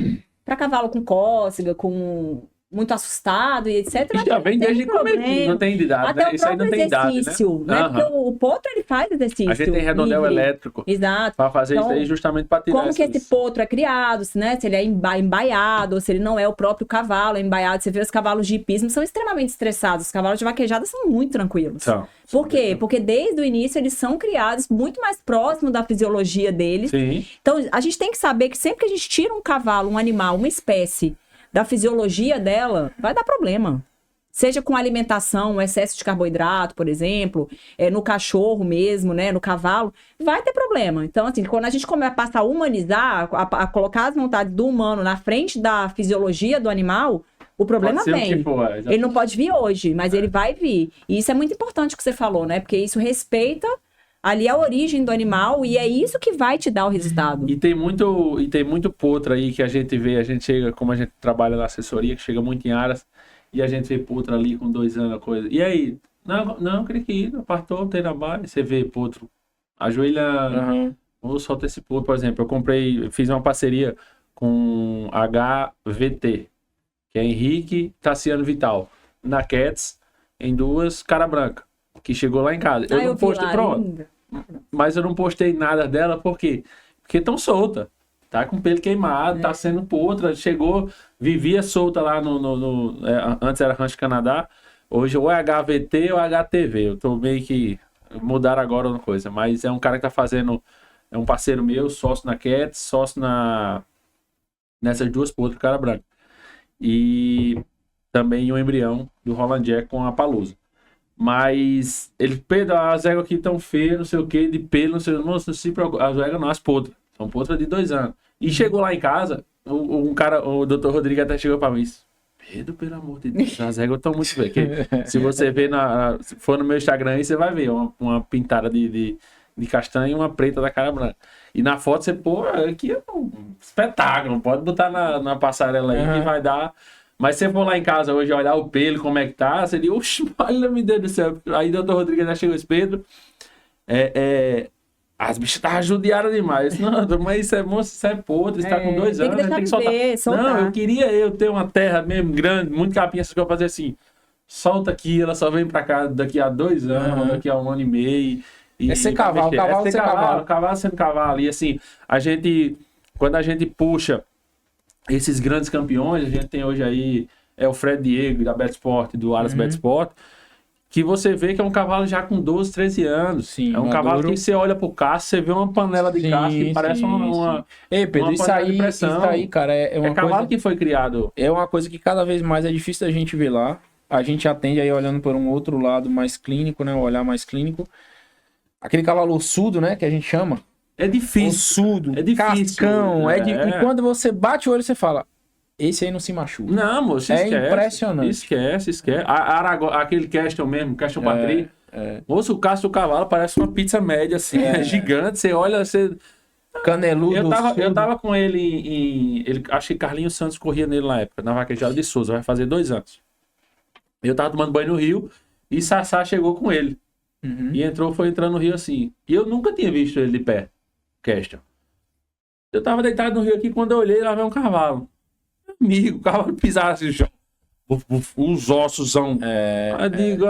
cavalo com cócega, com muito assustado e etc. Já vem desde o começo, não tem idade, até né? Isso aí não tem idade, né? Porque o potro, ele faz exercício. A gente tem redondel elétrico. Exato. Para fazer então, isso aí justamente para tirar como que esse potro é criado, né? Se ele é embaiado, ou se ele não é o próprio cavalo, é embaiado. Você vê os cavalos de hipismo, são extremamente estressados. Os cavalos de vaquejada são muito tranquilos. Por quê? Porque desde o início eles são criados muito mais próximo da fisiologia deles. Sim. Então, a gente tem que saber que sempre que a gente tira um cavalo, um animal, uma espécie da fisiologia dela, vai dar problema. Seja com alimentação, excesso de carboidrato, por exemplo, no cachorro mesmo, né, no cavalo, vai ter problema. Então, assim, quando a gente passa a humanizar, a colocar as vontades do humano na frente da fisiologia do animal, o problema vem. Ele não pode vir hoje, mas ele vai vir. E isso é muito importante que você falou, né? Porque isso respeita ali a origem do animal e é isso que vai te dar o resultado. E tem muito potro aí que a gente vê, a gente chega, como a gente trabalha na assessoria, que chega muito em Aras, e a gente vê potro ali com 2 anos, a coisa. E aí? Não, creio que apartou, tem na base, você vê potro ajoelhando, ou solta esse potro, por exemplo, fiz uma parceria com HVT, que é Henrique Tassiano Vital, na Cats, em 2 cara branca. Que chegou lá em casa. Eu não postei, pronto. Mas eu não postei nada dela, por quê? Porque estão solta. Tá com pelo queimado, tá sendo potra. Chegou, vivia solta lá antes era Rancho Canadá. Hoje ou é HVT ou HTV. Eu tô meio que... Mudaram agora uma coisa. Mas é um cara que tá fazendo... É um parceiro meu, sócio na Cats, sócio nessas 2 potras, cara branca. E também o embrião do Holland Jack com a Palusa. Mas Pedro, as éguas aqui estão feias, não sei o que, de pelo, não sei o que, as éguas não, as potras. São potras de 2 anos. E chegou lá em casa, o doutor Rodrigo até chegou pra mim. Pedro, pelo amor de Deus, as éguas estão muito feias. Se você ver, se for no meu Instagram aí, você vai ver uma pintada de castanha e uma preta da cara branca. E na foto você, aqui é um espetáculo, pode botar na passarela aí que vai dar... Mas se você for lá em casa hoje olhar o pelo, como é que tá, você diz, oxe, olha, meu Deus do céu. Aí o doutor Rodrigues já chegou, esse Pedro, as bichas estavam judiadas demais. Não, mas isso é monstro, isso é podre, você tá com 2 anos, tem que soltar. Não, eu queria ter uma terra mesmo grande, muito capinha, essas coisas, fazer assim, solta aqui, ela só vem pra cá daqui a 2 anos, daqui a 1 ano e meio. É ser cavalo, cavalo sendo cavalo. E assim, quando a gente puxa esses grandes campeões, a gente tem hoje aí o Fred Diego da Bet Sport, do Aras Bet Sport, que você vê que é um cavalo já com 12, 13 anos. Sim, é um cavalo que você olha pro casco, você vê uma panela de casco que parece uma Ei, Pedro, isso aí, cara, é uma cavalo coisa que foi criado. É uma coisa que cada vez mais é difícil da gente ver lá. A gente atende aí olhando por um outro lado mais clínico, né? Um olhar mais clínico. Aquele cavalo ossudo, né? Que a gente chama. É difícil. Ossudo, é difícil. Cascão. E quando você bate o olho, você fala, esse aí não se machuca. Não, moço, esquece. É impressionante. Esquece. Aquele Castle mesmo, Castle Patri. Moço, o casco do cavalo parece uma pizza média, assim. É gigante. Você olha, você... Caneludo. Eu tava com ele acho que Carlinhos Santos corria nele na época, na Vaquejada de Souza, vai fazer 2 anos. Eu tava tomando banho no rio e Sassá chegou com ele. E foi entrando no rio assim. E eu nunca tinha visto ele de pé, Castle. Eu tava deitado no rio aqui, quando eu olhei, lá veio um cavalo. Amigo, o cavalo pisava assim, os ossos são. Eu digo,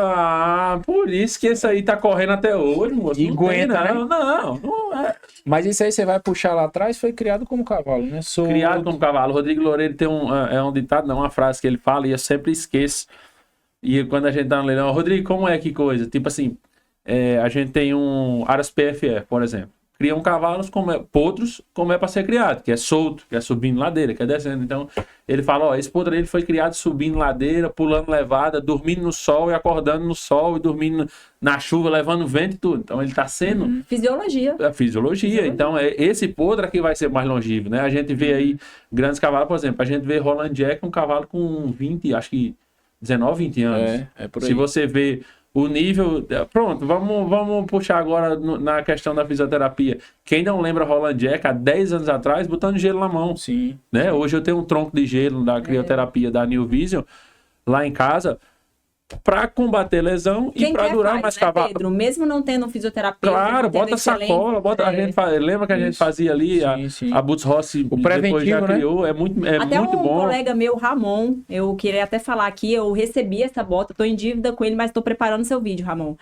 por isso que esse aí tá correndo até hoje, moço. E aguenta, né? Não é. Mas isso aí você vai puxar lá atrás, foi criado como cavalo, né? Criado como cavalo. Rodrigo Loureiro tem um ditado, não, uma frase que ele fala e eu sempre esqueço. E quando a gente tá no leilão, Rodrigo, como é que coisa? Tipo assim, a gente tem um Aras PFE, por exemplo. criam cavalos potros como é para ser criado, que é solto, que é subindo ladeira, que é descendo. Então, ele fala, ó, esse potro ele foi criado subindo ladeira, pulando levada, dormindo no sol e acordando no sol e dormindo na chuva, levando vento e tudo. Então, ele está sendo... Fisiologia. Fisiologia. Então, esse potro aqui vai ser mais longevo, né? A gente vê aí grandes cavalos, por exemplo, a gente vê Roland Jack, um cavalo com 20, acho que 19, 20 anos. É por aí. Se você vê o nível... Pronto, vamos puxar agora na questão da fisioterapia. Quem não lembra Roland Jack, há 10 anos atrás, botando gelo na mão. Sim. Né? Hoje eu tenho um tronco de gelo da crioterapia da New Vision lá em casa para combater lesão e para durar mais cavalo. Pedro, mesmo não tendo fisioterapia, claro, bota sacola, a gente lembra que a gente fazia ali a Butz Rossi, o preventivo, depois já criou, né? é muito até muito um bom. Colega meu, Ramon, eu queria até falar aqui, eu recebi essa bota, tô em dívida com ele, mas tô preparando seu vídeo, Ramon.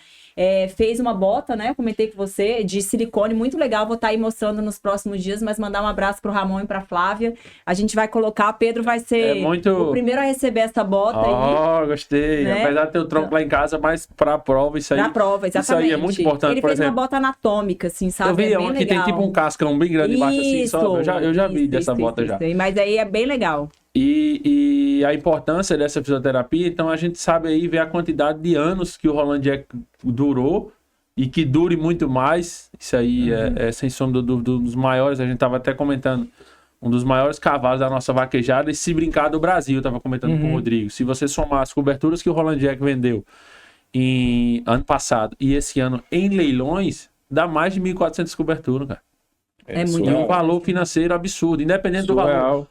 Fez uma bota, né? Comentei com você, de silicone, muito legal. Vou estar aí mostrando nos próximos dias, mas mandar um abraço pro Ramon e pra Flávia. A gente vai colocar, Pedro vai ser o primeiro a receber essa bota aí. Gostei. Né? Apesar de ter o tronco lá em casa, mas pra prova, isso aí. Pra prova, exatamente. Isso aí é muito importante. Ele fez uma bota anatômica, assim, sabe? Eu vi, uma que tem tipo um cascão bem grande embaixo, assim, só. Eu já vi dessa bota já. Mas aí é bem legal. E a importância dessa fisioterapia, então a gente sabe aí ver a quantidade de anos que o Roland Jack durou e que dure muito mais. Isso aí é sem sombra dos maiores, a gente estava até comentando, um dos maiores cavalos da nossa vaquejada, e se brincar do Brasil, eu estava comentando com o Rodrigo. Se você somar as coberturas que o Roland Jack vendeu em ano passado e esse ano em leilões, dá mais de 1.400 coberturas, cara. É muito um valor financeiro absurdo, independente do valor.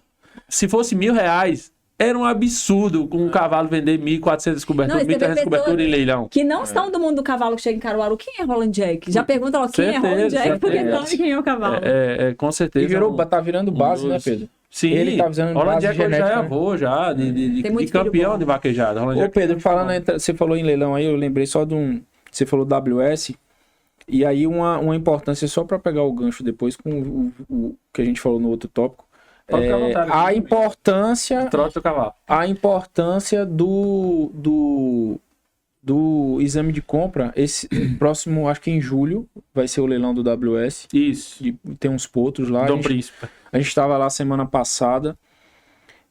Se fosse R$1.000, era um absurdo com um cavalo vender 1.400 coberturas, 1.300 coberturas em leilão. Que não são do mundo do cavalo que chega em Caruaru. Quem é Roland Jack? Já pergunta logo quem é Roland Jack, porque sabe quem é o cavalo. Com certeza. E tá virando base, né, Pedro? Sim, ele tá virando Roland base Jack genética, já é avô, já, de campeão de vaquejada. Ô, Pedro, você falou em leilão aí, eu lembrei só de um... Você falou WS, e aí uma importância, só para pegar o gancho depois com o que a gente falou no outro tópico, a importância trote do cavalo. A importância do exame de compra. Esse próximo, acho que em julho vai ser o leilão do WS. Isso. Tem uns potros lá. Dom Príncipe. A gente estava lá semana passada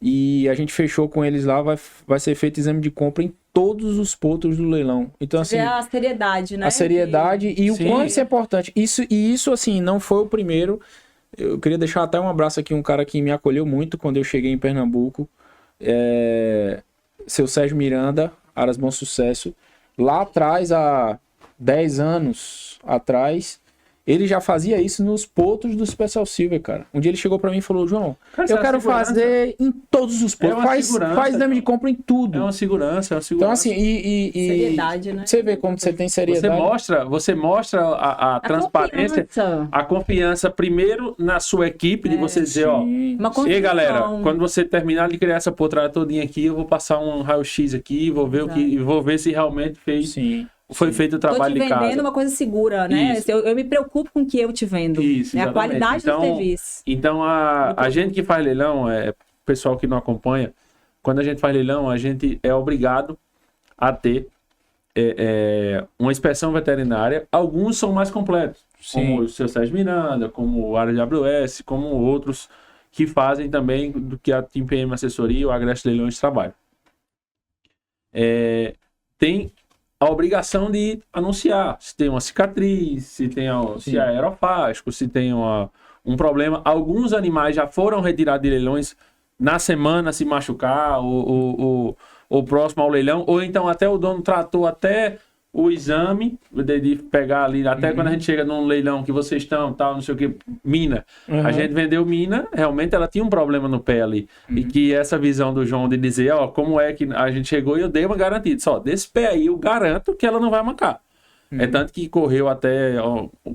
e a gente fechou com eles lá. Vai ser feito exame de compra em todos os potros do leilão. Então, assim, a seriedade, né? A seriedade e o quanto isso é importante. Isso, assim, não foi o primeiro. Eu queria deixar até um abraço aqui, um cara que me acolheu muito quando eu cheguei em Pernambuco. Seu Sérgio Miranda, Aras Bom Sucesso. Lá atrás, há 10 anos atrás, ele já fazia isso nos potros do Special Silver, cara. Um dia ele chegou pra mim e falou, João, eu quero fazer em todos os potros. Faz exame de compra em tudo. É uma segurança. Então, assim, seriedade, né? Você vê como você tem seriedade. Você mostra a transparência, a confiança, primeiro na sua equipe, de você dizer, e galera, quando você terminar de criar essa potrada todinha aqui, eu vou passar um raio-x aqui, vou ver se realmente foi feito o trabalho de casa. Tô te vendendo uma coisa segura, né? Eu me preocupo com o que eu te vendo. Isso, a qualidade do serviço. Então, a gente que faz leilão, pessoal que não acompanha, quando a gente faz leilão, a gente é obrigado a ter uma inspeção veterinária. Alguns são mais completos, como o seu Sérgio Miranda, como o AWS, como outros que fazem também do que a Team PM Assessoria ou a Agreste Leilões trabalham. Tem a obrigação de anunciar se tem uma cicatriz, se é aerofágico, se tem um problema. Alguns animais já foram retirados de leilões na semana se machucar, ou próximo ao leilão, ou então até o dono tratou até o exame de pegar ali, até quando a gente chega num leilão que vocês estão, tal, não sei o que, mina. A gente vendeu mina, realmente ela tinha um problema no pé ali. E que essa visão do João de dizer, como é que a gente chegou e eu dei uma garantida. Só, desse pé aí eu garanto que ela não vai mancar. É tanto que correu até,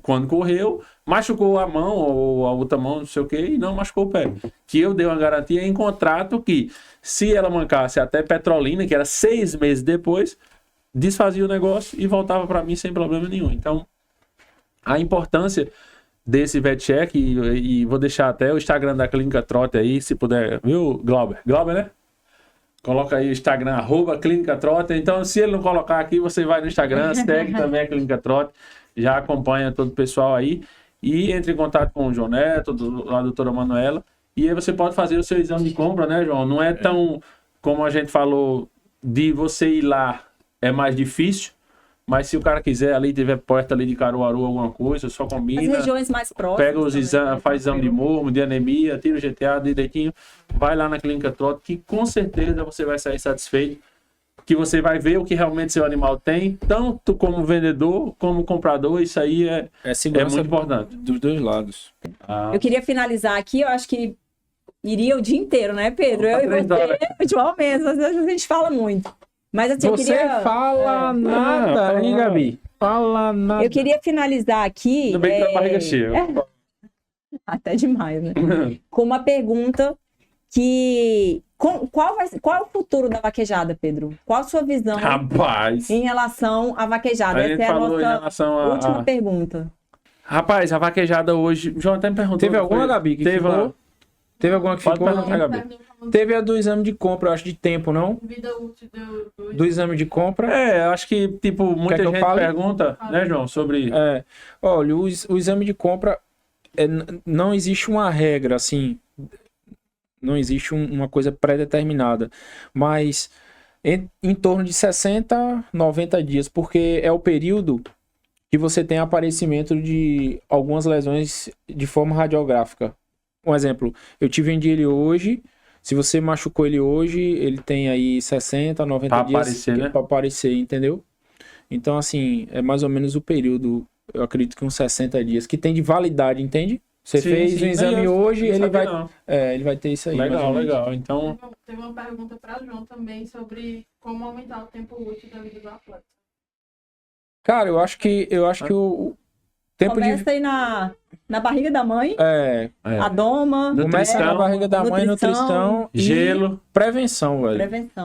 quando correu, machucou a mão ou a outra mão, não sei o que, e não machucou o pé. Que eu dei uma garantia em contrato que, se ela mancasse até Petrolina, que era 6 meses depois, desfazia o negócio e voltava para mim sem problema nenhum. Então, a importância desse VetCheck, e vou deixar até o Instagram da Clínica Trote aí, se puder, viu, Glauber? Glauber, né? Coloca aí o Instagram, @Clínica Trote. Então, se ele não colocar aqui, você vai no Instagram, segue também a Clínica Trote, já acompanha todo o pessoal aí. e entre em contato com o João Neto, a doutora Manuela, e aí você pode fazer o seu exame de compra, né, João? Não é tão, como a gente falou, de você ir lá é mais difícil, mas se o cara quiser ali, tiver perto ali de Caruaru, alguma coisa, só combina. As regiões mais próximas. Pega os exames, faz exame de morro, de anemia, tira o GTA direitinho, vai lá na Clínica Trot, que com certeza você vai sair satisfeito, que você vai ver o que realmente seu animal tem, tanto como vendedor, como comprador, isso aí é muito importante. Dos dois lados. Eu queria finalizar aqui, eu acho que iria o dia inteiro, né, Pedro? Eu e você, João mesmo, às vezes a gente fala muito. Mas assim, você fala nada, hein, Gabi? Fala nada. Eu queria finalizar aqui... Ainda bem que tá a barriga cheia. Até demais, né? Com uma pergunta que... Qual é o futuro da vaquejada, Pedro? Qual a sua visão em relação à vaquejada? Essa é a nossa última pergunta. Rapaz, a vaquejada hoje... João até me perguntou. Teve alguma, Gabi, que ficou? Teve alguma que ficou? Gabi? Teve a do exame de compra, eu acho, de tempo, não? Vida útil do exame de compra. Acho que, tipo, muita gente pergunta, né, João, sobre... Olha, o exame de compra, não existe uma regra, assim, não existe uma coisa pré-determinada, mas em torno de 60, 90 dias, porque é o período que você tem aparecimento de algumas lesões de forma radiográfica. Um exemplo, eu te vendi ele hoje, se você machucou ele hoje, ele tem aí 60, 90 dias para aparecer, entendeu? Então, assim, é mais ou menos o período, eu acredito que uns 60 dias, que tem de validade, entende? Você fez o exame hoje, ele vai ter isso aí. Legal. Então... Teve uma pergunta para João também sobre como aumentar o tempo útil da vida do atleta. Cara, eu acho que o tempo começa aí na barriga da mãe, a doma, começa na barriga da mãe, nutrição, gelo, prevenção, velho.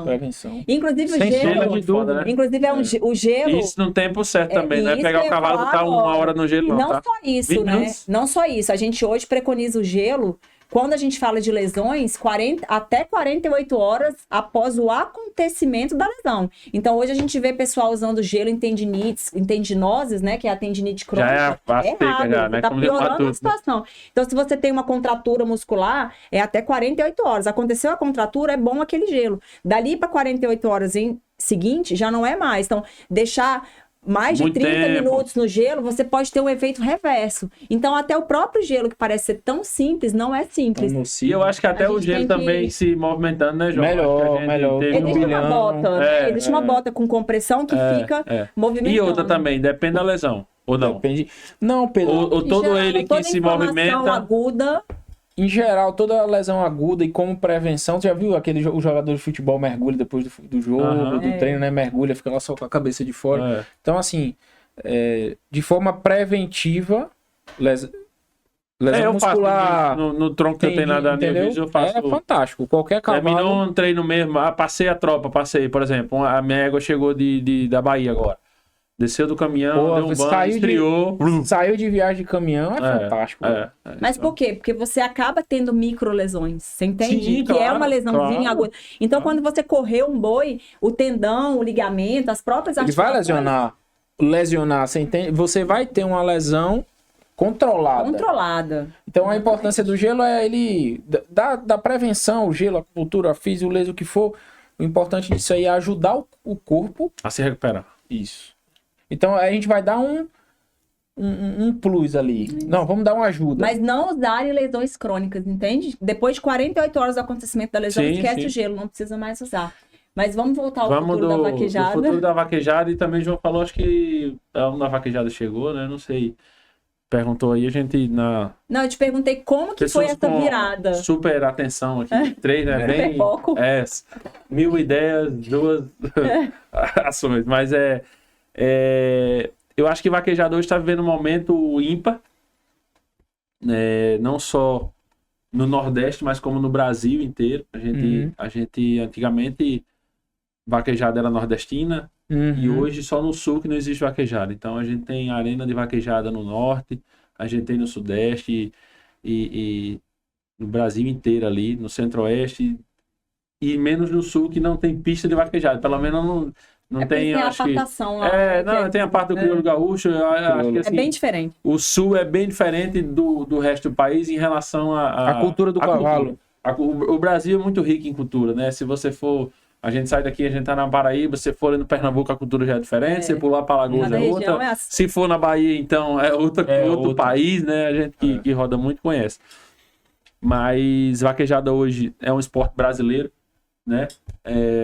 Prevenção. Inclusive o sem gelo, dúvida, né? Inclusive o gelo. Isso no tempo certo também, não é pegar o cavalo e botar 1 hora no gelo, não. Não só isso, né? Não só isso. A gente hoje preconiza o gelo. Quando a gente fala de lesões, até 48 horas após o acontecimento da lesão. Então, hoje a gente vê pessoal usando gelo em tendinoses, né? Que é a tendinite crônica. Já é errado, já, né? Tá piorando a situação. Então, se você tem uma contratura muscular, é até 48 horas. Aconteceu a contratura, é bom aquele gelo. Dali para 48 horas em seguinte, já não é mais. Então, deixar... mais de muito 30 tempo. minutos no gelo, você pode ter um efeito reverso. Então, até o próprio gelo, que parece ser tão simples, não é simples. E eu acho que até o gelo também se movimentando, né, João? Melhor. Existe uma bota, existe uma bota com compressão que fica movimentando. E outra também, depende da lesão, ou não? Depende. Não, Pedro. Ou todo ele que se movimenta... aguda... Em geral, toda lesão aguda e como prevenção, você já viu o jogador de futebol mergulha depois do jogo, do treino, né? Mergulha, fica lá só com a cabeça de fora. Então, assim, de forma preventiva, lesão muscular... Eu faço no tronco que eu tenho lá da Neovis, eu faço... É fantástico, qualquer cavalo... não treino mesmo, passei a tropa, por exemplo, a minha égua chegou da Bahia agora. Desceu do caminhão, deu um banho, estreou. Saiu de viagem de caminhão, fantástico. Mas por quê? Porque você acaba tendo microlesões, você entende? Sim, que é uma lesãozinha aguda. Então, quando você correu um boi, o tendão, o ligamento, as próprias articulações... Ele vai lesionar, você entende? Você vai ter uma lesão controlada. Então, a importância do gelo é da prevenção, o gelo, a acupuntura, a físio, o laser, o que for. O importante disso aí é ajudar o corpo a se recuperar. Isso. Então, a gente vai dar um plus ali. Não, vamos dar uma ajuda. Mas não usarem lesões crônicas, entende? Depois de 48 horas do acontecimento da lesão, esquece o gelo, não precisa mais usar. Mas vamos voltar ao futuro da vaquejada. O futuro da vaquejada, e também o João falou, acho que a vaquejada chegou, né? Não sei. Perguntou aí, a gente Não, eu te perguntei como que foi essa virada. Super atenção aqui. 3, né? Bem... pouco. 1000 ideias, 2 ações. Mas eu acho que vaquejador está vivendo um momento ímpar, não só no Nordeste, mas como no Brasil inteiro. A gente antigamente, vaquejada era nordestina, e hoje só no Sul que não existe vaquejada. Então a gente tem arena de vaquejada no Norte, a gente tem no Sudeste e no Brasil inteiro ali, no Centro-Oeste, e menos no Sul que não tem pista de vaquejada. Pelo menos Não porque tem, tem a acho que... apartação lá. Não, tem a parte do crioulo gaúcho, eu acho que É assim, bem diferente. o sul é bem diferente do resto do país em relação A cultura do cavalo. O Brasil é muito rico em cultura, né? Se você for... A gente sai daqui, a gente tá na Paraíba, se você for ali no Pernambuco, a cultura já é diferente, se pular para Alagoas Cada é região outra. é assim. Se for na Bahia, então, é outro país, né? A gente que roda muito conhece. Mas vaquejada hoje é um esporte brasileiro, né?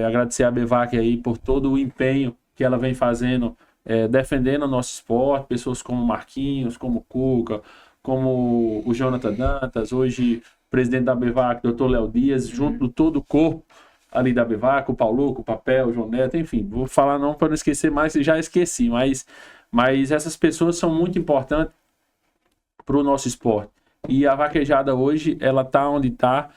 Agradecer a Bevac aí por todo o empenho que ela vem fazendo, defendendo o nosso esporte, pessoas como Marquinhos, como Cuca, como o Jonathan Dantas, hoje presidente da Bevac, Dr. Léo Dias, junto de todo o corpo ali da Bevac, o Paulo, o Papel, o João Neto, enfim, vou falar não para não esquecer mais, já esqueci, mas essas pessoas são muito importantes para o nosso esporte. E a vaquejada hoje, ela tá onde está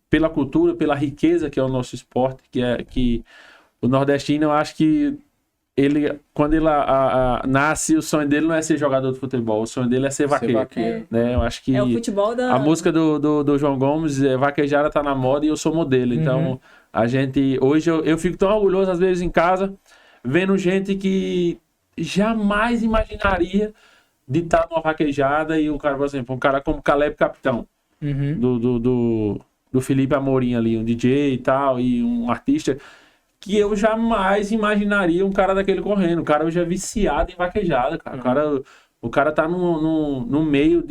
pela cultura, pela riqueza que é o nosso esporte, que o nordestino, eu acho que quando ele nasce, o sonho dele não é ser jogador de futebol, o sonho dele é ser vaqueiro. Né? Eu acho que o futebol a música do João Gomes, vaquejada tá na moda e eu sou modelo. Então, a gente... Hoje eu fico tão orgulhoso, às vezes, em casa, vendo gente que jamais imaginaria de estar numa vaquejada e o cara, por exemplo, um cara como Caleb Capitão, do Felipe Amorim ali, um DJ e tal, e um artista... que eu jamais imaginaria um cara daquele correndo. O cara hoje é viciado em vaquejada, cara. O cara tá num meio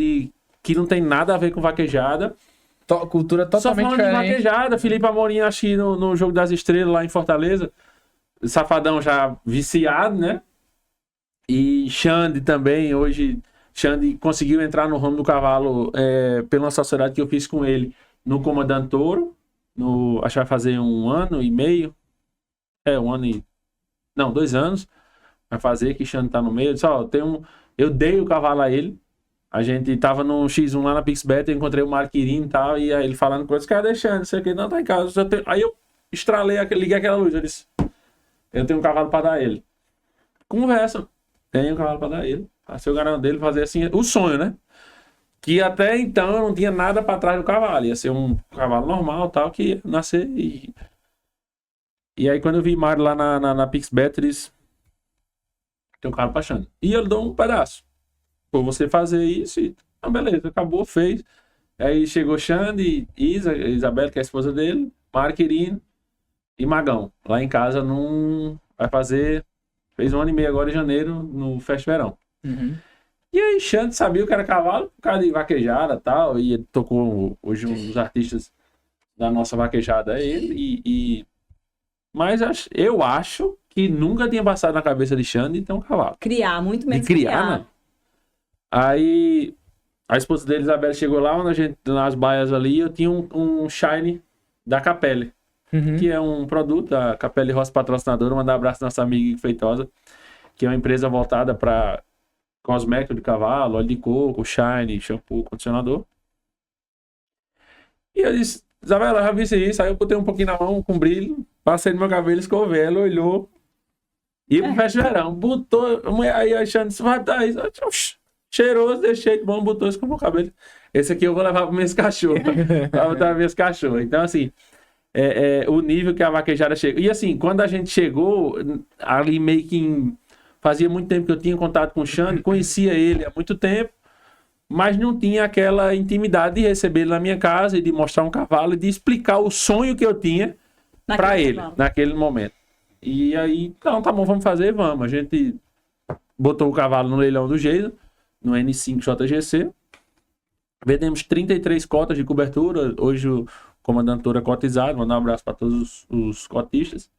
que não tem nada a ver com vaquejada. Cultura totalmente só falando diferente. de vaquejada. Felipe Amorim, acho que no Jogo das Estrelas, lá em Fortaleza. Safadão já viciado, né? E Xande também, hoje... Xande conseguiu entrar no ramo do cavalo pela sociedade que eu fiz com ele no Comandante Touro. Acho que vai fazer 1 ano e meio. 1 ano e... Não, 2 anos. Vai fazer, que Xande tá no meio. Eu dei o cavalo a ele. A gente tava no X1 lá na Pixbet, eu encontrei o Marquirino e tal, e aí ele falando coisas, cara, deixando, não sei o que, não, tá em casa. Aí eu estralei, liguei aquela luz, eu disse, eu tenho um cavalo pra dar a ele. Conversa, tenho um cavalo pra dar a ele. Passei o garanto dele, fazer assim, o sonho, né? Que até então eu não tinha nada pra trás do cavalo, ia ser um cavalo normal, tal, que ia nascer e aí quando eu vi Mário lá na Pixbet, eles tem um cara pra Xande. E eu dou um pedaço. Por você fazer isso e... Então, beleza, acabou, fez. Aí chegou Xande, Isabela, que é a esposa dele, Mário Quirino e Magão. Lá em casa vai fazer... Fez 1 ano e meio agora em janeiro, no Festa Verão. E aí Xande sabia que era cavalo, por causa de vaquejada e tal. E ele tocou hoje um dos artistas da nossa vaquejada, ele. Mas eu acho que nunca tinha passado na cabeça de Xande de ter um cavalo. Criar, muito menos de criar. Né? Aí a esposa dele, Isabela, chegou lá, nas baias ali, eu tinha um Shine da Capelle, que é um produto da Capelle Roça Patrocinadora. Mandar um abraço à nossa amiga Feitosa, que é uma empresa voltada para cosmético de cavalo, óleo de coco, Shine, shampoo, condicionador. E eu disse, Isabela, já vi isso. Aí eu botei um pouquinho na mão com brilho, passei no meu cabelo, escovei, ela olhou. Ia pro Festa Verão, botou. Aí a Xande disse, vai dar isso. Cheiroso, deixei de bom, botou, escovou o cabelo. Esse aqui eu vou levar para meus cachorros. Pra botar para meus cachorros. Então, assim, o nível que a vaquejada chegou. E assim, quando a gente chegou, ali meio que fazia muito tempo que eu tinha contato com o Xande, conhecia ele há muito tempo, mas não tinha aquela intimidade de receber ele na minha casa e de mostrar um cavalo e de explicar o sonho que eu tinha para ele, naquele momento. E aí, então, tá bom, vamos fazer, vamos. A gente botou o cavalo no leilão do Geisa, no N5 JGC. Vendemos 33 cotas de cobertura. Hoje o comandante Touro é cotizado. Mandar um abraço para todos os cotistas.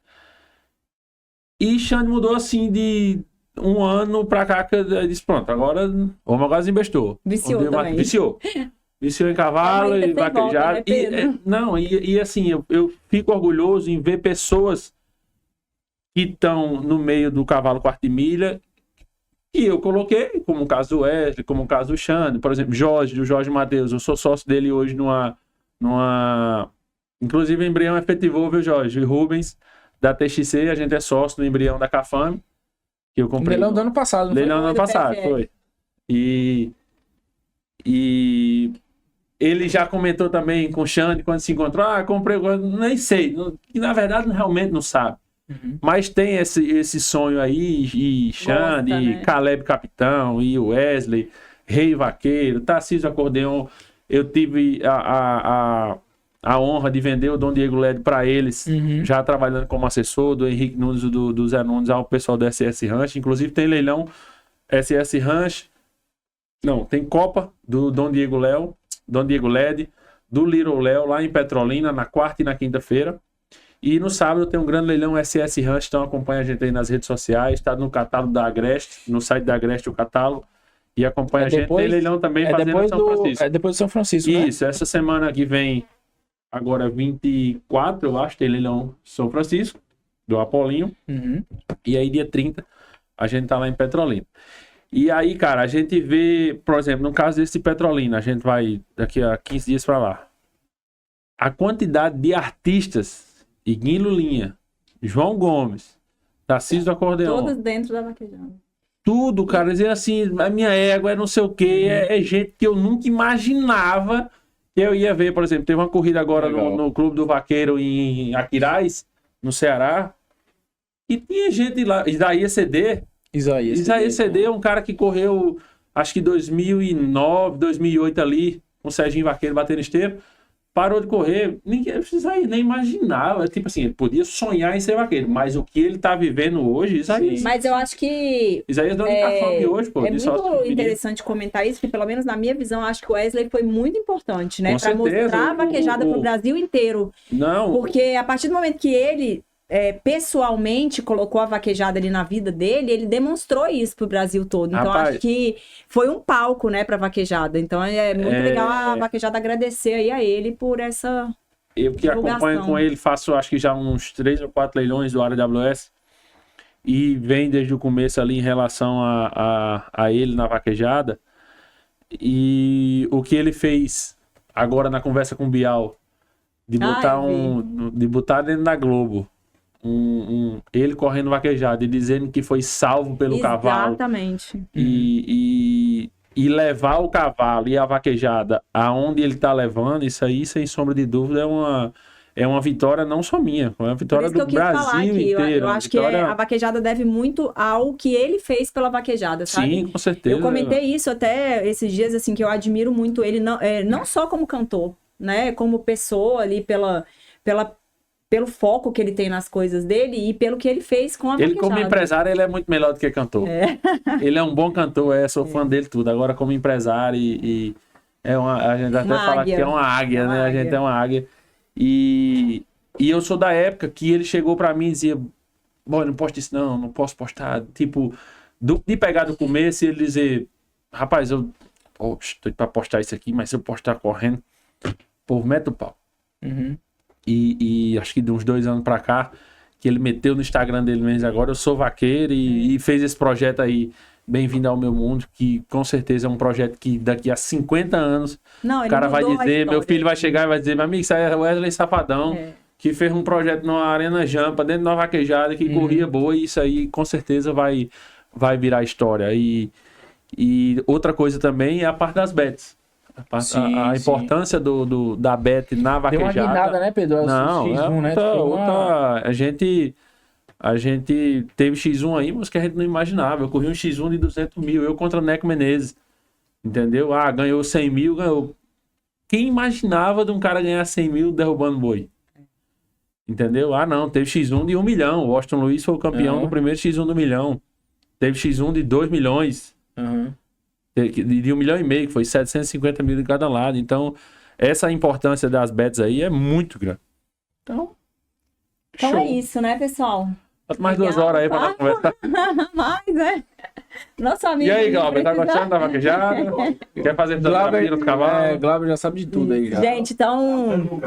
E Xande mudou assim de 1 ano pra cá, que eu disse, pronto, agora o homem agora investiu. Viciou também. Viciou em cavalo e vaquejado. E assim, eu fico orgulhoso em ver pessoas que estão no meio do cavalo quarto de milha, que eu coloquei, como o caso do Wesley, como o caso do Xande, por exemplo, do Jorge Matheus, eu sou sócio dele hoje numa... Inclusive o embrião efetivou, viu, Jorge? E Rubens, da TXC, a gente é sócio do embrião da Cafame, que eu comprei. Leilão do ano passado, não leilão do ano passado, foi. E ele já comentou também com o Xande, quando se encontrou, comprei, nem sei, que na verdade realmente não sabe. Mas tem esse sonho aí, e Xande, Gosta, né? Caleb Capitão, e Wesley, Rei Vaqueiro, Tarcísio Acordeon. Eu tive a honra de vender o Dom Diego LED para eles, já trabalhando como assessor do Henrique Nunes e do Zé Nunes ao pessoal do SS Ranch. Inclusive tem leilão SS Ranch. Não, tem Copa do Dom Diego LED, do Little Léo, lá em Petrolina, na quarta e na quinta-feira. E no sábado tem um grande leilão SS Ranch, então acompanha a gente aí nas redes sociais, está no catálogo da Agreste, no site da Agreste o catálogo, e acompanha a gente. Tem leilão também fazendo São Francisco. É depois do São Francisco, né? Isso, essa semana que vem, agora 24, eu acho, tem leilão São Francisco, do Apolinho, e aí dia 30 a gente tá lá em Petrolina. E aí, cara, a gente vê, por exemplo, no caso desse Petrolina, a gente vai daqui a 15 dias para lá. A quantidade de artistas, Iguinho Lulinha, João Gomes, Tarcísio do Acordeon. Todos dentro da vaquejada. Tudo, cara. Dizer assim, a minha égua é não sei o quê. É gente que eu nunca imaginava que eu ia ver. Por exemplo, teve uma corrida agora no Clube do Vaqueiro em Aquiraz, no Ceará. E tinha gente lá. Isaías CD. Isaías CD é um cara que correu, acho que 2009, 2008 ali, com o Serginho Vaqueiro batendo esteiro. Parou de correr, ninguém nem imaginava. Tipo assim, ele podia sonhar em ser vaqueiro, mas o que ele tá vivendo hoje, Isaías. Mas eu acho que Isaías deu indicação de hoje, pô. É muito interessante comentar isso, que pelo menos na minha visão, eu acho que o Wesley foi muito importante, né? Para mostrar a vaquejada pro Brasil inteiro. Não. Porque a partir do momento que ele pessoalmente colocou a vaquejada ali na vida dele, ele demonstrou isso pro Brasil todo. Então, acho que foi um palco, né, pra vaquejada. Então, é muito legal a vaquejada agradecer aí a ele por essa Eu que acompanho com ele, faço acho que já uns 3 ou 4 leilões do AWS e vem desde o começo ali em relação a ele na vaquejada. E o que ele fez agora na conversa com o Bial, de botar de botar dentro da Globo ele correndo vaquejada e dizendo que foi salvo pelo cavalo. Exatamente. E levar o cavalo e a vaquejada aonde ele tá levando, isso aí, sem sombra de dúvida, é uma vitória não só minha, é uma vitória do Brasil inteiro. Eu acho que a vaquejada deve muito ao que ele fez pela vaquejada, sabe? Sim, com certeza. Eu comentei isso até esses dias, assim, que eu admiro muito ele, não só como cantor, né? Como pessoa ali, pelo foco que ele tem nas coisas dele e pelo que ele fez com a vaquejada. Ele, como empresário, ele é muito melhor do que cantor. Ele é um bom cantor, sou fã dele tudo. Agora, como empresário, a gente até fala que é uma águia, né? A gente é uma águia. E eu sou da época que ele chegou pra mim e dizia: bom, não posto isso não posso postar. Tipo, de pegar do começo e ele dizer: rapaz, eu tô pra postar isso aqui, mas se eu postar correndo, pô, mete o pau. E acho que de uns 2 anos pra cá, que ele meteu no Instagram dele mesmo agora, eu sou vaqueiro e fez esse projeto aí, Bem-vindo ao Meu Mundo, que com certeza é um projeto que daqui a 50 anos o cara vai dizer, meu filho vai chegar e vai dizer: meu amigo, isso aí é Wesley Safadão, que fez um projeto numa Arena Jampa, dentro de uma vaquejada, que corria boa, e isso aí com certeza vai virar história. E outra coisa também é a parte das bets. A importância da bet na vaquejada. Deu uma guinada, né, Pedro? Não, X1, né? A gente teve X1 aí, mas que a gente não imaginava. Eu corri um X1 de 200 mil, eu contra o Neco Menezes. Entendeu? Ganhou 100 mil, ganhou. Quem imaginava de um cara ganhar 100 mil derrubando boi? Entendeu? Não, teve X1 de 1 milhão. O Washington Luiz foi o campeão do primeiro X1 do milhão. Teve X1 de 2 milhões. De 1,5 milhão, que foi 750 mil de cada lado. Então, essa importância das bets aí é muito grande. Então é isso, né, pessoal? Mais 2 horas aí pra conversar. Mais, Nosso amigo. E aí, Glauber, tá gostando da vaquejada? Quer fazer desafio no cavalo? Glauber já sabe de tudo aí. Já. Gente, então,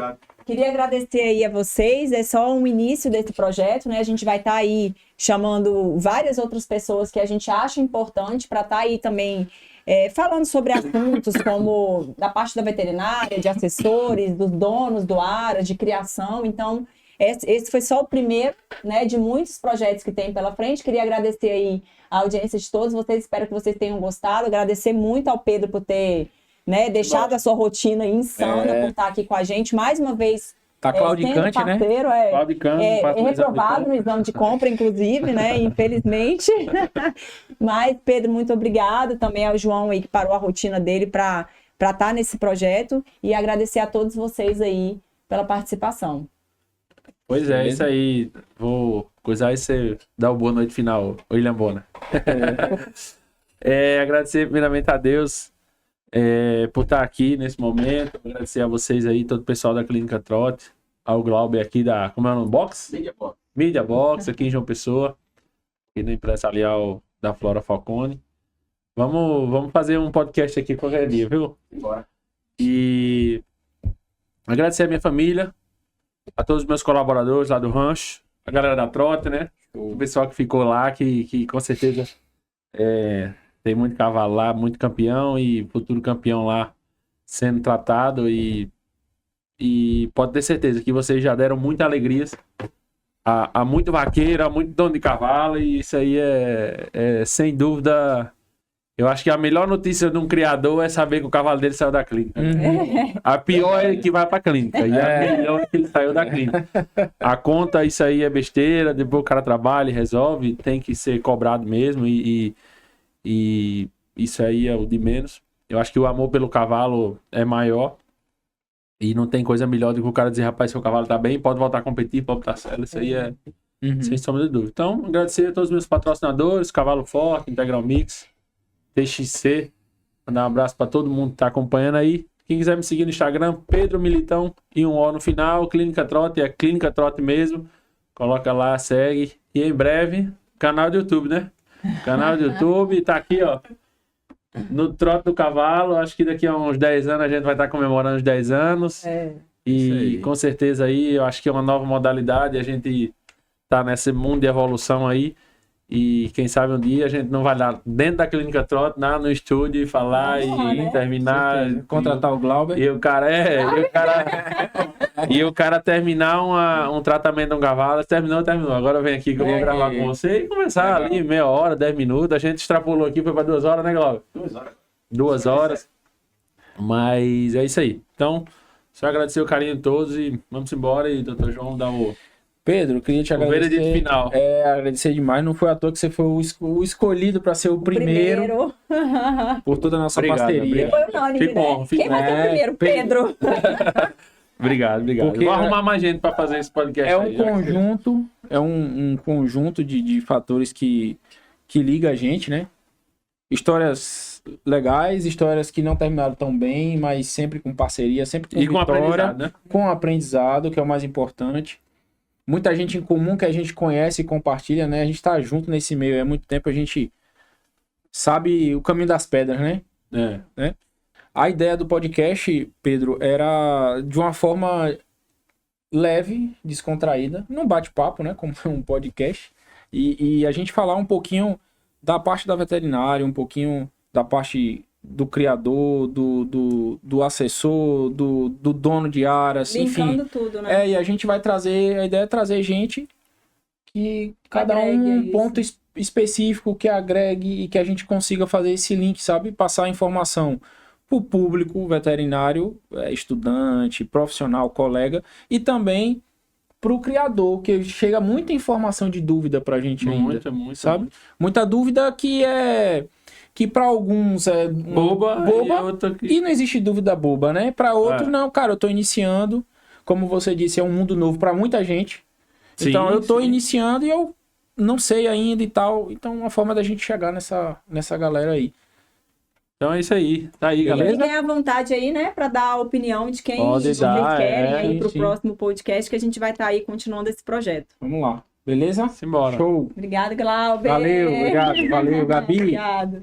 queria agradecer aí a vocês. É só um início desse projeto, né? A gente vai estar aí chamando várias outras pessoas que a gente acha importante para estar aí também falando sobre assuntos como da parte da veterinária, de assessores, dos donos do ARA, de criação. Então, esse foi só o primeiro, né, de muitos projetos que tem pela frente. Queria agradecer aí a audiência de todos vocês, espero que vocês tenham gostado. Agradecer muito ao Pedro por ter, né, deixado a sua rotina insana por estar aqui com a gente. Mais uma vez, Tá claudicante, sendo parceiro, né? Claudicante, É reprovado no exame de compra, inclusive, né? Infelizmente. Mas, Pedro, muito obrigado. Também ao João aí que parou a rotina dele para estar nesse projeto. E agradecer a todos vocês aí pela participação. Pois é, isso aí. Vou coisar e você dá o boa noite final, William Bona. Agradecer primeiramente a Deus por estar aqui nesse momento. Agradecer a vocês aí, todo o pessoal da Clínica Trote, ao Glauber aqui da, como é o nome? Box? Media Box, aqui em João Pessoa, aqui na empresarial da Flora Falcone. Vamos fazer um podcast aqui qualquer dia, viu? Bora. E agradecer a minha família, a todos os meus colaboradores lá do rancho, a galera da Trote, né? O pessoal que ficou lá, que com certeza tem muito cavalo lá, muito campeão e futuro campeão lá sendo tratado e pode ter certeza que vocês já deram muita alegria a muito vaqueiro, a muito dono de cavalo e isso aí é sem dúvida. Eu acho que a melhor notícia de um criador é saber que o cavalo dele saiu da clínica. A pior é que vai pra clínica. E a melhor é que ele saiu da clínica. A conta, isso aí é besteira. Depois o cara trabalha e resolve. Tem que ser cobrado mesmo. E isso aí é o de menos. Eu acho que o amor pelo cavalo é maior. E não tem coisa melhor do que o cara dizer, rapaz, seu cavalo tá bem, pode voltar a competir, pode botar cela. Isso aí é sem sombra de dúvida. Então, agradecer a todos os meus patrocinadores, Cavalo Forte, Integral Mix, TXC, mandar um abraço para todo mundo que tá acompanhando aí. Quem quiser me seguir no Instagram, Pedro Militão e um O no final, Clínica Trote, é Clínica Trote mesmo. Coloca lá, segue. E em breve, canal do YouTube, né? Canal do YouTube, tá aqui, ó. No Trote do Cavalo, acho que daqui a uns 10 anos a gente vai estar comemorando os 10 anos. E com certeza aí, eu acho que é uma nova modalidade, a gente tá nesse mundo de evolução aí. E quem sabe um dia a gente não vai lá dentro da Clínica Trote, lá no estúdio e falar terminar. Contratar o Glauber. E o cara terminar um tratamento de um cavalo. Terminou. Agora vem aqui que eu vou gravar com você e começar ali meia hora, 10 minutos. A gente extrapolou aqui, foi para 2 horas, né, Glauber? 2 horas. 2 horas. Mas é isso aí. Então, só agradecer o carinho de todos e vamos embora. E Dr. João dá o... Pedro, eu queria te agradecer. Veredito final. Agradecer demais. Não foi à toa que você foi o escolhido para ser o primeiro. Por toda a nossa parceria. Foi unânime, Fico honra, fico Quem vai ser o primeiro? Pedro. Obrigado. Porque vou arrumar mais gente para fazer esse podcast. É um conjunto de fatores que liga a gente, né? Histórias legais, histórias que não terminaram tão bem, mas sempre com parceria, sempre com vitória, aprendizado, né? Com aprendizado, que é o mais importante. Muita gente em comum que a gente conhece e compartilha, né? A gente tá junto nesse meio há muito tempo, a gente sabe o caminho das pedras, né? Né? A ideia do podcast, Pedro, era de uma forma leve, descontraída, num bate-papo, né? Como é um podcast. E a gente falar um pouquinho da parte da veterinária, um pouquinho da parte do criador, do assessor, do dono de aras, Linkando enfim. tudo, né? E a gente vai trazer, a ideia é trazer gente que cada um ponto específico que agregue e que a gente consiga fazer esse link, sabe? Passar a informação para o público veterinário, estudante, profissional, colega, e também para o criador, que chega muita informação de dúvida para a gente ainda, sabe? Muita dúvida que para alguns é boba e não existe dúvida boba, né? Para outros, não, cara, eu tô iniciando, como você disse, é um mundo novo para muita gente. Então eu tô iniciando e eu não sei ainda e tal. Então uma forma da gente chegar nessa galera aí. Então é isso aí. Tá aí, galera. Fiquem à vontade aí, né, para dar a opinião de quem vocês querem aí pro próximo podcast, que a gente vai estar aí continuando esse projeto. Vamos lá. Beleza? Simbora. Show. Obrigada, Glauber. Valeu, obrigado. Valeu, Gabi. Obrigado.